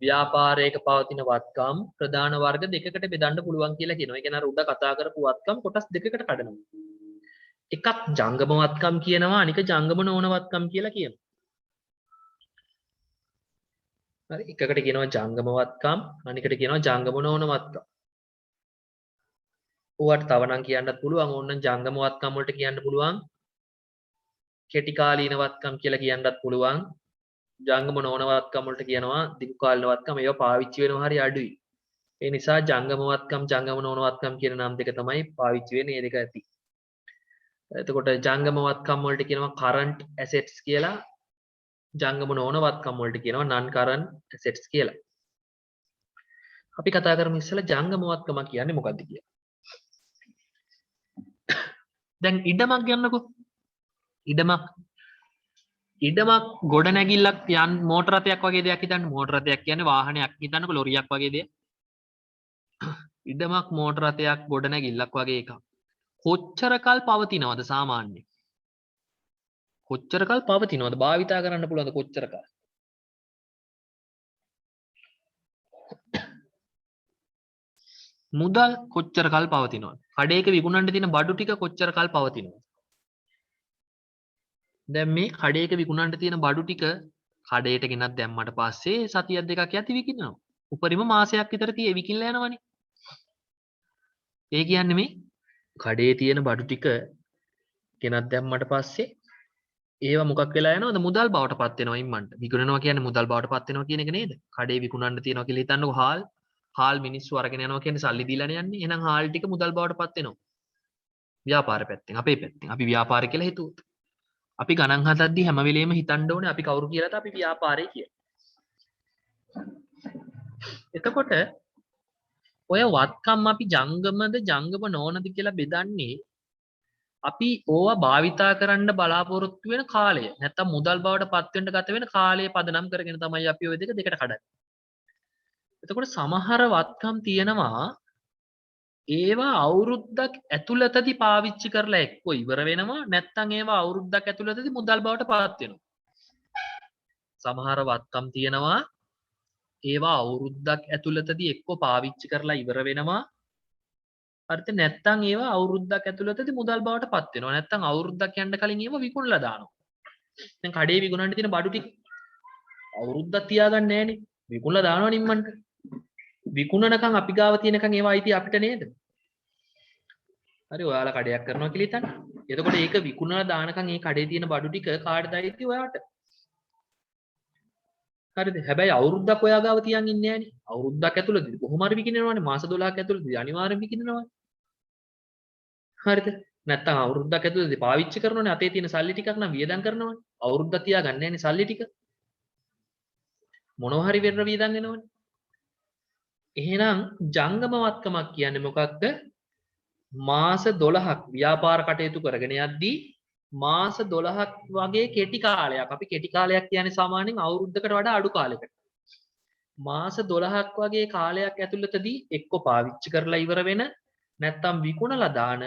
ව්‍යාපාරයක පවතින වත්කම් ප්‍රධාන වර්ග දෙකකට බෙදන්න පුළුවන් කියලා කියනවා. ඒ කියන්නේ අර උඩ කතා කරපු වත්කම් කොටස් දෙකකට කඩනවා. එකක් ජංගම වත්කම් කියනවා අනික ජංගම නොවන වත්කම් කියලා කියනවා. හරි එකකට කියනවා ජංගම වත්කම් අනිකට කියනවා ජංගම නොවන වත්කම්. ඔයාට තව නම් කියන්නත් පුළුවන් ඕනනම් ජංගම වත්කම් වලට කියන්න පුළුවන් කෙටි කාලීන වත්කම් කියලා කියන්නත් පුළුවන්. ජංගම නොවන වත්කම් වලට කියනවා දිගු කාලීන වත්කම්. ඒවා පාවිච්චි වෙනවා හරි අඩුයි. ඒ නිසා ජංගම වත්කම් ජංගම නොවන වත්කම් කියන නම් දෙක තමයි පාවිච්චි වෙන්නේ. මේ දෙක ඇති. එතකොට ජංගම වත්කම් වලට කියනවා current assets කියලා. ජංගම නොවන වත්කම් වලට කියනවා non current assets කියලා. අපි කතා කරමු ඉස්සෙල්ලා ජංගම වත්කම කියන්නේ මොකක්ද කියලා. දැන් ඉඩමක් ගන්නකො. ඉඩමක් ගොඩනැගිල්ලක් යන් මෝටර රථයක් වගේ දෙයක් හිතන්න. මෝටර රථයක් කියන්නේ වාහනයක් හිතන්නකො ලොරියක් වගේ දෙයක්. ඉඩමක් මෝටර රථයක් ගොඩනැගිල්ලක් වගේ එකක්. කොච්චර කල් පවතිනවද සාමාන්‍යයෙන්? කොච්චර කල් පවතිනවද? භාවිතා කරන්න පුළුවන්ද කොච්චර කල්? මුදල් කොච්චර කල් පවතිනවද? කඩේක විකුණන්න තියෙන බඩු ටික කොච්චර කල් පවතිනවද? දැන් මේ කඩේක විකුණන්න තියෙන බඩු ටික කඩේට ගෙනත් දැම්මට පස්සේ සතියක් දෙකක් යති විකිනවා. උපරිම මාසයක් විතර tie විකිනලා යනවනේ. ඒ කියන්නේ මේ කඩේ තියෙන බඩු ටික ගෙනත් දැම්මට පස්සේ ඒවා මොකක් වෙලා යනවද? මුදල් බවට පත් වෙනවා ඉම්මන්ට. විකුණනවා කියන්නේ මුදල් බවට පත් වෙනවා කියන එක නේද? කඩේ විකුණන්න තියෙනවා කියලා හිතන්නකො හාල් මිනිස්සු අරගෙන යනවා කියන්නේ සල්ලි දීලානේ යන්නේ. එහෙනම් හාල් ටික මුදල් බවට පත් වෙනවා. ව්‍යාපාර පැත්තෙන් අපේ පැත්තෙන් අපි ව්‍යාපාර කියලා හිතුවොත්. අපි ගණන් හදද්දි හැම වෙලෙම හිතන්න ඕනේ අපි කවුරු කියලාද අපි ව්‍යාපාරේ කියලා. එතකොට ඔය වත්කම් අපි ජංගමද ජංගම නොවනද කියලා බෙදන්නේ අපි ඕවා භාවිතා කරන්න බලාපොරොත්තු වෙන කාලය. නැත්තම් මුදල් බවට පත් වෙන්න ගත වෙන කාලය පදනම් කරගෙන තමයි අපි ওই දෙක දෙකට කඩන්නේ. එතකොට සමහර වත්කම් තියෙනවා ඒවා අවුරුද්දක් ඇතුළතදී පාවිච්චි කරලා එක්ක ඉවර වෙනවා නැත්නම් ඒවා අවුරුද්දක් ඇතුළතදී මුදල් බවට පත් වෙනවා. සමහර වත්කම් තියෙනවා ඒවා අවුරුද්දක් ඇතුළතදී එක්ක පාවිච්චි කරලා ඉවර වෙනවා. හරිද? නැත්නම් ඒවා අවුරුද්දක් ඇතුළතදී මුදල් බවට පත් වෙනවා. නැත්නම් අවුරුද්දක් යන්න කලින් ඒවා විකුණලා දානවා. දැන් කඩේ විකුණන්න තියෙන බඩු ටික අවුරුද්දක් තියාගන්නේ නැහනේ. විකුණලා දානවා නිම්මන්ට. විකුණනකම් අපි ගාව තියෙනකම් ඒවා අයිති අපිට නේද? හරි ඔයාලා කඩයක් කරනවා කියලා හිතන්න. එතකොට ඒක විකුණලා දානකම් ඒ කඩේ තියෙන බඩු ටික කාටද අයිති? ඔයාට. හරිද? හැබැයි අවුරුද්දක් ඔයා ගාව තියන් ඉන්නේ නැහනේ. අවුරුද්දක් ඇතුළතදී කොහොම හරි විකිනනවානේ. මාස 12ක් ඇතුළතදී අනිවාර්යෙන් විකිනනවා. හරිද? නැත්තම් අවුරුද්දක් ඇතුළතදී පාවිච්චි කරනෝනේ අතේ තියෙන සල්ලි ටිකක් නම් වියදම් කරනවානේ. අවුරුද්දක් තියාගන්නේ නැහනේ සල්ලි ටික. මොනවා හරි වෙන්න වියදම් වෙනවනේ. එහෙනම් ජංගම වත්කමක් කියන්නේ මොකක්ද? මාස 12ක් ව්‍යාපාර කටයුතු කරගෙන යද්දී මාස 12ක් වගේ කෙටි කාලයක්. අපි කෙටි කාලයක් කියන්නේ සාමාන්‍යයෙන් අවුරුද්දකට වඩා අඩු කාලයකට. මාස 12ක් වගේ කාලයක් ඇතුළතදී එක්ක පාවිච්චි කරලා ඉවර වෙන නැත්තම් විකුණලා දාන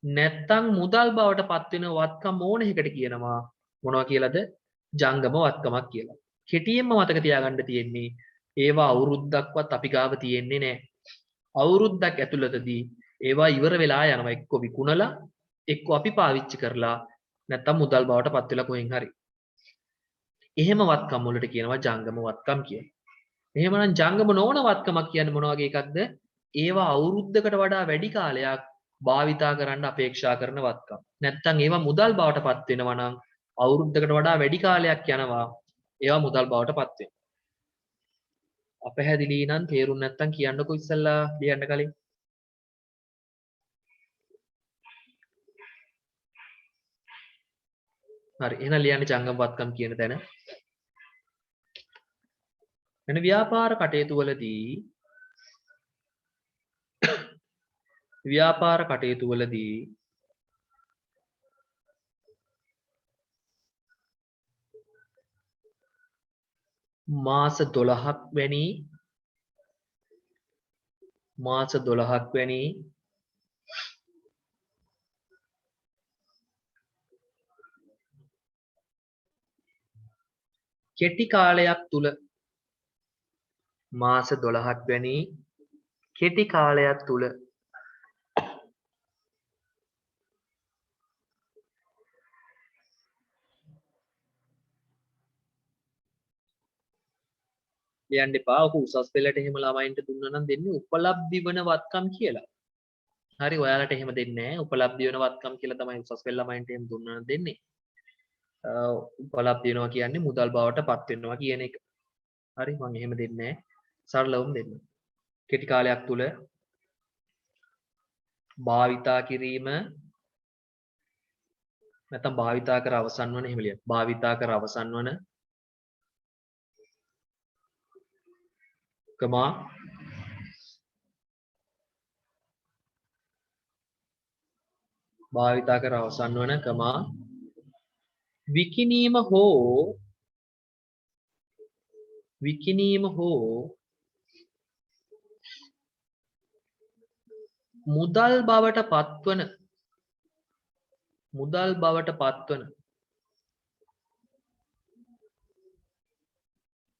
නැත්තම් මුදල් බවට පත් වෙන වත්කම් ඕන එකට කියනවා මොනවා කියලාද? ජංගම වත්කමක් කියලා. කෙටියෙන්ම මතක තියාගන්න තියෙන්නේ ඒවා අවුරුද්දක්වත් අපි ගාව තියෙන්නේ නැහැ. අවුරුද්දක් ඇතුළතදී ඒවා ඉවර වෙලා යනවා. එක්ක විකුණලා එක්ක අපි පාවිච්චි කරලා නැත්තම් මුදල් බවට පත් වෙලා කොහෙන් හරි. එහෙම වත්කම් වලට කියනවා ජංගම වත්කම් කියලා. එහෙමනම් ජංගම නොවන වත්කමක් කියන්නේ මොන වගේ එකක්ද? ඒවා අවුරුද්දකට වඩා වැඩි කාලයක් භාවිතා කරන්න අපේක්ෂා කරන වත්කම්. නැත්තම් ඒවා මුදල් බවට පත් වෙනවා නම් අවුරුද්දකට වඩා වැඩි කාලයක් යනවා ඒවා මුදල් බවට පත් වෙනවා. අපහැදිලි නම් තේරුම් නැත්තම් කියන්නකෝ ඉස්සල්ලා ලියන්න කලින්. හරි එහෙනම් ලියන්න ජංගම වත්කම් කියන තැන. එන ව්‍යාපාර කටයුතු වලදී මාස 12ක් වැනි කෙටි කාලයක් තුල මාස 12ක් වැනි කෙටි කාලයක් තුල ලියන්න එපා. ඔක උසස් පෙළට එහෙම ළමයින්ට දුන්නා නම් දෙන්නේ උපලබ්ධි වන වත්කම් කියලා. හරි ඔයාලට එහෙම දෙන්නේ නැහැ. උපලබ්ධි වන වත්කම් කියලා තමයි උසස් පෙළ ළමයින්ට එහෙම දුන්නා නම් දෙන්නේ. උපලබ්ධි වෙනවා කියන්නේ මුදල් බවට පත් වෙනවා කියන එක. හරි මම එහෙම දෙන්නේ නැහැ. සරලවම දෙන්න. කෙටි කාලයක් තුල භාවිතා කිරීම නැත්නම් භාවිතා කර අවසන් වන එහෙම ලියන්න. භාවිතා කර අවසන් වන කමා භාවිතා කර අවසන් වන කමා විකිණීම හෝ මුදල් බවට පත්වන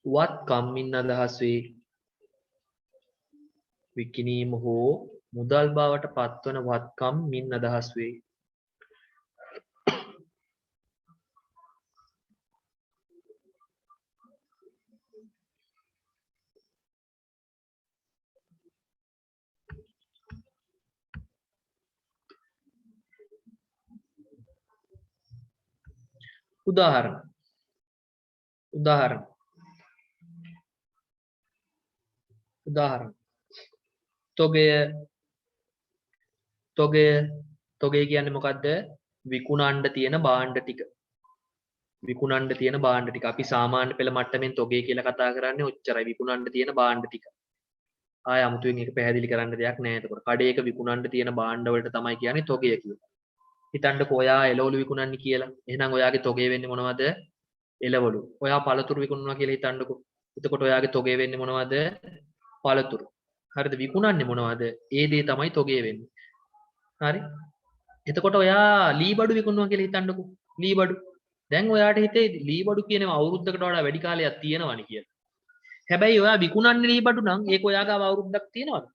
වත්කම්මින් අදහස් වේ. විකිණීම හෝ මුදල් බවට පත්වන වත්කම් මින් අදහස් වේ. උදාහරණ තොගය කියන්නේ මොකද්ද? විකුණන්න තියෙන භාණ්ඩ ටික. අපි සාමාන්‍ය පෙළ මට්ටමින් තොගය කියලා කතා කරන්නේ ඔච්චරයි. විකුණන්න තියෙන භාණ්ඩ ටික. ආය අමුතුවෙන් ඒක පැහැදිලි කරන්න දෙයක් නැහැ. එතකොට කඩේක විකුණන්න තියෙන භාණ්ඩ වලට තමයි කියන්නේ තොගය කියලා. හිතන්නකෝ ඔයා එළවලු විකුණන්නේ කියලා. එහෙනම් ඔයාගේ තොගය වෙන්නේ මොනවද? එළවලු. ඔයා පළතුරු විකුණනවා කියලා හිතන්නකෝ. එතකොට ඔයාගේ තොගය වෙන්නේ මොනවද? පළතුරු. හරිද? විකුණන්නේ මොනවද? ඒ දේ තමයි තොගේ වෙන්නේ. හරි? එතකොට ඔයා ලී බඩු විකුණනවා කියලා හිතන්නකෝ. ලී බඩු. දැන් ඔයාට හිතේ ලී බඩු කියනවා අවුරුද්දකට වඩා වැඩි කාලයක් තියෙනවනේ කියලා. හැබැයි ඔයා විකුණන්නේ ලී බඩු නම් ඒක ඔයා ගාව අවුරුද්දක් තියෙනවද?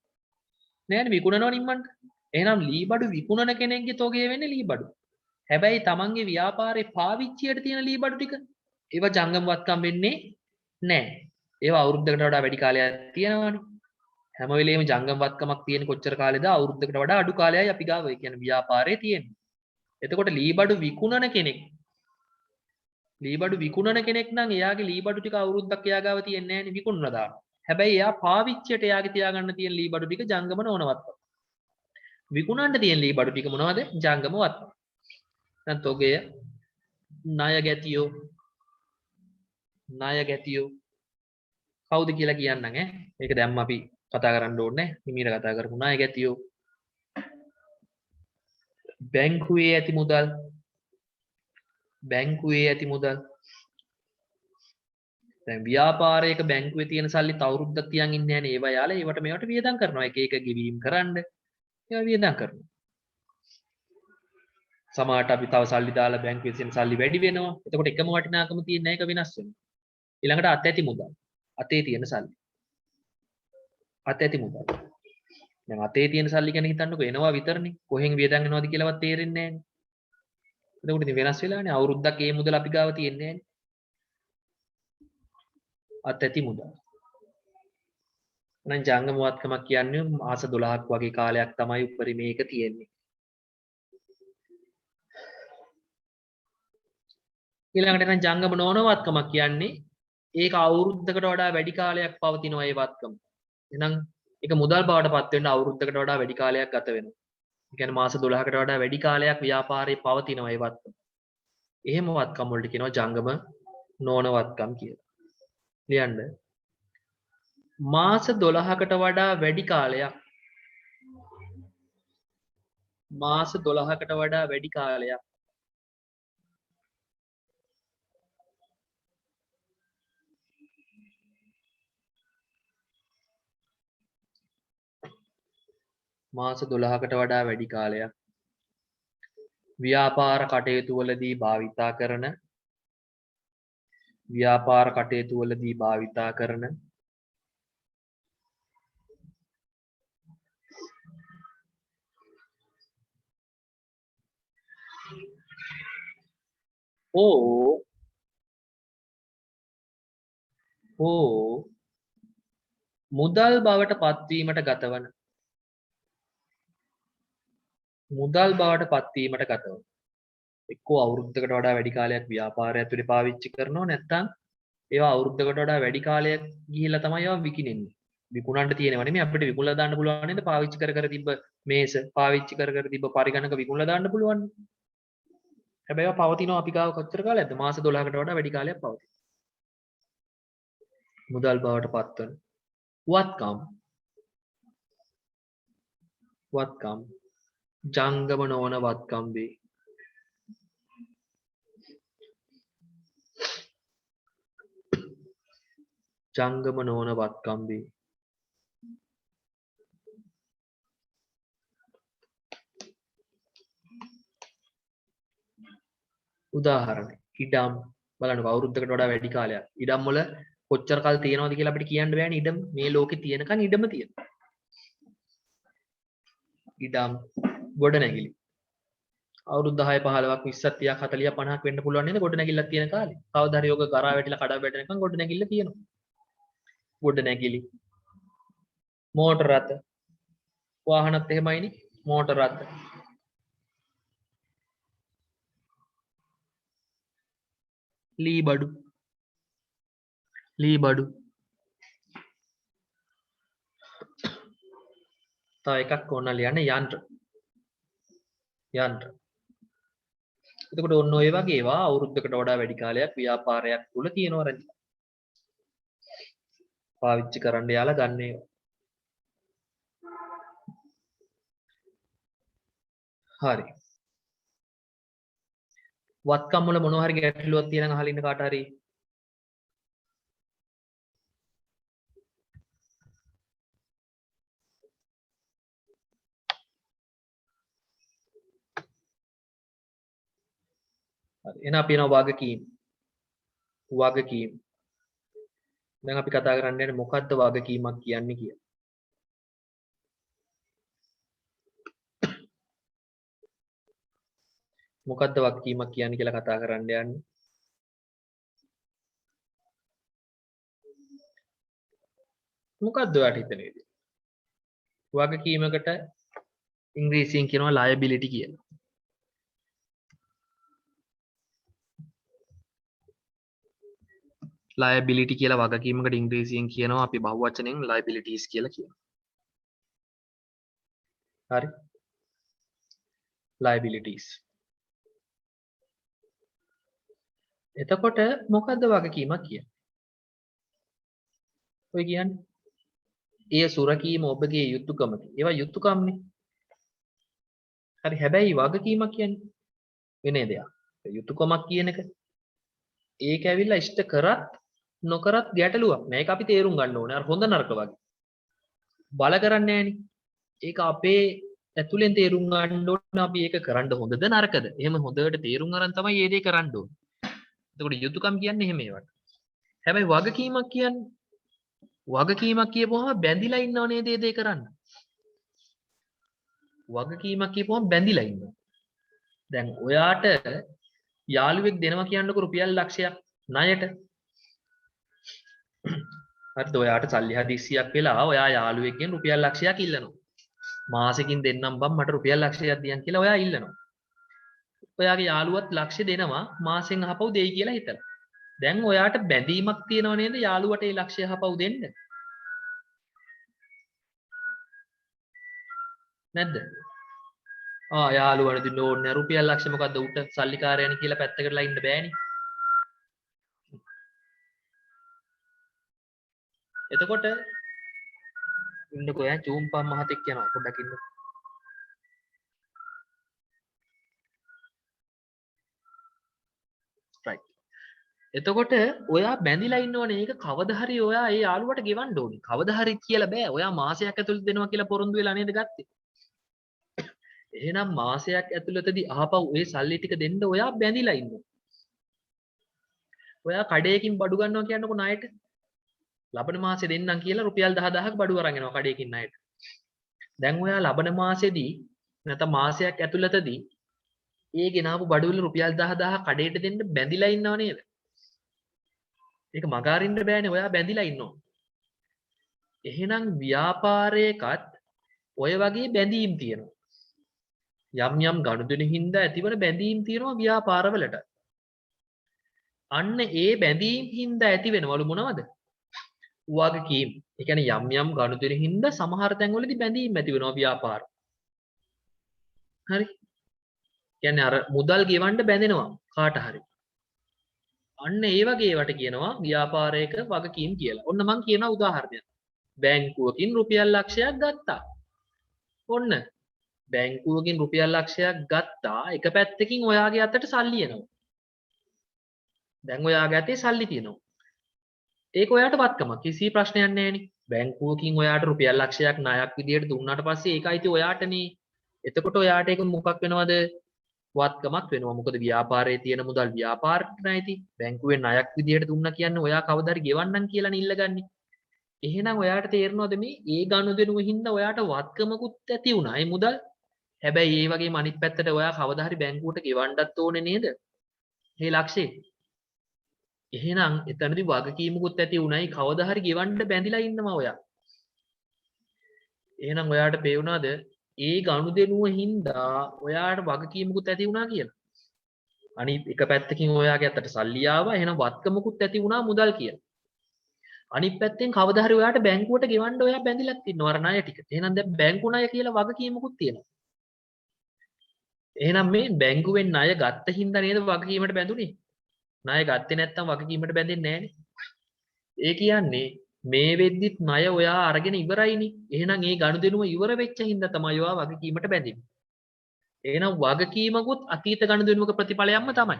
නෑනේ විකුණනවා නිම්මන්ට. එහෙනම් ලී බඩු විකුණන කෙනෙක්ගේ තොගේ වෙන්නේ ලී බඩු. හැබැයි තමන්ගේ ව්‍යාපාරේ පාවිච්චියට තියෙන ලී බඩු ටික ඒවා ජංගමවත්කම් වෙන්නේ නෑ. ඒවා අවුරුද්දකට වඩා වැඩි කාලයක් තියෙනවානේ. හැම වෙලේම ජංගමවත්කමක් තියෙන කොච්චර කාලෙද අවුරුද්දකට වඩා අඩු කාලයයි අපි ගාව ඒ කියන්නේ ව්‍යාපාරේ තියෙන්නේ. එතකොට ලී බඩු විකුණන කෙනෙක් නම් එයාගේ ලී බඩු ටික අවුරුද්දක් එයා ගාව තියෙන්නේ නෑනේ විකුණලා දානවා. හැබැයි එයා පාවිච්චියට එයාගේ තියාගන්න තියෙන ලී බඩු ටික ජංගම නොවනවත්කම්. විකුණන්න තියෙන ලී බඩු ටික මොනවද? ජංගමවත්කම්. දැන් තොගය ණය ගැතියෝ කවුද කියලා කියන්නම් ඈ. මේක දැම්ම අපි කතා කරන්න ඕනේ නැහැ. හිමීට කතා කරමු. ණය ගැතියෝ බැංකුවේ ඇති මුදල් දැන් ව්‍යාපාරයක බැංකුවේ තියෙන සල්ලි තවුරුද්දක් තියන් ඉන්නේ නැහනේ. ඒවා යාලා ඒවට මේවට වියදම් කරනවා. එක එක ගෙවීම් කරන්න ඒවා වියදම් කරනවා. සමහරට අපි තව සල්ලි දාලා බැංකුවේ තියෙන සල්ලි වැඩි වෙනවා. එතකොට එකම වටිනාකම තියෙන එක වෙනස් වෙනවා. ඊළඟට අත් ඇති මුදල්. අතේ තියෙන සල්ලි. අත් ඇති මුදල්. දැන් අතේ තියෙන සල්ලි ගැන හිතන්නකෝ එනවා විතරනේ. කොහෙන් වියදම් වෙනවද කියලාවත් තේරෙන්නේ නැහනේ. එතකොට ඉතින් වෙනස් වෙලානේ. අවුරුද්දක් ඒ මුදල අපි ගාව තියෙන්නේ නැහනේ. අත් ඇති මුදල්. නම් ජංගමවත්කමක් කියන්නේ මාස 12ක් වගේ කාලයක් තමයි උපරිමේ එක තියෙන්නේ. ඊළඟට නම් ජංගම නොවනවත්කමක් කියන්නේ ඒක අවුරුද්දකට වඩා වැඩි කාලයක් පවතිනවා ඒ වත්කම. එහෙනම් ඒක මුදල් බවට පත් වෙන්න අවුරුද්දකට වඩා වැඩි කාලයක් ගත වෙනවා. ඒ කියන්නේ මාස 12කට වඩා වැඩි කාලයක් ව්‍යාපාරේ පවතිනවා ඒ වත්කම. එහෙම වත්කම් වලට කියනවා ජංගම නොවන වත්කම් කියලා. ලියන්න. මාස 12කට වඩා වැඩි කාලයක් මාස 12කට වඩා වැඩි කාලයක් මාස 12කට වඩා වැඩි කාලයක් ව්‍යාපාර කටයුතු වලදී භාවිතා කරන හෝ මුදල් බවට පත්වීමට ගතවන එක්කෝ අවුරුද්දකට වඩා වැඩි කාලයක් ව්‍යාපාරය ඇතුලේ පාවිච්චි කරනවා නැත්නම් ඒවා අවුරුද්දකට වඩා වැඩි කාලයක් ගිහිල්ලා තමයි ඒවා විකිනෙන්නේ. විකුණන්න තියෙනව නෙමෙයි අපිට විකුණලා දාන්න පුළුවන් නේද? පාවිච්චි කර තිබ්බ මේස, පාවිච්චි කර තිබ්බ පරිගණක විකුණලා දාන්න පුළුවන්. හැබැයි ඒවා පවතිනවා අපි ගාව කොච්චර කාලයක්ද? මාස 12කට වඩා වැඩි කාලයක් පවතින. මුදල් බවට පත්වන වත්කම් ජංගම නොවන වත්කම් වේ. ජංගම නොවන වත්කම් වේ. උදාහරණ ඉඩම් බලන්නකෝ අවුරුද්දකට වඩා වැඩි කාලයක් ඉඩම් වල කොච්චර කල් තියෙනවද කියලා අපිට කියන්න බෑනේ. ඉඩම් මේ ලෝකේ තියෙනකන් ඉඩම තියෙනවා. ඉඩම් ගොඩනැගිලි අවුරුදු 10 15ක් 20ක් 30ක් 40ක් 50ක් වෙන්න පුළුවන් නේද ගොඩනැගිල්ලක් තියෙන කාලේ. කවදා හරි යෝග කරා වැටිලා කඩා වැටෙනකන් ගොඩනැගිල්ල තියෙනවා. ගොඩනැගිලි මෝටර රථ වාහනත් එහෙමයිනේ. මෝටර රථ ලී බඩු තව එකක් ඕන ලියන්න යන්ත්‍ර. එතකොට ඔන්න ඔය වගේ ඒවා අවුරුද්දකට වඩා වැඩි කාලයක් ව්‍යාපාරයක් තුල තියෙනවා රජ. පාවිච්චි කරන්න යාලා ගන්න ඒවා. හරි. වත්කම් වල මොනවා හරි ගැටලුවක් තියෙනනම් අහලා ඉන්න කාට හරි හරි එහෙනම් අපි යනවා වගකීම්. වගකීම්. දැන් අපි කතා කරන්න යන්නේ මොකද්ද වගකීමක් කියන්නේ කියලා. මොකද්ද වගකීමක් කියන්නේ කියලා කතා කරන්න යන්නේ. මොකද්ද ඔයාලට හිතෙන විදිහ? වගකීමකට ඉංග්‍රීසියෙන් කියනවා liability කියලා. liability කියලා වගකීමකට ඉංග්‍රීසියෙන් කියනවා අපි බහුවචනයෙන් liabilities කියලා කියනවා. හරි? liabilities. එතකොට මොකද්ද වගකීමක් කියන්නේ? ඔය කියන්නේ ඒ සුරකීම ඔබගේ යුතුයකමකි. ඒවා යුතුයකම්නේ. හරි හැබැයි වගකීමක් කියන්නේ වෙන දෙයක්. යුතුයකමක් කියන එක ඒක ඇවිල්ලා ඉෂ්ට කරත් නොකරත් ගැටලුවක්. මේක අපි තේරුම් ගන්න ඕනේ. අර හොඳ නරක වගේ. බල කරන්නේ නෑනේ. ඒක අපේ ඇතුලෙන් තේරුම් ගන්න ඕනේ අපි ඒක කරන්න හොඳද නරකද. එහෙම හොඳට තේරුම් අරන් තමයි මේ දේ කරන්න ඕනේ. එතකොට යුතුයකම් කියන්නේ එහෙම ඒවට. හැබැයි වගකීමක් කියන්නේ වගකීමක් කියපුවම බැඳිලා ඉන්නව නේද මේ දේ කරන්න. වගකීමක් කියපුවම බැඳිලා ඉන්නවා. දැන් ඔයාට යාළුවෙක් දෙනවා කියන්නකො රුපියල් ලක්ෂයක් ණයට. හරිද ඔයාට සල්ලි හදිස්සියක් වෙලා ඔයා යාළුවෙක්ගෙන් රුපියල් ලක්ෂයක් ඉල්ලනවා. මාසෙකින් දෙන්නම් බම් මට රුපියල් ලක්ෂයක් දියන් කියලා ඔයා ඉල්ලනවා. ඔයාගේ යාළුවත් ලක්ෂ දෙනවා මාසෙන් අහපව් දෙයි කියලා හිතලා. දැන් ඔයාට බැඳීමක් තියෙනව නේද යාළුවට ඒ ලක්ෂය අහපව් දෙන්න? නැද්ද? යාළුවනේ දෙන්න ඕනේ රුපියල් ලක්ෂ මොකද්ද උට සල්ලිකාරයනි කියලා පැත්තකටලා ඉන්න බෑනේ. එතකොට ඉන්නකෝ ඈ චූම්පම් මහතෙක් යනවා පොඩ්ඩක් ඉන්න. right. එතකොට ඔයා බැඳිලා ඉන්නවනේ ඒක කවදා හරි ඔයා ඒ යාළුවට ගෙවන්න ඕනේ. කවදා හරි කියලා බෑ. ඔයා මාසයක් ඇතුළත දෙනවා කියලා පොරොන්දු වෙලා නේද ගත්තේ? එහෙනම් මාසයක් ඇතුළතදී ආපහු ඒ සල්ලි ටික දෙන්න ඔයා බැඳිලා ඉන්නවා. ඔයා කඩේකින් බඩු ගන්නවා කියන්නකෝ ණයට. ලබන මාසේ දෙන්නම් කියලා රුපියල් 10000ක් බඩු අරන් එනවා කඩේකින් ණයට. දැන් ඔයා ලබන මාසෙදී නැත්නම් මාසයක් ඇතුළතදී ඒ ගෙනාවු බඩු වල රුපියල් 10000 කඩේට දෙන්න බැඳිලා ඉන්නව නේද? ඒක මග අරින්න බෑනේ ඔයා බැඳිලා ඉන්නවා. එහෙනම් ව්‍යාපාරයකත් ඔය වගේ බැඳීම් තියෙනවා. යම් යම් ගනුදෙනු හින්දා ඇතිවන බැඳීම් තියෙනවා ව්‍යාපාරවලට. අන්න ඒ බැඳීම් හින්දා ඇති වෙනවලු මොනවද? වගකීම්. ඒ කියන්නේ යම් යම් ගනුදෙනු හින්දා සමහර තැන්වලදී බැඳීම් ඇති වෙනවා ව්‍යාපාර. හරි. කියන්නේ අර මුදල් ගෙවන්න බැඳෙනවා කාට හරි. අන්න ඒ වගේ ඒවට කියනවා ව්‍යාපාරයක වගකීම් කියලා. ඔන්න මම කියනවා උදාහරණයක්. බැංකුවකින් රුපියල් ලක්ෂයක් ගත්තා. ඔන්න බැංකුවකින් රුපියල් ලක්ෂයක් ගත්තා එක පැත්තකින් ඔයාගේ අතට සල්ලි එනවා. දැන් ඔයාගේ අතේ සල්ලි තියෙනවා. ඒක ඔයාට වත්කමක් කිසි ප්‍රශ්නයක් නැහැනේ. බැංකුවකින් ඔයාට රුපියල් ලක්ෂයක් ණයක් විදියට දුන්නාට පස්සේ ඒක අයිති ඔයාටනේ. එතකොට ඔයාට ඒක මොකක් වෙනවද? වත්කමක් වෙනවා. මොකද ව්‍යාපාරයේ තියෙන මුදල් ව්‍යාපාරට නැති. බැංකුවෙන් ණයක් විදියට දුන්නා කියන්නේ ඔයා කවදා හරි ගෙවන්නම් කියලානේ ඉල්ලගන්නේ. එහෙනම් ඔයාට තේරෙනවද මේ ඒ ගනුදෙනුව හින්දා ඔයාට වත්කමකුත් ඇති වුණා. ඒ මුදල් හැබැයි ඒ වගේම අනිත් පැත්තට ඔයා කවදා හරි බැංකුවට ගෙවන්නත් ඕනේ නේද? මේ ලක්ෂේ. එහෙනම් එතනදී වගකීමකුත් ඇති උනායි කවදා හරි ගෙවන්න බැඳිලා ඉන්නවා ඔයා. එහෙනම් ඔයාට පේුණාද ඒ ගනුදෙනුව හින්දා ඔයාට වගකීමකුත් ඇති වුණා කියලා. අනිත් එක පැත්තකින් ඔයාගේ අතට සල්ලි ආවා. එහෙනම් වත්කමකුත් ඇති වුණා මුදල් කියලා. අනිත් පැත්තෙන් කවදා හරි ඔයාට බැංකුවට ගෙවන්න ඔයා බැඳිලත් ඉන්නවා අර ණය ටික. එහෙනම් දැන් බැංකු ණය කියලා වගකීමකුත් තියෙනවා. එහෙනම් මේ බැංකුවෙන් ණය ගත්ත හින්දා නේද වගකීමට බැඳුනේ? ණය ගත්තේ නැත්නම් වගකීමට බැඳෙන්නේ නැහනේ. ඒ කියන්නේ මේ වෙද්දිත් ණය ඔයා අරගෙන ඉවරයිනේ. එහෙනම් ඒ ගනුදෙනුව ඉවර වෙච්ච හින්දා තමයි ඔයා වගකීමට බැඳෙන්නේ. එහෙනම් වගකීමකුත් අතීත ගනුදෙනුවක ප්‍රතිඵලයක්ම තමයි.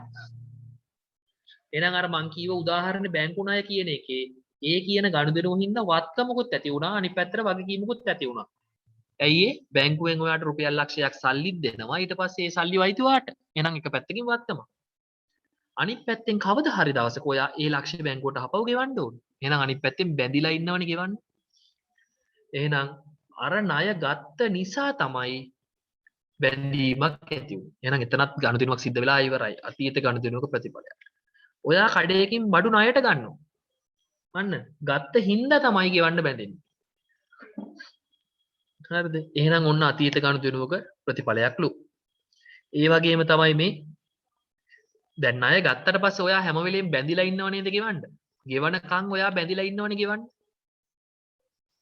එහෙනම් අර මං කීව උදාහරණේ බැංකු ණය කියන එකේ ඒ කියන ගනුදෙනුව හින්දා වත්කමකුත් ඇති වුණා අනිත් පැත්තට වගකීමකුත් ඇති වුණා. ඇයි ඒ බැංකුවෙන් ඔයාට රුපියල් ලක්ෂයක් සල්ලි දෙනවා ඊට පස්සේ ඒ සල්ලි වයිති වාට. එහෙනම් එක පැත්තකින් වත්කම. අනිත් පැත්තෙන් කවදා හරි දවසක ඔයා ඒ ලක්ෂ්‍ය බැංකුවට හපව ගෙවන්න ඕනේ. එහෙනම් අනිත් පැත්තෙන් බැඳිලා ඉන්නවනේ ගෙවන්න. එහෙනම් අර ණය ගත්ත නිසා තමයි බැඳීමක් ඇති වුනේ. එහෙනම් එතනත් ගනුදෙනුවක් සිද්ධ වෙලා ඉවරයි. අතීත ගනුදෙනුවක ප්‍රතිඵලයක්. ඔයා කඩේකින් බඩු ණයට ගන්නවා. අන්න ගත්ත හින්දා තමයි ගෙවන්න බැඳෙන්නේ. හරිද? එහෙනම් ඔන්න අතීත ගනුදෙනුවක ප්‍රතිඵලයක්ලු. ඒ වගේම තමයි මේ දැන් ණය ගත්තට පස්සේ ඔයා හැම වෙලෙම බැඳිලා ඉන්නව නේද ගෙවන්න? ගෙවනකන් ඔයා බැඳිලා ඉන්නවනේ ගෙවන්න.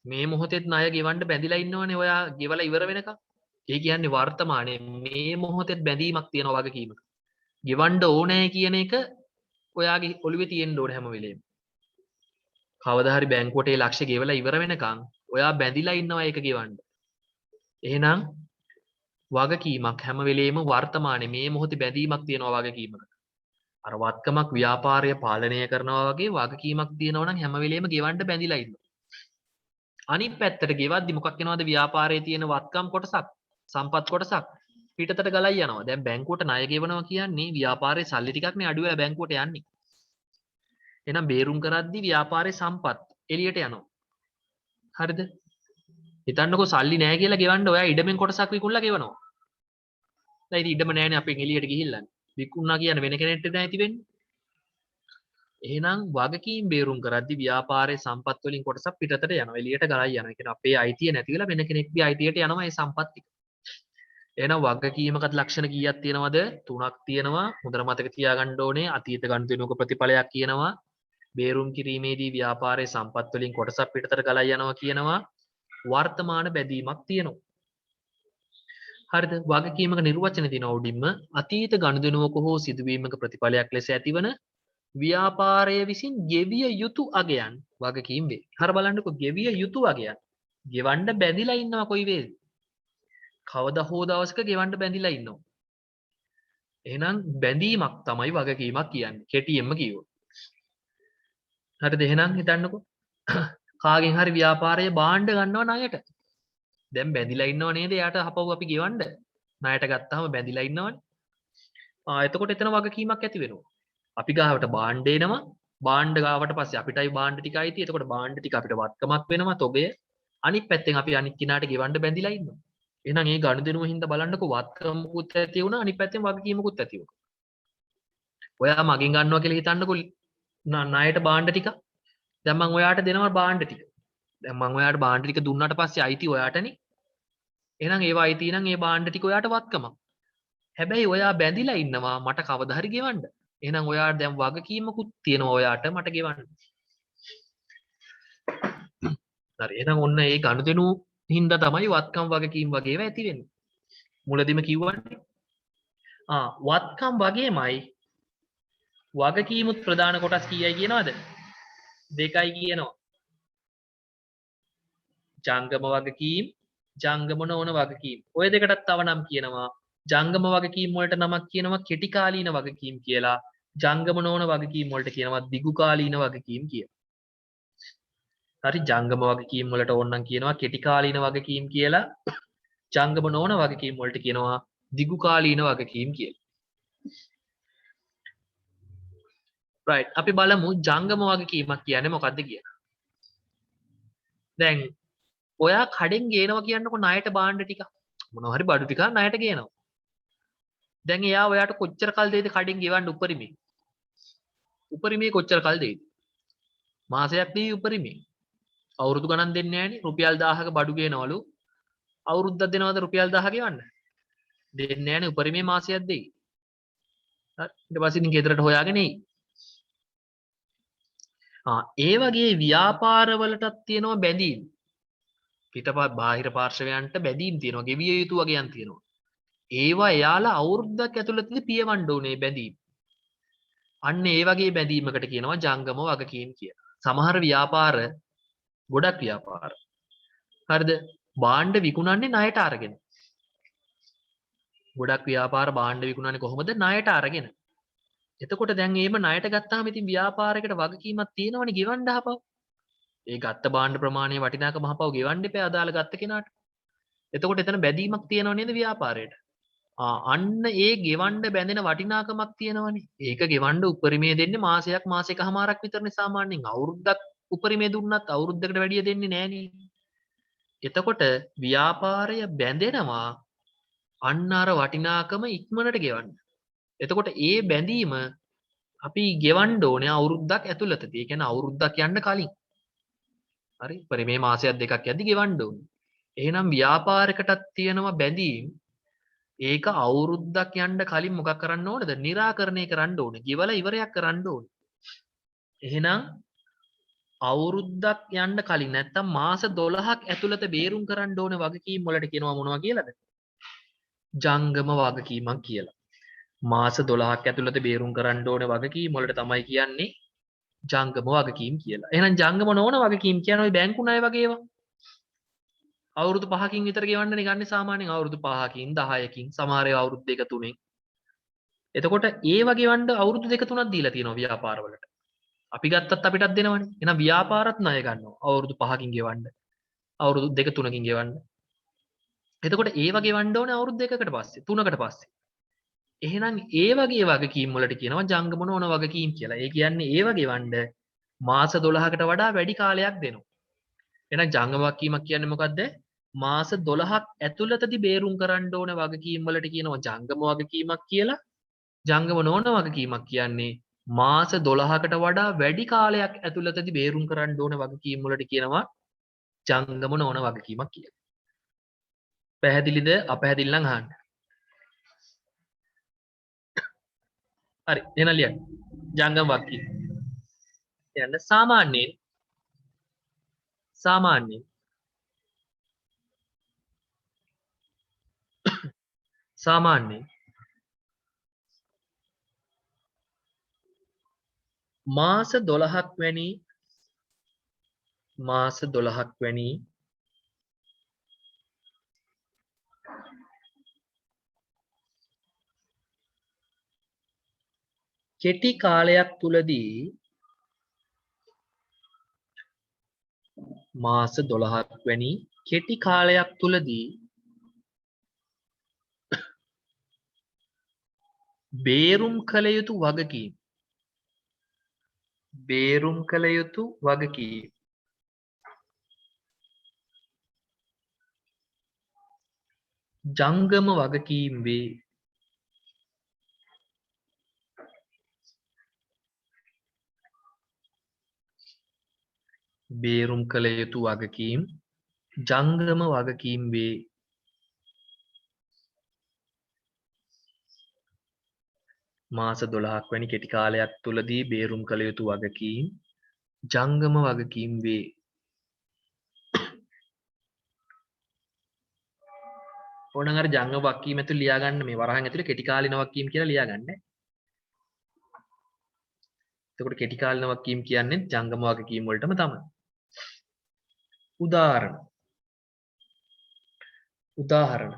මේ මොහොතේත් ණය ගෙවන්න බැඳිලා ඉන්නවනේ ඔයා ගෙවලා ඉවර වෙනකන්. ඒ කියන්නේ වර්තමානයේ මේ මොහොතේත් බැඳීමක් තියෙනවා වගකීමක. ගෙවන්න ඕනේ කියන එක ඔයාගේ ඔළුවේ තියෙන්න ඕනේ හැම වෙලෙම. කවදා හරි බැංකුවට ඒ ලක්ෂ්‍ය ගෙවලා ඉවර වෙනකන් ඔයා බැඳිලා ඉන්නවා ඒක ගෙවන්න. එහෙනම් වගකීමක් හැම වෙලෙම වර්තමානයේ මේ මොහොතේ බැඳීමක් තියෙනවා වගකීමක. අර වත්කමක් ව්‍යාපාරය පාලනය කරනවා වගේ වගකීමක් තියෙනවා නම් හැම වෙලෙම ගෙවන්න බැඳිලා ඉන්න. අනිත් පැත්තට ගෙවද්දි මොකක් වෙනවද ව්‍යාපාරයේ තියෙන වත්කම් කොටසක් සම්පත් කොටසක් පිටතට ගලයි යනවා. දැන් බැංකුවට ණය ගෙවනවා කියන්නේ ව්‍යාපාරයේ සල්ලි ටිකක් නේ අඩු වෙලා බැංකුවට යන්නේ. එහෙනම් බේරුම් කරද්දි ව්‍යාපාරයේ සම්පත් එළියට යනවා. හරිද? හිතන්නකෝ සල්ලි නැහැ කියලා ගෙවන්න ඔයා ඉඩමෙන් කොටසක් විකුණලා ගෙවනවා. දැන් ඉතින් ඉඩම නැහැනේ අපෙන් එළියට ගිහිල්ලානේ. විකුණා කියන්නේ වෙන කෙනෙක්ට නැති වෙන්නේ. එහෙනම් වගකීම් බේරුම් කරද්දි ව්‍යාපාරයේ සම්පත් වලින් කොටසක් පිටතට යනවා. එළියට ගලයි යනවා. ඒ කියන්නේ අපේ අයිතිය නැති වෙලා වෙන කෙනෙක්ගේ අයිතියට යනවා මේ සම්පත් ටික. එහෙනම් වගකීමකට ලක්ෂණ කීයක් තියෙනවද? 3ක් තියෙනවා. හොඳට මතක තියාගන්න ඕනේ. අතීත ගනුදෙනුවක ප්‍රතිඵලයක් කියනවා. බේරුම් කිරීමේදී ව්‍යාපාරයේ සම්පත් වලින් කොටසක් පිටතට ගලයි යනවා කියනවා. වර්තමාන බැඳීමක් තියෙනවා. හරිද? වගකීමක නිර්වචන තියෙනවා උඩින්ම අතීත ගනුදෙනුවක හෝ සිදුවීමක ප්‍රතිඵලයක් ලෙස ඇතිවන ව්‍යාපාරය විසින් ගෙවිය යුතු අගයන් වගකීම් වේ. හර බලන්නකෝ ගෙවිය යුතු අගයන්. ගෙවන්න බැඳිලා ඉන්නවා කොයි වේද? කවදා හෝ දවසක ගෙවන්න බැඳිලා ඉන්නවා. එහෙනම් බැඳීමක් තමයි වගකීමක් කියන්නේ. කෙටියෙන්ම කිව්වොත්. හරිද? එහෙනම් හිතන්නකෝ කාගෙන් හරි ව්‍යාපාරයේ භාණ්ඩ ගන්නව ණයට. දැන් බැඳිලා ඉන්නව නේද? යාට හපව අපි ගෙවන්න. ණයට ගත්තාම බැඳිලා ඉන්නවනේ. එතකොට එතන වගකීමක් ඇති වෙනවා. අපි ගාවට භාණ්ඩ එනවා. භාණ්ඩ ගාවට පස්සේ අපිටයි භාණ්ඩ ටික අයිති. එතකොට භාණ්ඩ ටික අපිට වත්කමක් වෙනවා තොගය. අනිත් පැත්තෙන් අපි අනිත් කිනාට ගෙවන්න බැඳිලා ඉන්නවා. එහෙනම් ඒ ගනුදෙනුව හින්දා බලන්නකෝ වත්කමකුත් ඇති වුණා අනිත් පැත්තෙන් වගකීමකුත් ඇති වුණා. ඔයා මගෙන් ගන්නවා කියලා හිතන්නකෝ ණයට භාණ්ඩ ටික. දැන් මම ඔයාට දෙනවා භාණ්ඩ ටික. දැන් මම ඔයාට භාණ්ඩ ටික දුන්නාට පස්සේ අයිති ඔයාටනේ. එහෙනම් ඒවා අයිති නම් ඒ භාණ්ඩ ටික ඔයාට වත්කමක්. හැබැයි ඔයා බැඳිලා ඉන්නවා මට කවදා හරි ගෙවන්න. එහෙනම් ඔයාට දැන් වගකීමකුත් තියෙනවා ඔයාට මට ගෙවන්න. හරි එහෙනම් ඔන්න ඒ ගනුදෙනු හින්දා තමයි වත්කම් වගකීම් වගේව ඇති වෙන්නේ. මුලදිම කිව්වනේ. වත්කම් වගේමයි වගකීමුත් ප්‍රධාන කොටස් කීයයි කියනවද? 2යි කියනවා. ජංගම වගකීම්, ජංගම නොවන වගකීම්. ඔය දෙකටත් තව නම් කියනවා. ජංගම වගකීම් වලට නමක් කියනවා කෙටි කාලීන වගකීම් කියලා. ජංගම නොවන වගකීම් වලට කියනවා දිගු කාලීන වගකීම් කියලා. හරි ජංගම වගකීම් වලට ඕනනම් කියනවා කෙටි කාලීන වගකීම් කියලා. ජංගම නොවන වගකීම් වලට කියනවා දිගු කාලීන වගකීම් කියලා. right අපි බලමු ජංගම වගකීමක් කියන්නේ මොකක්ද කියලා. දැන් ඔයා කඩෙන් ගේනවා කියන්නකො ණයට භාණ්ඩ ටික. මොනවා හරි බඩු ටික ණයට ගේනවා. දැන් එයා ඔයාට කොච්චර කල් දෙයිද කඩෙන් ගෙවන්න උපරිමේ? උපරිමේ කොච්චර කල් දෙයිද? මාසයක් දෙයි උපරිමේ. අවුරුදු ගණන් දෙන්නේ නැහනේ. රුපියල් 1000ක බඩු ගේනවලු. අවුරුද්දක් දෙනවද රුපියල් 1000 ගෙවන්න? දෙන්නේ නැහනේ උපරිමේ මාසයක් දෙයි. හරි ඊට පස්සේ ඉතින් ගෙදරට හොයාගෙන එයි. ඒ වගේ ව්‍යාපාරවලටත් තියෙනවා බැඳීම්. පිටපත් බාහිර පාර්ශවයන්ට බැඳීම් තියෙනවා. ගෙවිය යුතු වගේයන් තියෙනවා. ඒවා එයාලා අවුරුද්දක් ඇතුළතදී පියවන්න ඕනේ බැඳීම්. අන්න ඒ වගේ බැඳීමකට කියනවා ජංගම වගකීම් කියලා. සමහර ව්‍යාපාර ගොඩක් ව්‍යාපාර. හරිද? භාණ්ඩ විකුණන්නේ ණයට අරගෙන. ගොඩක් ව්‍යාපාර භාණ්ඩ විකුණන්නේ කොහොමද? ණයට අරගෙන. එතකොට දැන් එහෙම ණයට ගත්තාම ඉතින් ව්‍යාපාරයකට වගකීමක් තියෙනවනේ ගෙවන්න හපව. ඒ ගත්ත භාණ්ඩ ප්‍රමාණය වටිනාකම හපව ගෙවන්න එපා අදාළ ගත්ත කෙනාට. එතකොට එතන බැඳීමක් තියෙනව නේද ව්‍යාපාරයට? අන්න ඒ ගෙවන්න බැඳෙන වටිනාකමක් තියෙනවනේ. ඒක ගෙවන්න උපරිමයේ දෙන්නේ මාසයක් මාසෙකමාරක් විතරනේ සාමාන්‍යයෙන්. අවුරුද්දක් උපරිමයේ දුන්නත් අවුරුද්දකට වැඩිය දෙන්නේ නෑනේ. එතකොට ව්‍යාපාරය බැඳෙනවා අන්න අර වටිනාකම ඉක්මනට ගෙවන්න. එතකොට ඒ බැඳීම අපි ගෙවන්න ඕනේ අවුරුද්දක් ඇතුළතදී. ඒ කියන්නේ අවුරුද්දක් යන්න කලින්. හරි? පරිමේ මාසයක් දෙකක් යද්දි ගෙවන්න ඕනේ. එහෙනම් ව්‍යාපාරයකටත් තියෙනවා බැඳීම්. ඒක අවුරුද්දක් යන්න කලින් මොකක් කරන්න ඕනද? निराකරණය කරන්න ඕනේ. ගෙවලා ඉවරයක් කරන්න ඕනේ. එහෙනම් අවුරුද්දක් යන්න කලින් නැත්තම් මාස 12ක් ඇතුළත බේරුම් කරන්න ඕනේ වගකීම් වලට කියනවා මොනවා කියලාද? ජංගම වගකීමක් කියලා. මාස 12ක් ඇතුළත බේරුම් කරන්න ඕනේ වගකීම් වලට තමයි කියන්නේ ජංගම වගකීම් කියලා. එහෙනම් ජංගම නොවන වගකීම් කියන්නේ ওই බැංකු ණය වගේ ඒවා. අවුරුදු 5කින් විතර ගෙවන්නනේ ගන්නේ සාමාන්‍යයෙන් අවුරුදු 5කින් 10කින් සමහර ඒවා අවුරුදු 2 3න්. එතකොට ඒව ගෙවන්න අවුරුදු 2 3ක් දීලා තියෙනවා ව්‍යාපාරවලට. අපි ගත්තත් අපිටත් දෙනවනේ. එහෙනම් ව්‍යාපාරත් ණය ගන්නවා. අවුරුදු 5කින් ගෙවන්න. අවුරුදු 2 3කින් ගෙවන්න. එතකොට ඒව ගෙවන්න ඕනේ අවුරුදු 2කට පස්සේ 3කට පස්සේ. එහෙනම් ඒ වගේ වගකීම් වලට කියනවා ජංගම නොවන වගකීම් කියලා. ඒ කියන්නේ ඒව ගෙවන්න මාස 12කට වඩා වැඩි කාලයක් දෙනවා. එහෙනම් ජංගම වගකීමක් කියන්නේ මොකද්ද? මාස 12ක් ඇතුළතදී බේරුම් කරන්න ඕන වගකීම් වලට කියනවා ජංගම වගකීමක් කියලා. ජංගම නොවන වගකීමක් කියන්නේ මාස 12කට වඩා වැඩි කාලයක් ඇතුළතදී බේරුම් කරන්න ඕන වගකීම් වලට කියනවා ජංගම නොවන වගකීමක් කියලා. පැහැදිලිද? අපැහැදිලි නම් අහන්න. හරි එහෙනම් ලියන්න. ජංගම වගකීම්. යන්න සාමාන්‍යයෙන් මාස 12ක් වැනි කෙටි කාලයක් තුලදී මාස 12ක් වැනි කෙටි කාලයක් තුලදී බේරුම් කළ යුතු වගකීම් ජංගම වගකීම් වේ. බේරුම් කළ යුතු වගකීම් ජංගම වගකීම් වේ. මාස 12ක් වැනි කෙටි කාලයක් තුලදී බේරුම් කළ යුතු වගකීම් ජංගම වගකීම් වේ. ඕනනම් අර ජංගම වගකීම් ඇතුළේ ලියා ගන්න මේ වරහන් ඇතුළේ කෙටි කාලින වගකීම් කියලා ලියා ගන්න. එතකොට කෙටි කාලින වගකීම් කියන්නේ ජංගම වගකීම් වලටම තමයි. උදාහරණ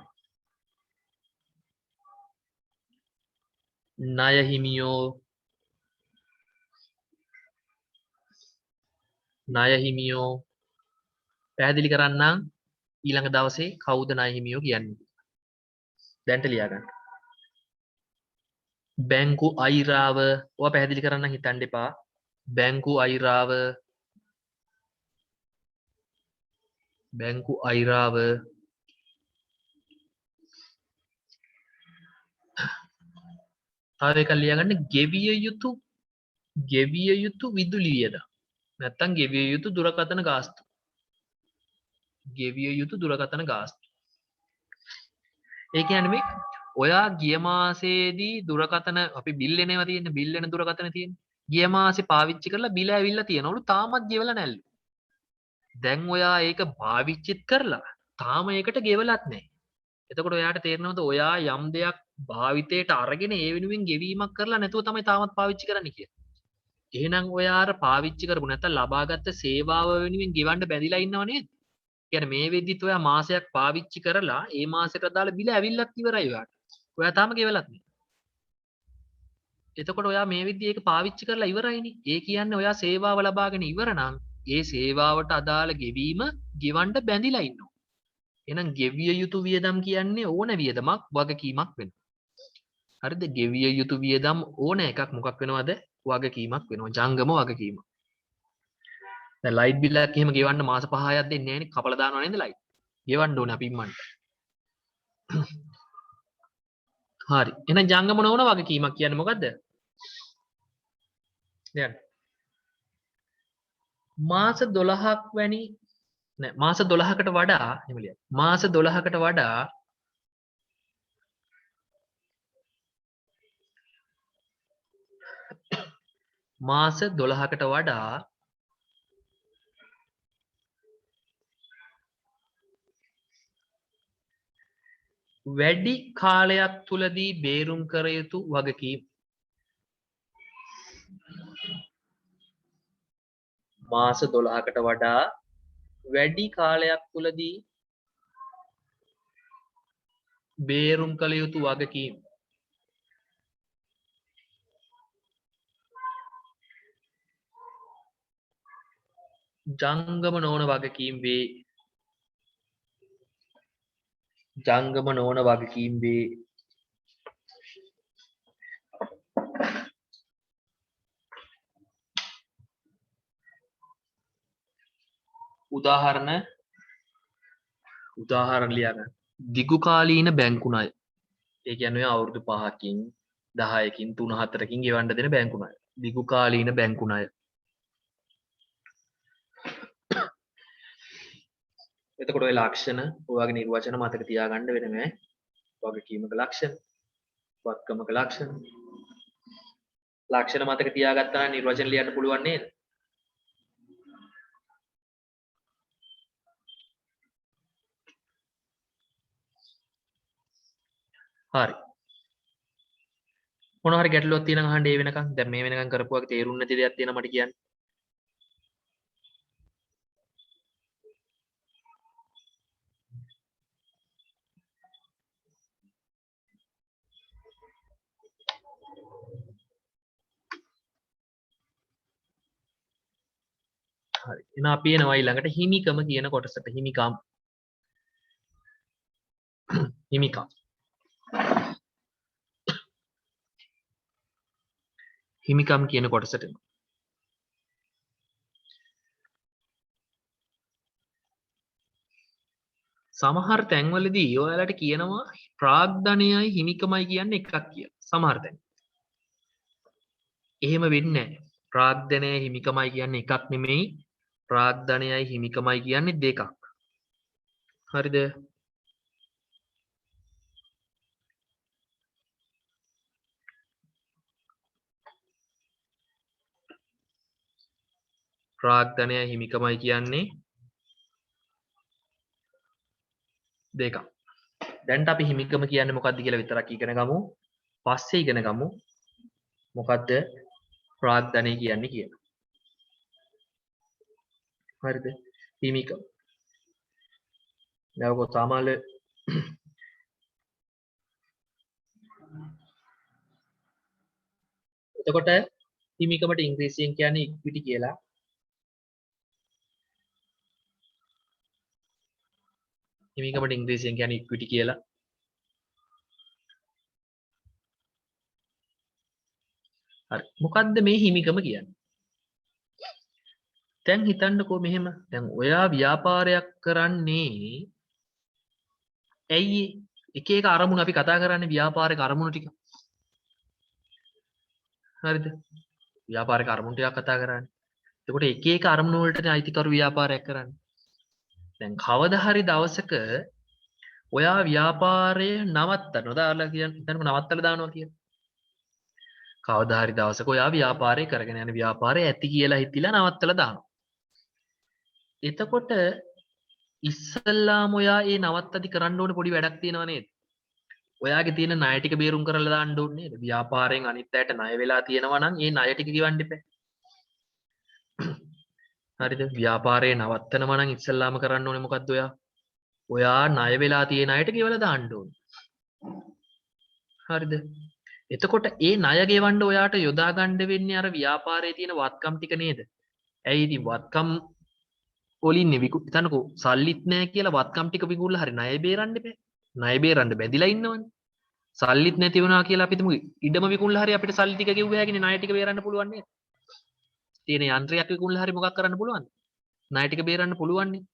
ණය හිමියෝ පැහැදිලි කරන්නම් ඊළඟ දවසේ කවුද ණය හිමියෝ කියන්නේ. දැන්ට ලියා ගන්න. බැංකු අයිරාව ඔයා පැහැදිලි කරන්න හිතන්න එපා. බැංකු අයිරාව තව එකක් ලියාගන්න ගෙවිය යුතු විදුලි වියදම් නැත්තම් ගෙවිය යුතු දුරකථන ගාස්තු. ඒ කියන්නේ මේ ඔයා ගිය මාසේදී දුරකථන අපි බිල් එනවා තියෙන්නේ බිල් එන දුරකථන තියෙන්නේ. ගිය මාසේ පාවිච්චි කරලා බිල ඇවිල්ලා තියෙනවලු තාමත් ගෙවලා නැල්ලු. දැන් ඔයා ඒක පාවිච්චිත් කරලා තාම ඒකට ගෙවලත් නැහැ. එතකොට ඔයාට තේරෙනවද ඔයා යම් දෙයක් භාවිතයට අරගෙන ඒ වෙනුවෙන් ගෙවීමක් කරලා නැතුව තමයි තාමත් පාවිච්චි කරන්න කියලා. එහෙනම් ඔයා අර පාවිච්චි කරපු නැත්නම් ලබාගත් සේවාව වෙනුවෙන් ගෙවන්න බැඳිලා ඉන්නව නේද? කියන්නේ මේ වෙද්දිත් ඔයා මාසයක් පාවිච්චි කරලා ඒ මාසෙට අදාළ බිල ඇවිල්ලත් ඉවරයි ඔයාට. ඔයා තාම ගෙවලත් නැහැ. එතකොට ඔයා මේ වෙද්දි ඒක පාවිච්චි කරලා ඉවරයිනේ. ඒ කියන්නේ ඔයා සේවාව ලබාගෙන ඉවර නම් ඒ සේවාවට අදාළ ගෙවීම ගෙවන්න බැඳිලා ඉන්නවා. එහෙනම් ගෙවිය යුතු වියදම් කියන්නේ ඕන වියදමක් වගකීමක් වෙනවා. හරිද? ගෙවිය යුතු වියදම් ඕන එකක් මොකක් වෙනවද? වගකීමක් වෙනවා. ජංගම වගකීම. දැන් ලයිට් බිල් එකක් එහෙම ගෙවන්න මාස 5ක් දෙන්නේ නැහැනේ. කපලා දානවා නේද ලයිට්? ගෙවන්න ඕනේ අපි ඉම්මන්ට. හරි. එහෙනම් ජංගම නොවන වගකීමක් කියන්නේ මොකද්ද? දැන් මාස 12ක් වැනි නෑ මාස 12කට වඩා එහෙම ලියන්න. මාස 12කට වඩා මාස 12කට වඩා වැඩි කාලයක් තුලදී බේරුම් කර යුතු වගකීම්. මාස 12කට වඩා වැඩි කාලයක් තුලදී බේරුම් කළ යුතු වගකීම්. ජංගම නොවන වගකීම් වේ. ජංගම නොවන වගකීම් වේ. උදාහරණ ලියා ගන්න. දිගු කාලීන බැංකු ණය. ඒ කියන්නේ අවුරුදු 5කින් 10කින් 3-4කින් ගෙවන්න දෙන බැංකු ණය. දිගු කාලීන බැංකු ණය. එතකොට ඔය ලක්ෂණ ඔයගේ නිර්වචන මතක තියාගන්න වෙන නෑ. වගකීමක ලක්ෂණ, වත්කමක ලක්ෂණ. ලක්ෂණ මතක තියාගත්තා නම් නිර්වචන ලියන්න පුළුවන් නේද? හරි. මොන හරි ගැටලුවක් තියෙනම් අහන්න ඒ වෙනකන්. දැන් මේ වෙනකන් කරපුවාගේ තේරුම් නැති දෙයක් තියෙනවා මට කියන්න. හරි. එහෙනම් අපි එනවා ඊළඟට හිමිකම කියන කොටසට. හිමිකම්. හිමිකම්. හිමිකම් කියන කොටසට එනවා. සමහර තැන්වලදී ඔයාලට කියනවා ප්‍රාග්ධනයයි හිමිකමයි කියන්නේ එකක් කියලා. සමහර තැන්. එහෙම වෙන්නේ නැහැ. ප්‍රාග්ධනයයි හිමිකමයි කියන්නේ එකක් නෙමෙයි. ප්‍රාග්ධනයයි හිමිකමයි කියන්නේ දෙකක්. හරිද? ප්‍රාග්ධනයයි හිමිකමයි කියන්නේ දෙකක්. දැන් අපි හිමිකම කියන්නේ මොකක්ද කියලා විතරක් ඉගෙන ගමු. පස්සේ ඉගෙන ගමු මොකද්ද ප්‍රාග්ධනය කියන්නේ කියලා. හරිද? හිමිකම. දැන් ඔක සාමාන්‍ය එතකොට හිමිකමට ඉංග්‍රීසියෙන් කියන්නේ ඉක්විටි කියලා. හිමිකමට ඉංග්‍රීසියෙන් කියන්නේ ඉක්විටි කියලා. හරි. මොකද්ද මේ හිමිකම කියන්නේ? දැන් හිතන්නකෝ මෙහෙම. දැන් ඔයා ව්‍යාපාරයක් කරන්නේ ඇයි එක එක අරමුණු අපි කතා කරන්නේ ව්‍යාපාරික අරමුණු ටික. හරිද? ව්‍යාපාරික අරමුණු ටිකක් කතා කරන්නේ. එතකොට එක එක අරමුණු වලටනේ අයිතිකරු ව්‍යාපාරයක් කරන්නේ. දැන් කවදා හරි දවසක ඔයා ව්‍යාපාරය නවත්තනවා. දාලා කියන්නේ හිතන්නකො නවත්තලා දානවා කියලා. කවදා හරි දවසක ඔයා ව්‍යාපාරය කරගෙන යන ව්‍යාපාරය ඇති කියලා හිතිලා නවත්තලා දානවා. එතකොට ඉස්සල්ලාම ඔයා ඒ නවත්තදි කරන්න ඕනේ පොඩි වැඩක් තියෙනව නේද? ඔයාගේ තියෙන ණය ටික බේරුම් කරලා දාන්න ඕනේ නේද? ව්‍යාපාරයෙන් අනිත් අයට ණය වෙලා තියෙනවා නම් ඒ ණය ටික ගෙවන්න එපා. හරිද? ව්‍යාපාරය නවත්තනවා නම් ඉස්සල්ලාම කරන්න ඕනේ මොකද්ද ඔයා? ඔයා ණය වෙලා තියෙන අයට ගෙවලා දාන්න ඕනේ. හරිද? එතකොට ඒ ණය ගෙවන්න ඔයාට යොදා ගන්න වෙන්නේ අර ව්‍යාපාරයේ තියෙන වත්කම් ටික නේද? ඇයි ඉතින් වත්කම් වලින්නේ හිතන්නකෝ සල්ලිත් නැහැ කියලා වත්කම් ටික විකුණලා හරි ණය බේරන්න බෑ. ණය බේරන්න බැඳිලා ඉන්නවනේ. සල්ලිත් නැති වුණා කියලා අපි හිතමු ඉඩම විකුණලා හරි අපිට සල්ලි ටික ගෙව්ව හැකිනේ ණය ටික බේරන්න පුළුවන් නේද? තියෙන යන්ත්‍රයක් විකුණලා හරි මොකක් කරන්න පුළුවන්ද? ණය ටික බේරන්න පුළුවන් නේ.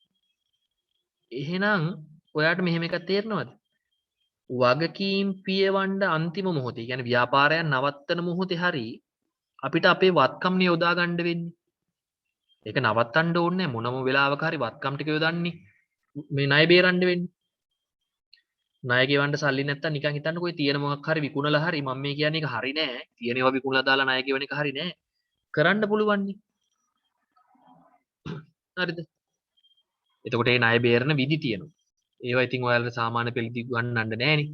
එහෙනම් ඔයාට මෙහෙම එකක් තේරෙනවද? වගකීම් පියවන්න අන්තිම මොහොතේ කියන්නේ ව්‍යාපාරයක් නවත්තන මොහොතේ හරි අපිට අපේ වත්කම් නේ යොදා ගන්න වෙන්නේ. ඒක නවත්තන්න ඕනේ මොනම වෙලාවක හරි වත්කම් ටික යොදන්නේ මේ ණය බේරන්න වෙන්නේ. ණය ගෙවන්න සල්ලි නැත්තම් නිකන් හිතන්නකෝ ඔය තියෙන මොකක් හරි විකුණලා හරි මම මේ කියන්නේ ඒක හරි නෑ. තියෙනවා විකුණලා දාලා ණය ගෙවන එක හරි නෑ. කරන්න පුළුවන් නේ. හරිද? එතකොට මේ ණය බේරන විදි තියෙනවා. ඒවා ඉතින් ඔයාලට සාමාන්‍ය පෙළදි ගන්නන්න නෑනේ.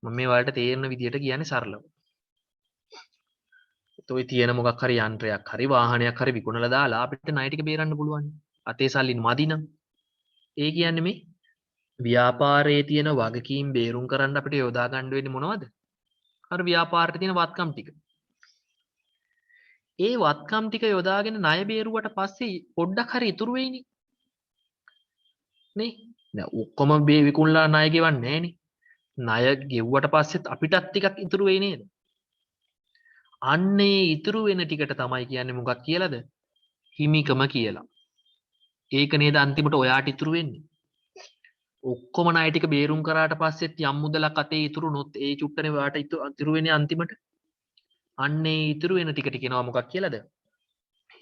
මම මේ වලට තේරෙන විදියට කියන්නේ සරලව. ඔය තියෙන මොකක් හරි යන්ත්‍රයක් හරි වාහනයක් හරි විකුණලා දාලා අපිට ණය ටික බේරන්න පුළුවන්. අතේ සල්ලි මදි නම්. ඒ කියන්නේ මේ ව්‍යාපාරයේ තියෙන වගකීම් බේරුම් කරන්න අපිට යොදා ගන්න වෙන්නේ මොනවද? අර ව්‍යාපාරයේ තියෙන වත්කම් ටික. ඒ වත්කම් ටික යොදාගෙන ණය බේරුවට පස්සේ පොඩ්ඩක් හරි ඉතුරු වෙයිනේ. නේ? දැන් ඔක්කොම විකුණලා ණය ගෙවන්නේ නෑනේ. ණය ගෙව්වට පස්සෙත් අපිටත් ටිකක් ඉතුරු වෙයි නේද? අන්නේ ඉතුරු වෙන ටිකට තමයි කියන්නේ මොකක් කියලාද? හිමිකම කියලා. ඒක නේද අන්තිමට ඔයාට ඉතුරු වෙන්නේ. ඔක්කොම ණය ටික බේරුම් කරාට පස්සෙත් යම් මුදලක් අතේ ඉතුරු නොත් ඒ චුට්ටනේ ඔයාට ඉතුරු වෙන්නේ අන්තිමට. අන්නේ ඉතුරු වෙන ටිකට කියනවා මොකක් කියලාද?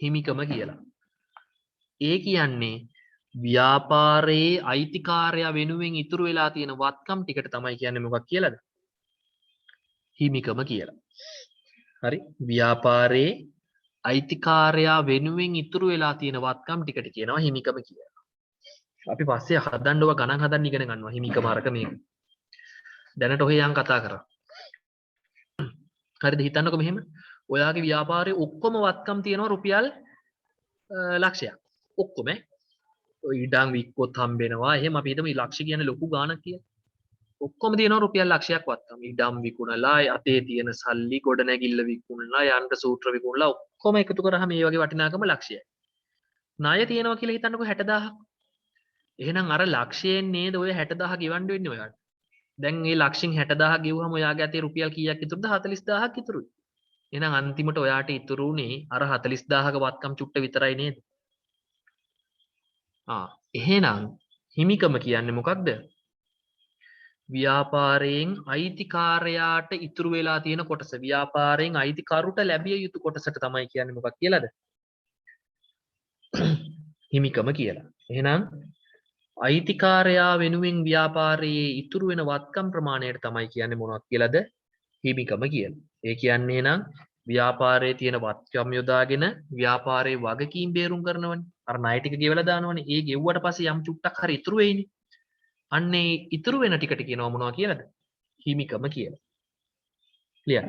හිමිකම කියලා. ඒ කියන්නේ ව්‍යාපාරයේ අයිතිකාරයා වෙනුවෙන් ඉතුරු වෙලා තියෙන වත්කම් ටිකට තමයි කියන්නේ මොකක් කියලාද? හිමිකම කියලා. හරි ව්‍යාපාරයේ අයිතිකාරයා වෙනුවෙන් ඉතුරු වෙලා තියෙන වත්කම් ටිකට කියනවා හිමිකම කියලා. අපි පස්සේ හදන්න ඔය ගණන් හදන්න ඉගෙන ගන්නවා හිමිකම අරක මේක. දැනට ඔහේ යන් කතා කරා. හරිද හිතන්නකො මෙහෙම. ඔයාගේ ව්‍යාපාරයේ ඔක්කොම වත්කම් තියෙනවා රුපියල් ලක්ෂයක්. ඔක්කොම ඔය ඉඩම් වික්කොත් හම්බෙනවා. එහෙම අපි හිතමු ලක්ෂ කියන්නේ ලොකු ගාණක් කියලා. ඔක්කොම තියෙනවා රුපියල් ලක්ෂයක් වත්කම්. ඉඩම් විකුණලා අතේ තියෙන සල්ලි ගොඩනැගිල්ල විකුණලා යන්ත්‍ර සූත්‍ර විකුණලා ඔක්කොම එකතු කරාම මේ වගේ වටිනාකම ලක්ෂයයි. ණය තියෙනවා කියලා හිතන්නකෝ 60000ක්. එහෙනම් අර ලක්ෂයෙන් නේද ඔය 60000 ගෙවන්න වෙන්නේ ඔයාට. දැන් මේ ලක්ෂෙන් 60000 ගෙවුවම ඔයාගේ අතේ රුපියල් කීයක් ඉතුරුද? 40000ක් ඉතුරුයි. එහෙනම් අන්තිමට ඔයාට ඉතුරු උනේ අර 40000ක වත්කම් චුට්ට විතරයි නේද? එහෙනම් හිමිකම කියන්නේ මොකක්ද? ව්‍යාපාරයෙන් අයිතිකාරයාට ඉතුරු වෙලා තියෙන කොටස. ව්‍යාපාරයෙන් අයිතිකරුට ලැබිය යුතු කොටසට තමයි කියන්නේ මොකක් කියලාද? හිමිකම කියලා. එහෙනම් අයිතිකාරයා වෙනුවෙන් ව්‍යාපාරයේ ඉතුරු වෙන වත්කම් ප්‍රමාණයට තමයි කියන්නේ මොනවද කියලාද? හිමිකම කියලා. ඒ කියන්නේ නම් ව්‍යාපාරයේ තියෙන වත්කම් යොදාගෙන ව්‍යාපාරයේ වගකීම් බේරුම් කරනවනේ. අර ණය ටික ගෙවලා දානවනේ. ඒ ගෙව්වට පස්සේ යම් චුට්ටක් හරි ඉතුරු වෙයිනේ. අන්නේ ඉතුරු වෙන ටිකට කියනවා මොනවා කියලාද? හිමිකම කියලා. ක්ලියර්?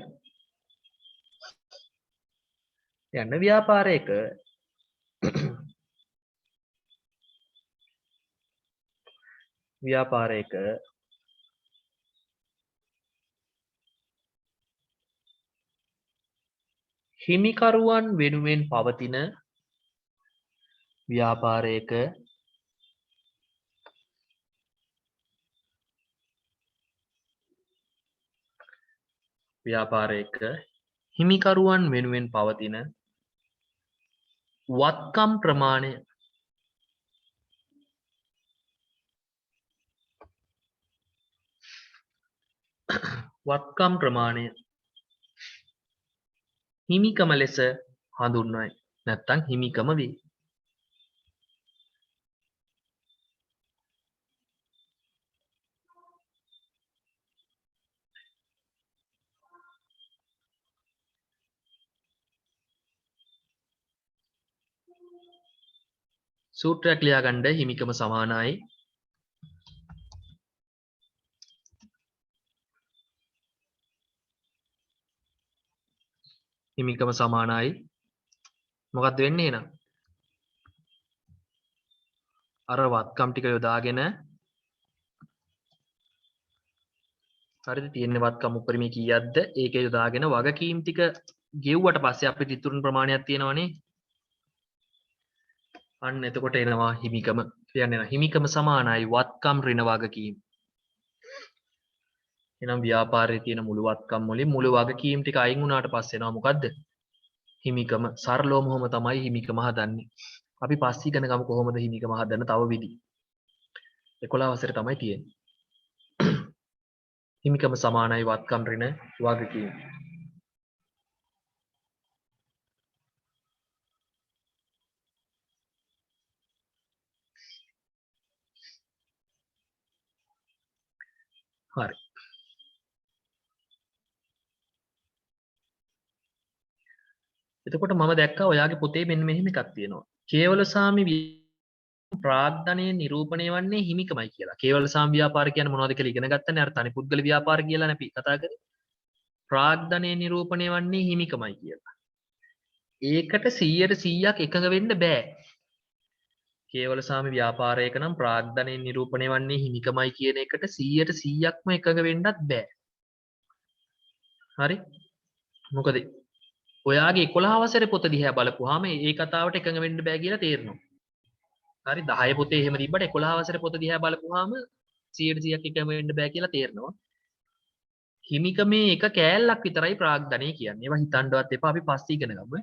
යන්න ව්‍යාපාරයක හිමිකරුවන් වෙනුවෙන් පවතින ව්‍යාපාරයක හිමිකරුවන් වෙනුවෙන් පවතින වත්කම් ප්‍රමාණය හිමිකම ලෙස හඳුන්වයි. නැත්නම් හිමිකම වේ. සූත්‍රයක් ලියාගන්න හිමිකම සමානයි මොකක්ද වෙන්නේ එහෙනම්? අර වත්කම් ටික යොදාගෙන හරිද තියෙන වත්කම් උපරිමය කීයක්ද? ඒක යොදාගෙන වගකීම් ටික ගෙව්වට පස්සේ අපිට ඉතුරු ප්‍රමාණයක් තියෙනවනේ. අන්න එතකොට එනවා හිමිකම. කියන්නේ හිමිකම සමානයි වත්කම් ඍණ වගකීම්. එහෙනම් ව්‍යාපාරයේ තියෙන මුළු වත්කම් වලින් මුළු වගකීම් ටික අයින් වුණාට පස්සේ එනවා මොකද්ද? හිමිකම. සරලවම තමයි හිමිකම හදන්නේ. අපි පස්සේ ඉගෙන ගමු කොහොමද හිමිකම හදන්න තව විදි. 11 වසරේ තමයි තියෙන්නේ. හිමිකම සමානයි වත්කම් ඍණ වගකීම්. හරි. එතකොට මම දැක්කා ඔයාගේ පොතේ මෙන්න මෙහෙම එකක් තියෙනවා. කේවලසාමි ප්‍රාග්ධනයේ නිරූපණය වන්නේ හිමිකමයි කියලා. කේවලසාමි ව්‍යාපාර කියන්නේ මොනවද කියලා ඉගෙන ගත්තනේ අර තනි පුද්ගල ව්‍යාපාර කියලා අපි කතා කරේ. ප්‍රාග්ධනයේ නිරූපණය වන්නේ හිමිකමයි කියලා. ඒකට 100%ක් එකඟ වෙන්න බෑ. කේවලසාමි ව්‍යාපාරයක නම් ප්‍රාග්ධනයේ නිරූපණය වන්නේ හිමිකමයි කියන එකට 100%ක්ම එකඟ වෙන්නත් බෑ. හරි? මොකද ඔයාගේ 11 වසරේ පොත දිහා බලපුවාම ඒ කතාවට එකඟ වෙන්න බෑ කියලා තේරෙනවා. හරි 10 පොතේ එහෙම තිබ්බට 11 වසරේ පොත දිහා බලපුවාම 100%ක් එකඟ වෙන්න බෑ කියලා තේරෙනවා. හිමිකමේ එක කෑල්ලක් විතරයි ප්‍රාග්ධනය කියන්නේ. ඒවා හිතන්නවත් එපා අපි පස්සේ ඉගෙන ගමු.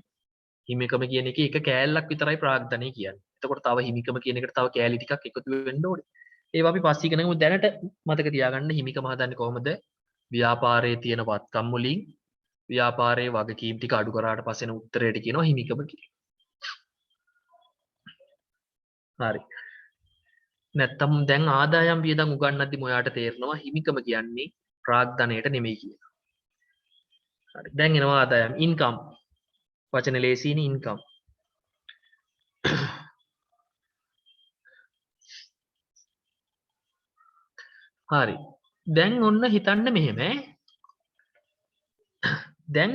හිමිකම කියන එකේ එක කෑල්ලක් විතරයි ප්‍රාග්ධනය කියන්නේ. එතකොට තව හිමිකම කියන එකට තව කෑලි ටිකක් එකතු වෙන්න ඕනේ. ඒවා අපි පස්සේ ඉගෙන ගමු. දැනට මතක තියාගන්න හිමිකම හදන්නේ කොහොමද? ව්‍යාපාරයේ තියෙන වත්කම් වලින් ව්‍යාපාරයේ වගකීම් ටික අඩු කරාට පස්සේ එන උත්තරයට කියනවා හිමිකම කියලා. හරි. නැත්තම් දැන් ආදායම් වියදම් උගන්වද්දිම ඔයාට තේරෙනවා හිමිකම කියන්නේ ප්‍රාග්ධනයට නෙමෙයි කියලා. හරි. දැන් එනවා ආදායම් ඉන්කම්. වචන ලේසියිනේ ඉන්කම්. හරි. දැන් ඔන්න හිතන්න මෙහෙම දැන්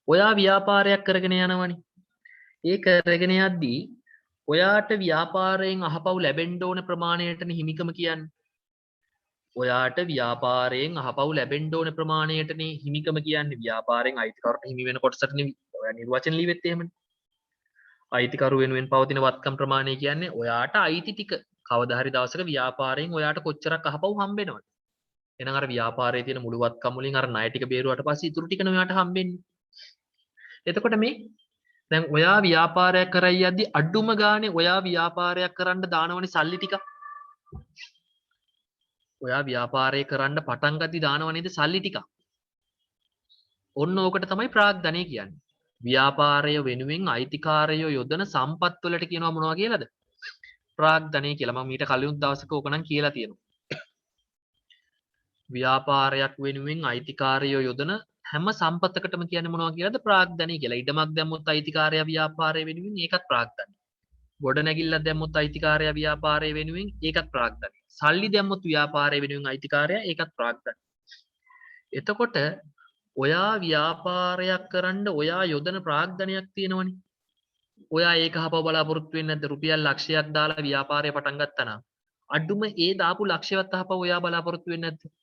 ඔයා ව්‍යාපාරයක් කරගෙන යනවනේ. ඒ කරගෙන යද්දී ඔයාට ව්‍යාපාරයෙන් අහපව් ලැබෙන්න ඕන ප්‍රමාණයටනේ හිමිකම කියන්නේ. ඔයාට ව්‍යාපාරයෙන් අහපව් ලැබෙන්න ඕන ප්‍රමාණයටනේ හිමිකම කියන්නේ. ව්‍යාපාරයෙන් අයිතිකරුට හිමි වෙන කොටසට නෙවෙයි. ඔයා නිර්වචන ලිවෙත් එහෙමනේ. අයිතිකරු වෙනුවෙන් පවතින වත්කම් ප්‍රමාණය කියන්නේ ඔයාට අයිති ටික. කවදා හරි දවසක ව්‍යාපාරයෙන් ඔයාට කොච්චරක් අහපව් හම්බෙනවද? එහෙනම් අර ව්‍යාපාරයේ තියෙන මුළු වත්කම් වලින් අර ණය ටික බේරුවාට පස්සේ ඉතුරු ටිකනේ ඔයාට හම්බෙන්නේ. එතකොට මේ දැන් ඔයා ව්‍යාපාරයක් කරයි යද්දි අඩුම ගානේ ඔයා ව්‍යාපාරයක් කරන්න දානවනේ සල්ලි ටික. ඔයා ව්‍යාපාරය කරන්න පටන් ගද්දි දානව නේද සල්ලි ටික. ඔන්න ඕකට තමයි ප්‍රාග්ධනය කියන්නේ. ව්‍යාපාරය වෙනුවෙන් අයිතිකාරයෝ යොදන සම්පත් වලට කියනවා මොනවා කියලාද? ප්‍රාග්ධනය කියලා. මම ඊට කලින් දවසක ඕක නම් කියලා තියෙනවා. ව්‍යාපාරයක් වෙනුවෙන් අයිතිකාරයෝ යොදන හැම සම්පතකටම කියන්නේ මොනවා කියලාද? ප්‍රාග්ධනය කියලා. ඉඩමක් දැම්මොත් අයිතිකාරයා ව්‍යාපාරය වෙනුවෙන් ඒකත් ප්‍රාග්ධනය. ගොඩ නැගිල්ලක් දැම්මොත් අයිතිකාරයා ව්‍යාපාරය වෙනුවෙන් ඒකත් ප්‍රාග්ධනය. සල්ලි දැම්මොත් ව්‍යාපාරය වෙනුවෙන් අයිතිකාරයා ඒකත් ප්‍රාග්ධනය. එතකොට ඔයා ව්‍යාපාරයක් කරන්න ඔයා යොදන ප්‍රාග්ධනයක් තියෙනවනේ. ඔයා ඒක හපව බලාපොරොත්තු වෙන්නේ නැද්ද? රුපියල් ලක්ෂයක් දාලා ව්‍යාපාරය පටන් ගත්තා නම් අඩුම ඒ දාපු ලක්ෂයවත් අහපව ඔයා බලාපොරොත්තු වෙන්නේ නැද්ද?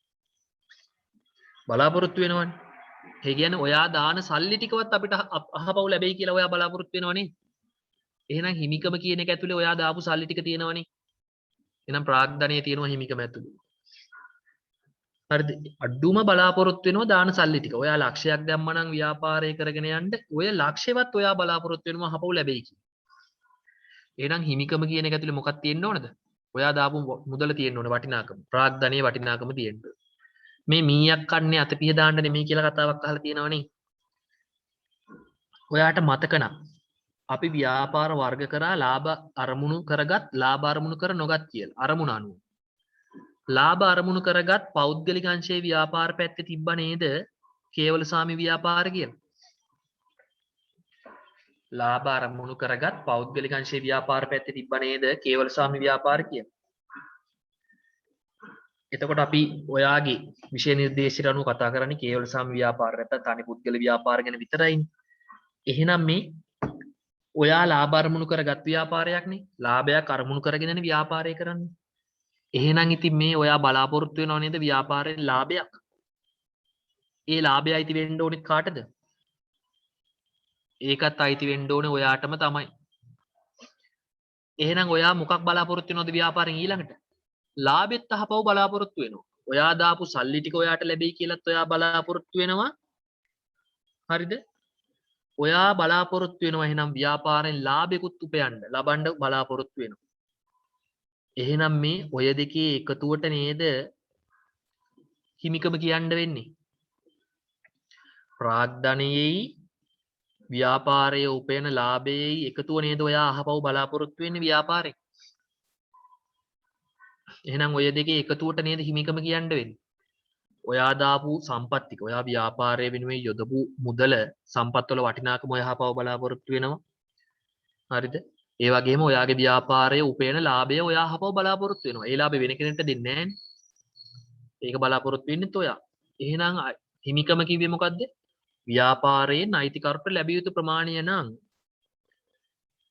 බලාපොරොත්තු වෙනවනේ. ඒ කියන්නේ ඔයා දාන සල්ලි ටිකවත් අපිට අහපව ලැබෙයි කියලා ඔයා බලාපොරොත්තු වෙනවනේ. එහෙනම් හිමිකම කියන එක ඇතුලේ ඔයා දාපු සල්ලි ටික තියෙනවනේ. එහෙනම් ප්‍රාග්ධනයේ තියෙනවා හිමිකම ඇතුලේ. හරිද? අඩුම බලාපොරොත්තු වෙනවා දාන සල්ලි ටික. ඔයා ලක්ෂයක් දැම්ම නම් ව්‍යාපාරය කරගෙන යන්න ඔය ලක්ෂෙවත් ඔයා බලාපොරොත්තු වෙනවා අහපව ලැබෙයි කියලා. එහෙනම් හිමිකම කියන එක ඇතුලේ මොකක් තියෙන්න ඕනද? ඔයා දාපු මුදල තියෙන්න ඕන වටිනාකම. ප්‍රාග්ධනයේ වටිනාකම තියෙන්න ඕන. මේ මීයක් කන්නේ අත පිහ දාන්න නෙමෙයි කියලා කතාවක් අහලා තියෙනවනේ. ඔයාට මතක නම් අපි ව්‍යාපාර වර්ග කරා ලාභ අරමුණු කරගත් ලාභ අරමුණු කර නොගත් කියලා. අරමුණ අනුව. ලාභ අරමුණු කරගත් පෞද්ගලික අංශයේ ව්‍යාපාර පැත්තේ තිබ්බ නේද? කේවලසාමි ව්‍යාපාර කියලා. ලාභ අරමුණු කරගත් පෞද්ගලික අංශයේ ව්‍යාපාර පැත්තේ තිබ්බ නේද? කේවලසාමි ව්‍යාපාර කියලා. එතකොට අපි ඔයාගේ විෂය නිර්දේශයට අනුව කතා කරන්නේ කේවලසාමි ව්‍යාපාර නැත්නම් තනි පුද්ගල ව්‍යාපාර ගැන විතරයිනේ. එහෙනම් මේ ඔයා ලාභ අරමුණු කරගත් ව්‍යාපාරයක්නේ. ලාභයක් අරමුණු කරගෙනනේ ව්‍යාපාරය කරන්නේ. එහෙනම් ඉතින් මේ ඔයා බලාපොරොත්තු වෙනව නේද ව්‍යාපාරයෙන් ලාභයක්? ඒ ලාභය අයිති වෙන්න ඕනෙත් කාටද? ඒකත් අයිති වෙන්න ඕනේ ඔයාටම තමයි. එහෙනම් ඔයා මොකක් බලාපොරොත්තු වෙනවද ව්‍යාපාරෙන් ඊළඟට? ලාභෙත් අහපව බලාපොරොත්තු වෙනවා. ඔයා දාපු සල්ලි ටික ඔයාට ලැබෙයි කියලාත් ඔයා බලාපොරොත්තු වෙනවා. හරිද? ඔයා බලාපොරොත්තු වෙනවා එහෙනම් ව්‍යාපාරෙන් ලාභෙකුත් උපයන්න ලබන්න බලාපොරොත්තු වෙනවා. එහෙනම් මේ ඔය දෙකේ එකතුවට නේද හිමිකම කියන්න වෙන්නේ. ප්‍රාග්ධනයේයි ව්‍යාපාරයේ උපයන ලාභයේයි එකතුව නේද ඔයා අහපව බලාපොරොත්තු වෙන්නේ ව්‍යාපාරේ. එහෙනම් ඔය දෙකේ එකතුවට නේද හිමිකම කියන්න වෙන්නේ. ඔයා දාපු සම්පත් ටික ඔයා ව්‍යාපාරය වෙනුවෙන් යොදපු මුදල සම්පත් වල වටිනාකම ඔයා අහපව බලාපොරොත්තු වෙනවා. හරිද? ඒ වගේම ඔයාගේ ව්‍යාපාරයේ උපයන ලාභය ඔයා අහපව බලාපොරොත්තු වෙනවා. ඒ ලාභය වෙන කෙනෙක්ට දෙන්නේ නැහැ. ඒක බලාපොරොත්තු වෙන්නෙත් ඔයා. එහෙනම් හිමිකම කිව්වේ මොකද්ද? ව්‍යාපාරයේ නෛතිකත්වයට ලැබිය යුතු ප්‍රමාණය නම්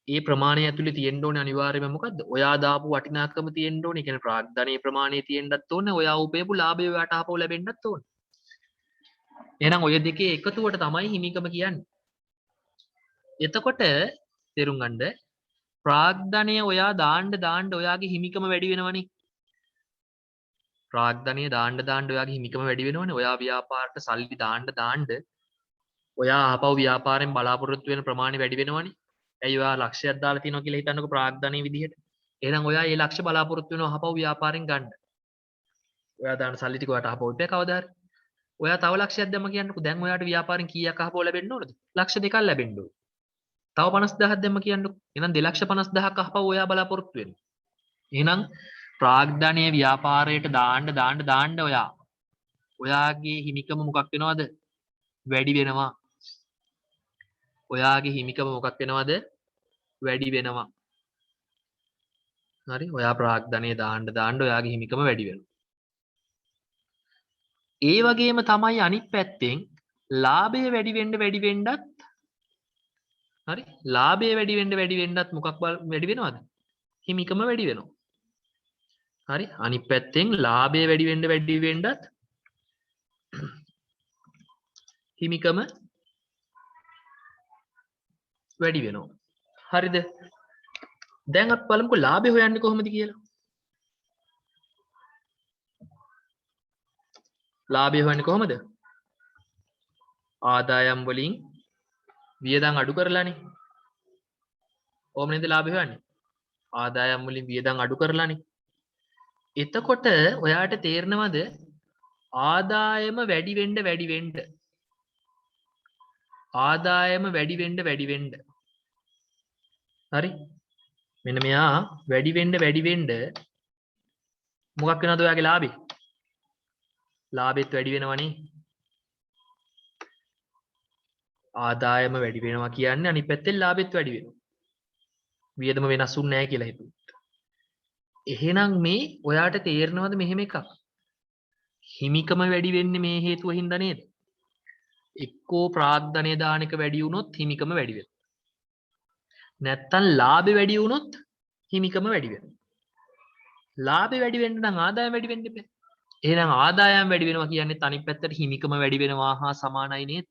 ඒ ප්‍රමාණය ඇතුලේ තියෙන්න ඕනේ අනිවාර්යයෙන්ම මොකද්ද? ඔයා දාපු වටිනාකම තියෙන්න ඕනේ. ඒ කියන්නේ ප්‍රාග්ධනීය ප්‍රමාණය තියෙන්නත් ඕනේ. ඔයා උපයපු ලාභය ඔයාට ආපහු ලැබෙන්නත් ඕනේ. එහෙනම් ඔය දෙකේ එකතුවට තමයි හිමිකම කියන්නේ. එතකොට තේරුම් ගන්න ප්‍රාග්ධනය ඔයා දාන්න ඔයාගේ හිමිකම වැඩි වෙනවනේ. ප්‍රාග්ධනය දාන්න ඔයාගේ හිමිකම වැඩි වෙනවනේ. ඔයා ව්‍යාපාරට සල්ලි දාන්න ඔයා ආපහු ව්‍යාපාරයෙන් බලාපොරොත්තු වෙන ප්‍රමාණය වැඩි වෙනවනේ. ඇයි ඔයා ලක්ෂයක් දාලා තියෙනවා කියලා හිතන්නකෝ ප්‍රාග්ධනීය විදිහට. එහෙනම් ඔයා ඒ ලක්ෂ බලාපොරොත්තු වෙනවා ආපහු ව්‍යාපාරයෙන් ගන්න. ඔයා දාන සල්ලි ටික ඔයාට ආපහු ඉපේ කවදා හරි. ඔයා තව ලක්ෂයක් දැම්ම කියන්නකෝ. දැන් ඔයාට ව්‍යාපාරෙන් කීයක් ආපහු ලැබෙන්න ඕනද? ලක්ෂ 2ක් ලැබෙන්න ඕන. තව 50000ක් දැම්ම කියන්නකෝ. එහෙනම් 2,50,000ක් ආපහු ඔයා බලාපොරොත්තු වෙනවා. එහෙනම් ප්‍රාග්ධනීය ව්‍යාපාරයට දාන්න ඔයාගේ හිමිකම මොකක් වෙනවද? වැඩි වෙනවා. ඔයාගේ හිමිකම මොකක් වෙනවද? වැඩි වෙනවා. හරි? ඔයා ප්‍රාග්ධනය දාන්න ඔයාගේ හිමිකම වැඩි වෙනවා. ඒ වගේම තමයි අනිත් පැත්තෙන් ලාභය වැඩි වෙන්නත් හරි? ලාභය වැඩි වෙන්නත් මොකක් වැඩි වෙනවද? හිමිකම වැඩි වෙනවා. හරි? අනිත් පැත්තෙන් ලාභය වැඩි වෙන්නත් හිමිකම වැඩි වෙනවා. හරිද? දැන් අපි බලමුකෝ ලාභය හොයන්නේ කොහොමද කියලා. ලාභය හොයන්නේ කොහොමද? ආදායම් වලින් වියදම් අඩු කරලානේ. ඕම නේද ලාභය හොයන්නේ? ආදායම් වලින් වියදම් අඩු කරලානේ. එතකොට ඔයාට තේරෙනවද ආදායම වැඩි වෙන්න ආදායම වැඩි වෙන්න හරි? මෙන්න මෙයා වැඩි වෙන්න මොකක් වෙනවද ඔයාගේ ලාභේ? ලාභෙත් වැඩි වෙනවනේ. ආදායම වැඩි වෙනවා කියන්නේ අනිත් පැත්තෙන් ලාභෙත් වැඩි වෙනවා. වියදම වෙනස් වුන්නේ නැහැ කියලා හිතුවොත්. එහෙනම් මේ ඔයාට තේරෙනවද මෙහෙම එකක්? හිමිකම වැඩි වෙන්නේ මේ හේතුව හින්දා නේද? එක්කෝ ප්‍රාග්ධනය දාන එක වැඩි වුණොත් හිමිකම වැඩි වෙනවා. නැත්තම් ලාභෙ වැඩි වුණොත් හිමිකම වැඩි වෙනවා. ලාභෙ වැඩි වෙන්න නම් ආදායම වැඩි වෙන්න බෑ. එහෙනම් ආදායම් වැඩි වෙනවා කියන්නේ අනිත් පැත්තට හිමිකම වැඩි වෙනවා හා සමානයි නේද?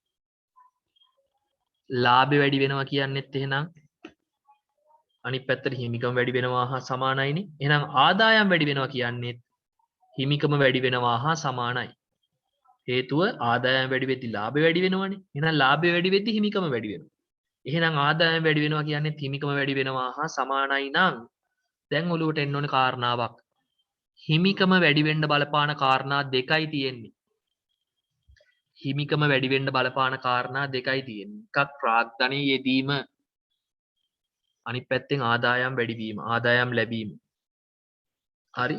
ලාභෙ වැඩි වෙනවා කියන්නේත් එහෙනම් අනිත් පැත්තට හිමිකම වැඩි වෙනවා හා සමානයිනේ. එහෙනම් ආදායම් වැඩි වෙනවා කියන්නේ හිමිකම වැඩි වෙනවා හා සමානයි. හේතුව ආදායම් වැඩි වෙද්දි ලාභය වැඩි වෙනවනේ. එහෙනම් ලාභය වැඩි වෙද්දි හිමිකම වැඩි වෙනවා. එහෙනම් ආදායම් වැඩි වෙනවා කියන්නේ හිමිකම වැඩි වෙනවා හා සමානයි නම් දැන් ඔලුවට එන්න ඕනේ කාරණාවක්. හිමිකම වැඩි වෙන්න බලපාන කාරණා දෙකයි තියෙන්නේ. හිමිකම වැඩි වෙන්න බලපාන කාරණා දෙකයි තියෙන්නේ. එකක් ප්‍රාග්ධනයේ යෙදීම අනිත් පැත්තෙන් ආදායම් වැඩිවීම ආදායම් ලැබීම. හරි?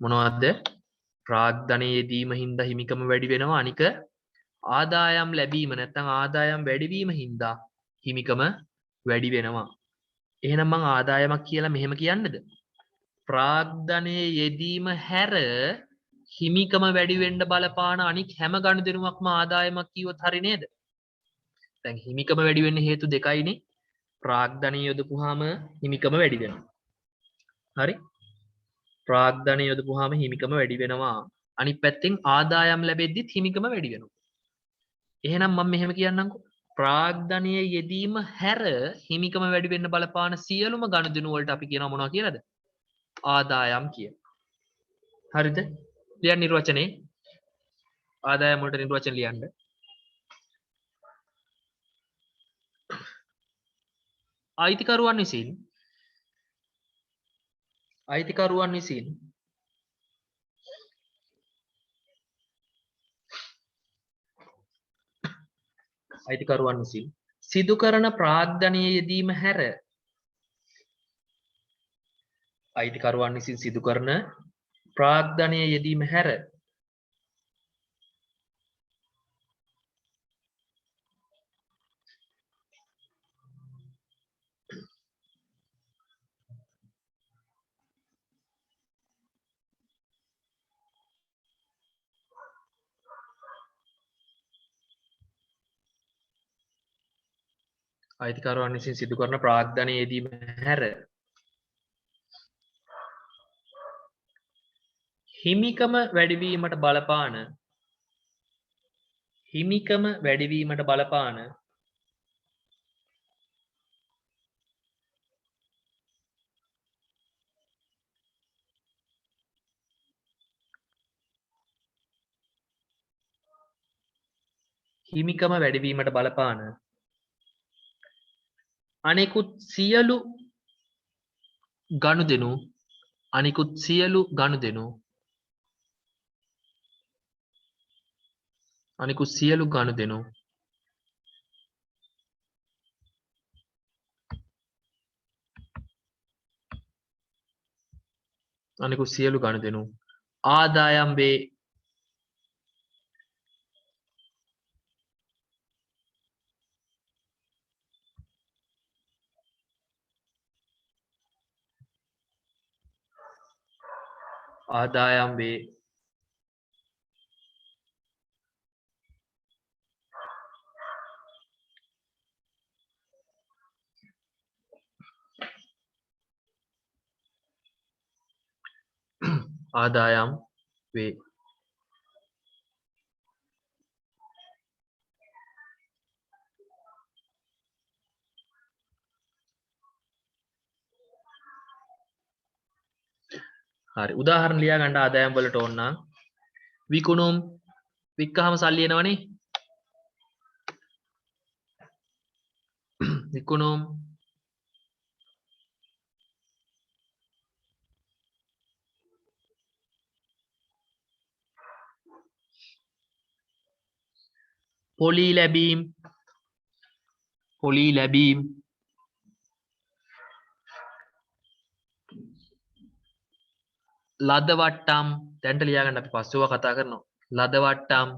මොනවද? ප්‍රාග්ධනයේ යෙදීම හින්දා හිමිකම වැඩි වෙනවා. අනික ආදායම් ලැබීම නැත්නම් ආදායම් වැඩිවීම හින්දා හිමිකම වැඩි වෙනවා. එහෙනම් මං ආදායමක් කියලා මෙහෙම කියන්නද? ප්‍රාග්ධනයේ යෙදීම හැර හිමිකම වැඩි වෙන්න බලපාන අනික් හැම ගනුදෙනුවක්ම ආදායමක් කිව්වොත් හරි නේද? දැන් හිමිකම වැඩි වෙන්න හේතු දෙකයිනේ. ප්‍රාග්ධනය යොදපුවාම හිමිකම වැඩි වෙනවා. හරි? ප්‍රාග්ධනය යොදපුවාම හිමිකම වැඩි වෙනවා. අනිත් පැත්තෙන් ආදායම් ලැබෙද්දිත් හිමිකම වැඩි වෙනවා. එහෙනම් මම මෙහෙම කියන්නම්කෝ. ප්‍රාග්ධනයේ යෙදීම හැර හිමිකම වැඩි වෙන්න බලපාන සියලුම ගනුදෙනු වලට අපි කියනවා මොනවා කියලාද? ආදායම් කියලා. හරිද? ලියන්න නිර්වචනේ. ආදායම් වලට නිර්වචන ලියන්න. අයිතිකරුවන් විසින් සිදු කරන ප්‍රාග්ධනයේ යෙදීම හැර අයිතිකරුවන් විසින් සිදු කරන ප්‍රාග්ධනයේ යෙදීම හැර අයිතිකරුවන් විසින් සිදු කරන ප්‍රාග්ධනයේ යෙදීම හැර හිමිකම වැඩිවීමට බලපාන අනෙකුත් සියලු ගනුදෙනු ආදායම් වේ. ආදායම් වේ. හරි උදාහරණ ලියා ගන්න ආදායම් වලට ඕන නම් විකුණුම් වික්කහම සල්ලි එනවනේ. විකුණුම් පොලී ලැබීම් ලද වට්ටම් දැන්ට ලියා ගන්න අපි පස්සෙව කතා කරනවා. ලද වට්ටම්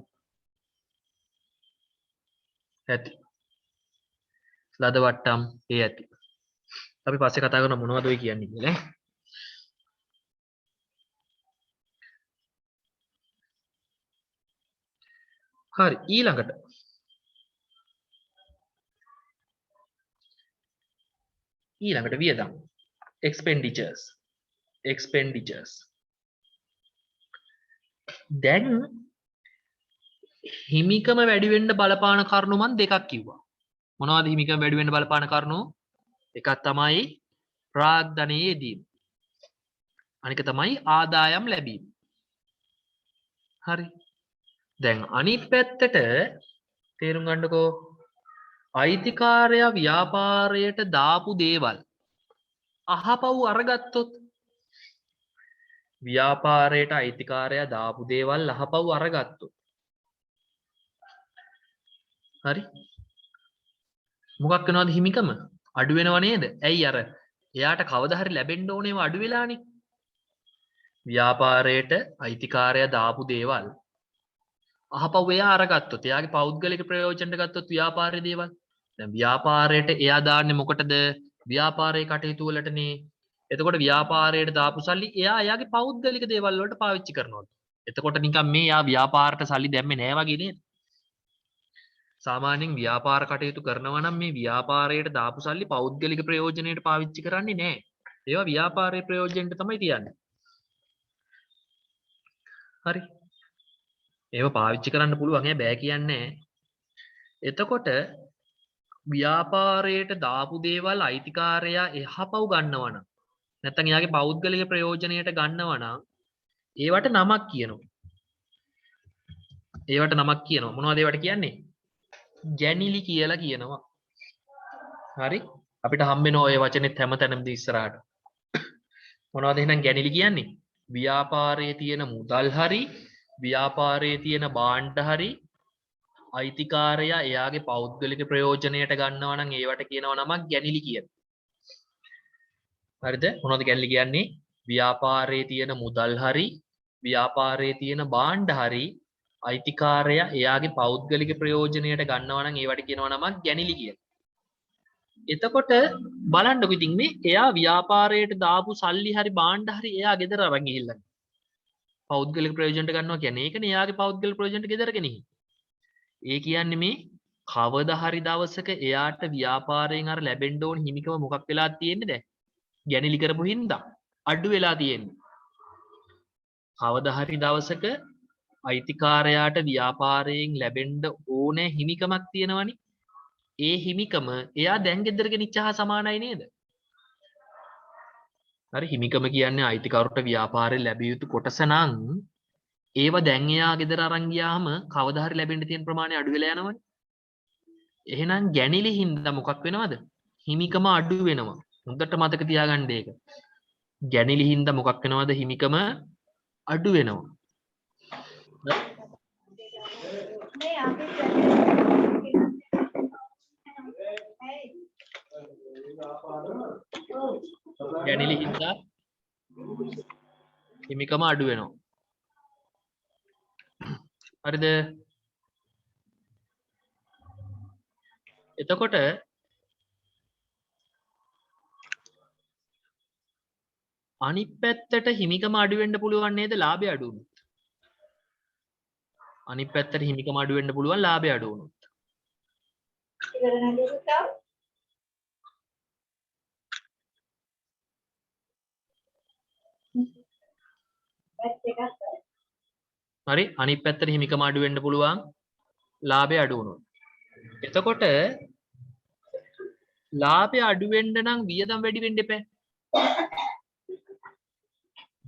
ඇති. අපි පස්සේ කතා කරන මොනවද ඔය කියන්නේ කියලා. හරි ඊළඟට වියදම් expenditures දැන් හිමිකම වැඩි වෙන්න බලපාන කරුණු මම දෙකක් කිව්වා. මොනවද හිමිකම වැඩි වෙන්න බලපාන කරුණු? එකක් තමයි ප්‍රාග්ධනයේ යෙදීම. අනික තමයි ආදායම් ලැබීම. හරි. දැන් අනිත් පැත්තට තේරුම් ගන්නකෝ අයිතිකාරයා ව්‍යාපාරයට දාපු දේවල් අහපව් අරගත්තොත් ව්‍යාපාරයට අයිතිකාරයා දාපු දේවල් අහපව් අරගත්තොත් හරි මොකක් වෙනවද හිමිකම අඩු වෙනව නේද? ඇයි අර එයාට කවදා හරි ලැබෙන්න ඕනේව අඩු වෙලානේ. ව්‍යාපාරයට අයිතිකාරයා දාපු දේවල් අහපව් එයා අරගත්තොත් එයාගේ පෞද්ගලික ප්‍රයෝජනට ගත්තොත් ව්‍යාපාරයේ දේවල් දැන් ව්‍යාපාරයට එයා දාන්නේ මොකටද? ව්‍යාපාරයේ කටයුතු වලටනේ. එතකොට ව්‍යාපාරයට දාපු සල්ලි එයා එයාගේ පෞද්ගලික දේවල් වලට පාවිච්චි කරනවා. එතකොට නිකන් මේ යා ව්‍යාපාරයට සල්ලි දැම්මේ නෑ වගේ නේද? සාමාන්‍යයෙන් ව්‍යාපාර කටයුතු කරනවා නම් මේ ව්‍යාපාරයට දාපු සල්ලි පෞද්ගලික ප්‍රයෝජනයට පාවිච්චි කරන්නේ නෑ. ඒවා ව්‍යාපාරයේ ප්‍රයෝජනට තමයි තියන්නේ. හරි. ඒව පාවිච්චි කරන්න පුළුවන්. ඒ බෑ කියන්නේ. එතකොට ව්‍යාපාරයට දාපු දේවල් අයිතිකාරයා එහපව් ගන්නවා නම් නැත්නම් එයාගේ පෞද්ගලික ප්‍රයෝජනයට ගන්නවා නම් ඒවට නමක් කියනවා. ඒවට නමක් කියනවා. මොනවද ඒවට කියන්නේ? ගැනිලි කියලා කියනවා. හරි? අපිට හම්බෙන ඔය වචනේත් හැමතැනම ඉස්සරහට. මොනවද එහෙනම් ගැනිලි කියන්නේ? ව්‍යාපාරයේ තියෙන මුදල් හරි ව්‍යාපාරයේ තියෙන භාණ්ඩ හරි අයිතිකාරයා එයාගේ පෞද්ගලික ප්‍රයෝජනයට ගන්නවා නම් ඒවට කියනවා නමක් ගැනිලි කියලා. හරිද? මොනවද ගැනිලි කියන්නේ? ව්‍යාපාරයේ තියෙන මුදල් හරි ව්‍යාපාරයේ තියෙන භාණ්ඩ හරි අයිතිකාරයා එයාගේ පෞද්ගලික ප්‍රයෝජනයට ගන්නවා නම් ඒවට කියනවා නමක් ගැනිලි කියලා. එතකොට බලන්නකො ඉතින් මේ එයා ව්‍යාපාරයට දාපු සල්ලි හරි භාණ්ඩ හරි එයා ගෙදර අරන් ගිහිල්ලා පෞද්ගලික ප්‍රයෝජනට ගන්නවා කියන්නේ ඒකනේ එයාගේ පෞද්ගලික ප්‍රයෝජනට ගෙදර ගෙනිහින්. ඒ කියන්නේ මේ කවදා හරි දවසක එයාට ව්‍යාපාරයෙන් අර ලැබෙන්න ඕන හිමිකම මොකක් වෙලා තියෙන්නේ දැන්? ගැනිලි කරපු හින්දා අඩු වෙලා තියෙන්නේ. කවදා හරි දවසක අයිතිකාරයාට ව්‍යාපාරයෙන් ලැබෙන්න ඕනේ හිමිකමක් තියෙනවනේ. ඒ හිමිකම එයා දැන් ගෙදර ගෙනිච්ච හා සමානයි නේද? හරි හිමිකම කියන්නේ අයිතිකරුට ව්‍යාපාරයෙන් ලැබිය යුතු කොටස නම් ඒව දැන් එයා ගෙදර අරන් ගියාම කවදා හරි ලැබෙන්න තියෙන ප්‍රමාණය අඩු වෙලා යනවනේ. එහෙනම් ගැනිලි හින්දා මොකක් වෙනවද? හිමිකම අඩු වෙනවා. හොඳට මතක තියාගන්න ඒක. ගැනිලි හින්දා මොකක් වෙනවද? හිමිකම අඩු වෙනවා. ගැනිලි හින්දා හිමිකම අඩු වෙනවා. හරිද? එතකොට අනිත් පැත්තට හිමිකම අඩු වෙන්න පුළුවන් නේද? ලාභය අඩු වුණොත්. අනිත් පැත්තට හිමිකම අඩු වෙන්න පුළුවන් ලාභය අඩු වුණොත්. හරි අනිත් පැත්තට හිමිකම අඩු වෙන්න පුළුවන් ලාභය අඩු වුණොත්. එතකොට ලාභය අඩු වෙන්න නම් වියදම් වැඩි වෙන්න එපා.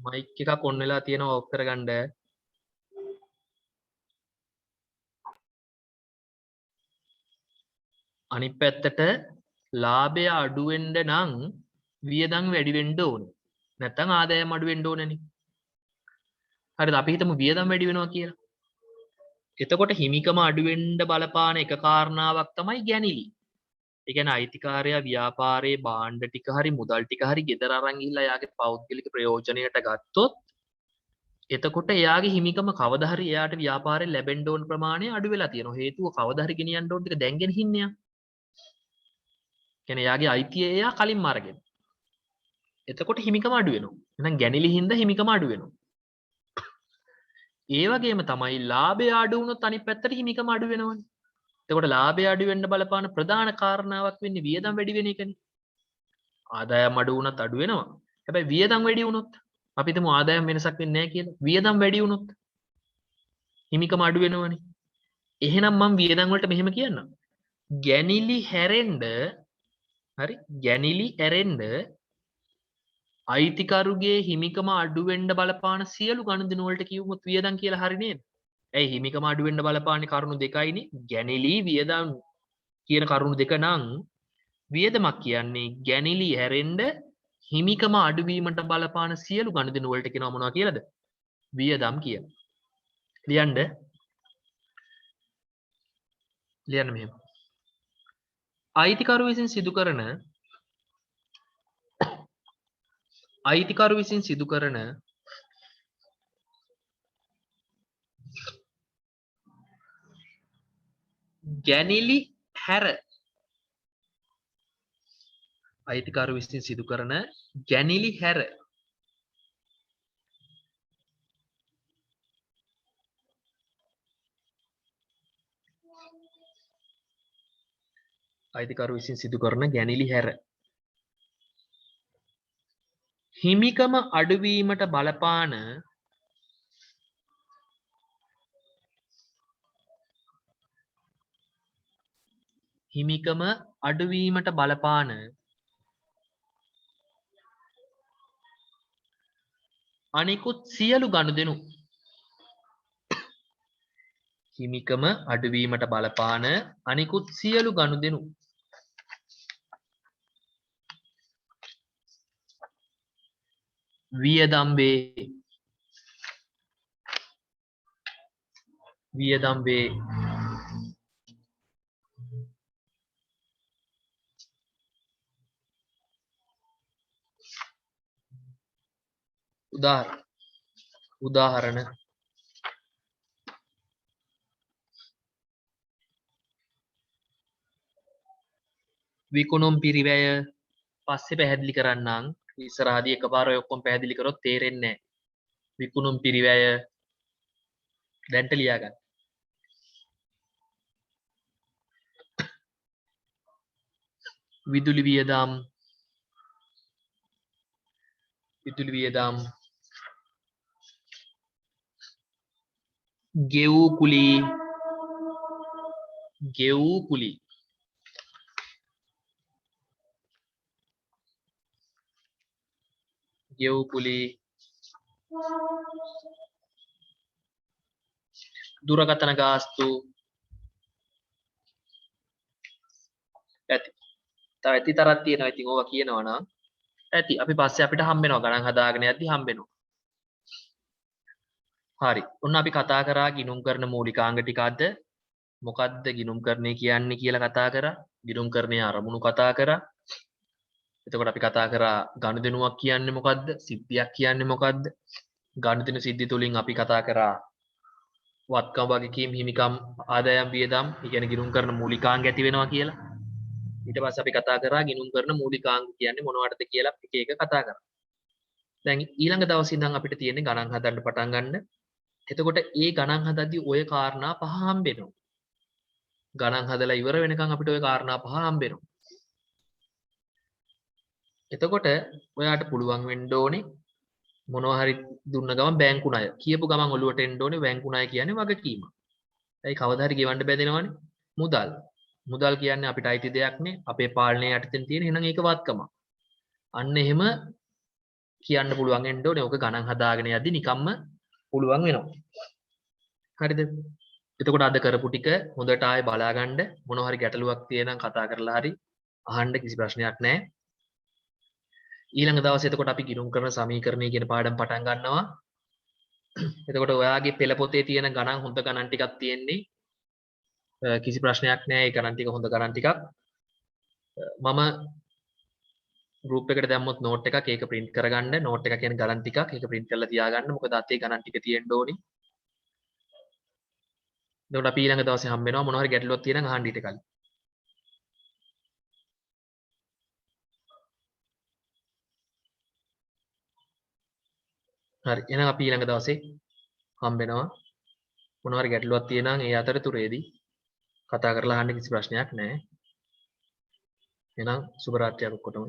මයික් එකක් ඔන් වෙලා තියෙනවා ඔෆ් කරගන්න. අනිත් පැත්තට ලාභය අඩු වෙන්න නම් වියදම් වැඩි වෙන්න ඕනේ. නැත්නම් ආදායම අඩු වෙන්න ඕනේනේ. හරිද? අපි හිතමු වියදම් වැඩි වෙනවා කියලා. එතකොට හිමිකම අඩු වෙන්න බලපාන එක කාරණාවක් තමයි ගැනිලි. ඒ කියන්නේ අයිතිකාරයා ව්‍යාපාරයේ භාණ්ඩ ටික හරි මුදල් ටික හරි ගෙදර අරන් ගිහිල්ලා එයාගේ පෞද්ගලික ප්‍රයෝජනයට ගත්තොත් එතකොට එයාගේ හිමිකම කවදා හරි එයාට ව්‍යාපාරයෙන් ලැබෙන්න ඕන ප්‍රමාණය අඩු වෙලා තියෙනවා. හේතුව කවදා හරි ගෙනියන්න ඕන ටික දැන් ගෙනහින්නේ යා. කියන්නේ එයාගේ අයිතිය එයා කලින්ම අරගෙන. එතකොට හිමිකම අඩු වෙනවා. එහෙනම් ගැනිලි හින්දා හිමිකම අඩු වෙනවා. ඒ වගේම තමයි ලාභය අඩු වුණොත් අනිත් පැත්තට හිමිකම අඩු වෙනවනේ. එතකොට ලාභය අඩු වෙන්න බලපාන ප්‍රධාන කාරණාවක් වෙන්නේ වියදම් වැඩි වෙන එකනේ. ආදායම් අඩු වුණත් අඩු වෙනවා. හැබැයි වියදම් වැඩි වුණොත් අපි හිතමු ආදායම් වෙනසක් වෙන්නේ නැහැ කියලා. වියදම් වැඩි වුණොත් හිමිකම අඩු වෙනවනේ. එහෙනම් මම වියදම් වලට මෙහෙම කියන්නම්. ගැනිලි හැරෙන්න හරි ගැනිලි ඇරෙන්න අයිතිකරුගේ හිමිකම අඩු වෙන්න බලපාන සියලු ගනුදෙනු වලට කිව්වොත් වියදම් කියලා හරි නේද? ඇයි හිමිකම අඩු වෙන්න බලපාන්නේ කරුණු දෙකයිනේ. ගැනිලි වියදම් කියන කරුණු දෙක නම් වියදමක් කියන්නේ ගැනිලි හැරෙන්න හිමිකම අඩුවීමට බලපාන සියලු ගනුදෙනු වලට කියනවා මොනවා කියලාද? වියදම් කියලා. ලියන්න මෙහෙම. අයිතිකරු විසින් සිදු කරන ගැනිලි හැර අයිතිකරු විසින් සිදු කරන ගැනිලි හැර අයිතිකරු විසින් සිදු කරන ගැනිලි හැර හිමිකම අඩුවීමට බලපාන හිමිකම අඩුවීමට බලපාන අනිකුත් සියලු ගනුදෙනු හිමිකම අඩුවීමට බලපාන අනිකුත් සියලු ගනුදෙනු වියදම් වේ උදාහරණ විකුණුම් පිරිවැය පස්සේ පැහැදිලි කරන්නම් ඉස්සරහදී එකපාර ඔය ඔක්කොම පැහැදිලි කරොත් තේරෙන්නේ නැහැ විකුණුම් පිරිවැය දැන්ට ලියා ගන්න විදුලි වියදම් ගෙවූ කුලී දුරකථන ගාස්තු ඇති තව ඇති තරක් තියෙනවා ඉතින් ඕවා කියනවා නම් ඇති අපි පස්සේ අපිට හම්බ වෙනවා ගණන් හදාගෙන යද්දි හම්බ වෙනවා හරි ඔන්න අපි කතා කරා ගිණුම් කරන මූලිකාංග ටික අද මොකද්ද ගිණුම්කරණය කියන්නේ කියලා කතා කරා ගිණුම්කරණයේ අරමුණු කතා කරා එතකොට අපි කතා කරා ගනුදෙනුවක් කියන්නේ මොකද්ද සිද්ධියක් කියන්නේ මොකද්ද ගනුදෙනු සිද්ධි තුලින් අපි කතා කරා වත්කම් වගකීම් හිමිකම් ආදායම් වියදම් කියන ගිණුම් කරන මූලිකාංග ඇති වෙනවා කියලා ඊට පස්සේ අපි කතා කරා ගිණුම් කරන මූලිකාංග කියන්නේ මොනවටද කියලා එක එක කතා කරා දැන් ඊළඟ දවසේ ඉඳන් අපිට තියෙන්නේ ගණන් හදන්න පටන් ගන්න එතකොට ඒ ගණන් හදද්දී ඔය කාරණා පහ හම්බෙනවා ගණන් හදලා ඉවර වෙනකන් අපිට ඔය කාරණා පහ හම්බෙනවා එතකොට ඔයාට පුළුවන් වෙන්න ඕනේ මොනවා හරි දුන්න ගමන් බැංකු ණය කියපු ගමන් ඔලුවට එන්න ඕනේ බැංකු ණය කියන්නේ වගකීම. ඒයි කවදා හරි ගෙවන්න බැදෙනවනේ මුදල්. මුදල් කියන්නේ අපිට අයිති දෙයක් නේ අපේ පාලනය යටතේ තියෙන එහෙනම් ඒක වත්කම. අන්න එහෙම කියන්න පුළුවන් වෙන්න ඕනේ. ඕක ගණන් හදාගෙන යද්දි නිකම්ම පුළුවන් වෙනවා. හරිද? එතකොට අද කරපු ටික හොඳට ආයෙ බලාගන්න මොනවා හරි ගැටලුවක් තියෙනම් කතා කරලා හරි අහන්න කිසි ප්‍රශ්නයක් නැහැ. ඊළඟ දවසේ එතකොට අපි ගිණුම් කරන සමීකරණය කියන පාඩම් පටන් ගන්නවා. එතකොට ඔයාගේ පෙළ පොතේ තියෙන ගණන් හොඳ ගණන් ටිකක් තියෙන්නේ. කිසි ප්‍රශ්නයක් නැහැ. ඒ ගණන් ටික හොඳ ගණන් ටිකක්. මම group එකට දැම්මොත් note එකක් ඒක print කරගන්න. note එක කියන්නේ ගණන් ටිකක්. ඒක print කරලා තියාගන්න. මොකද අතේ ගණන් ටික තියෙන්න ඕනි. එතකොට අපි ඊළඟ දවසේ හම්බ වෙනවා මොනවා හරි ගැටලුවක් තියෙනම් අහන්න ඊට කලින්. හරි එහෙනම් අපි ඊළඟ දවසේ හම්බ වෙනවා මොනවා හරි ගැටලුවක් තියෙනම් ඒ අතරතුරේදී කතා කරලා අහන්න කිසි ප්‍රශ්නයක් නැහැ එහෙනම් සුබ රාත්‍රියක් ඔක්කොටම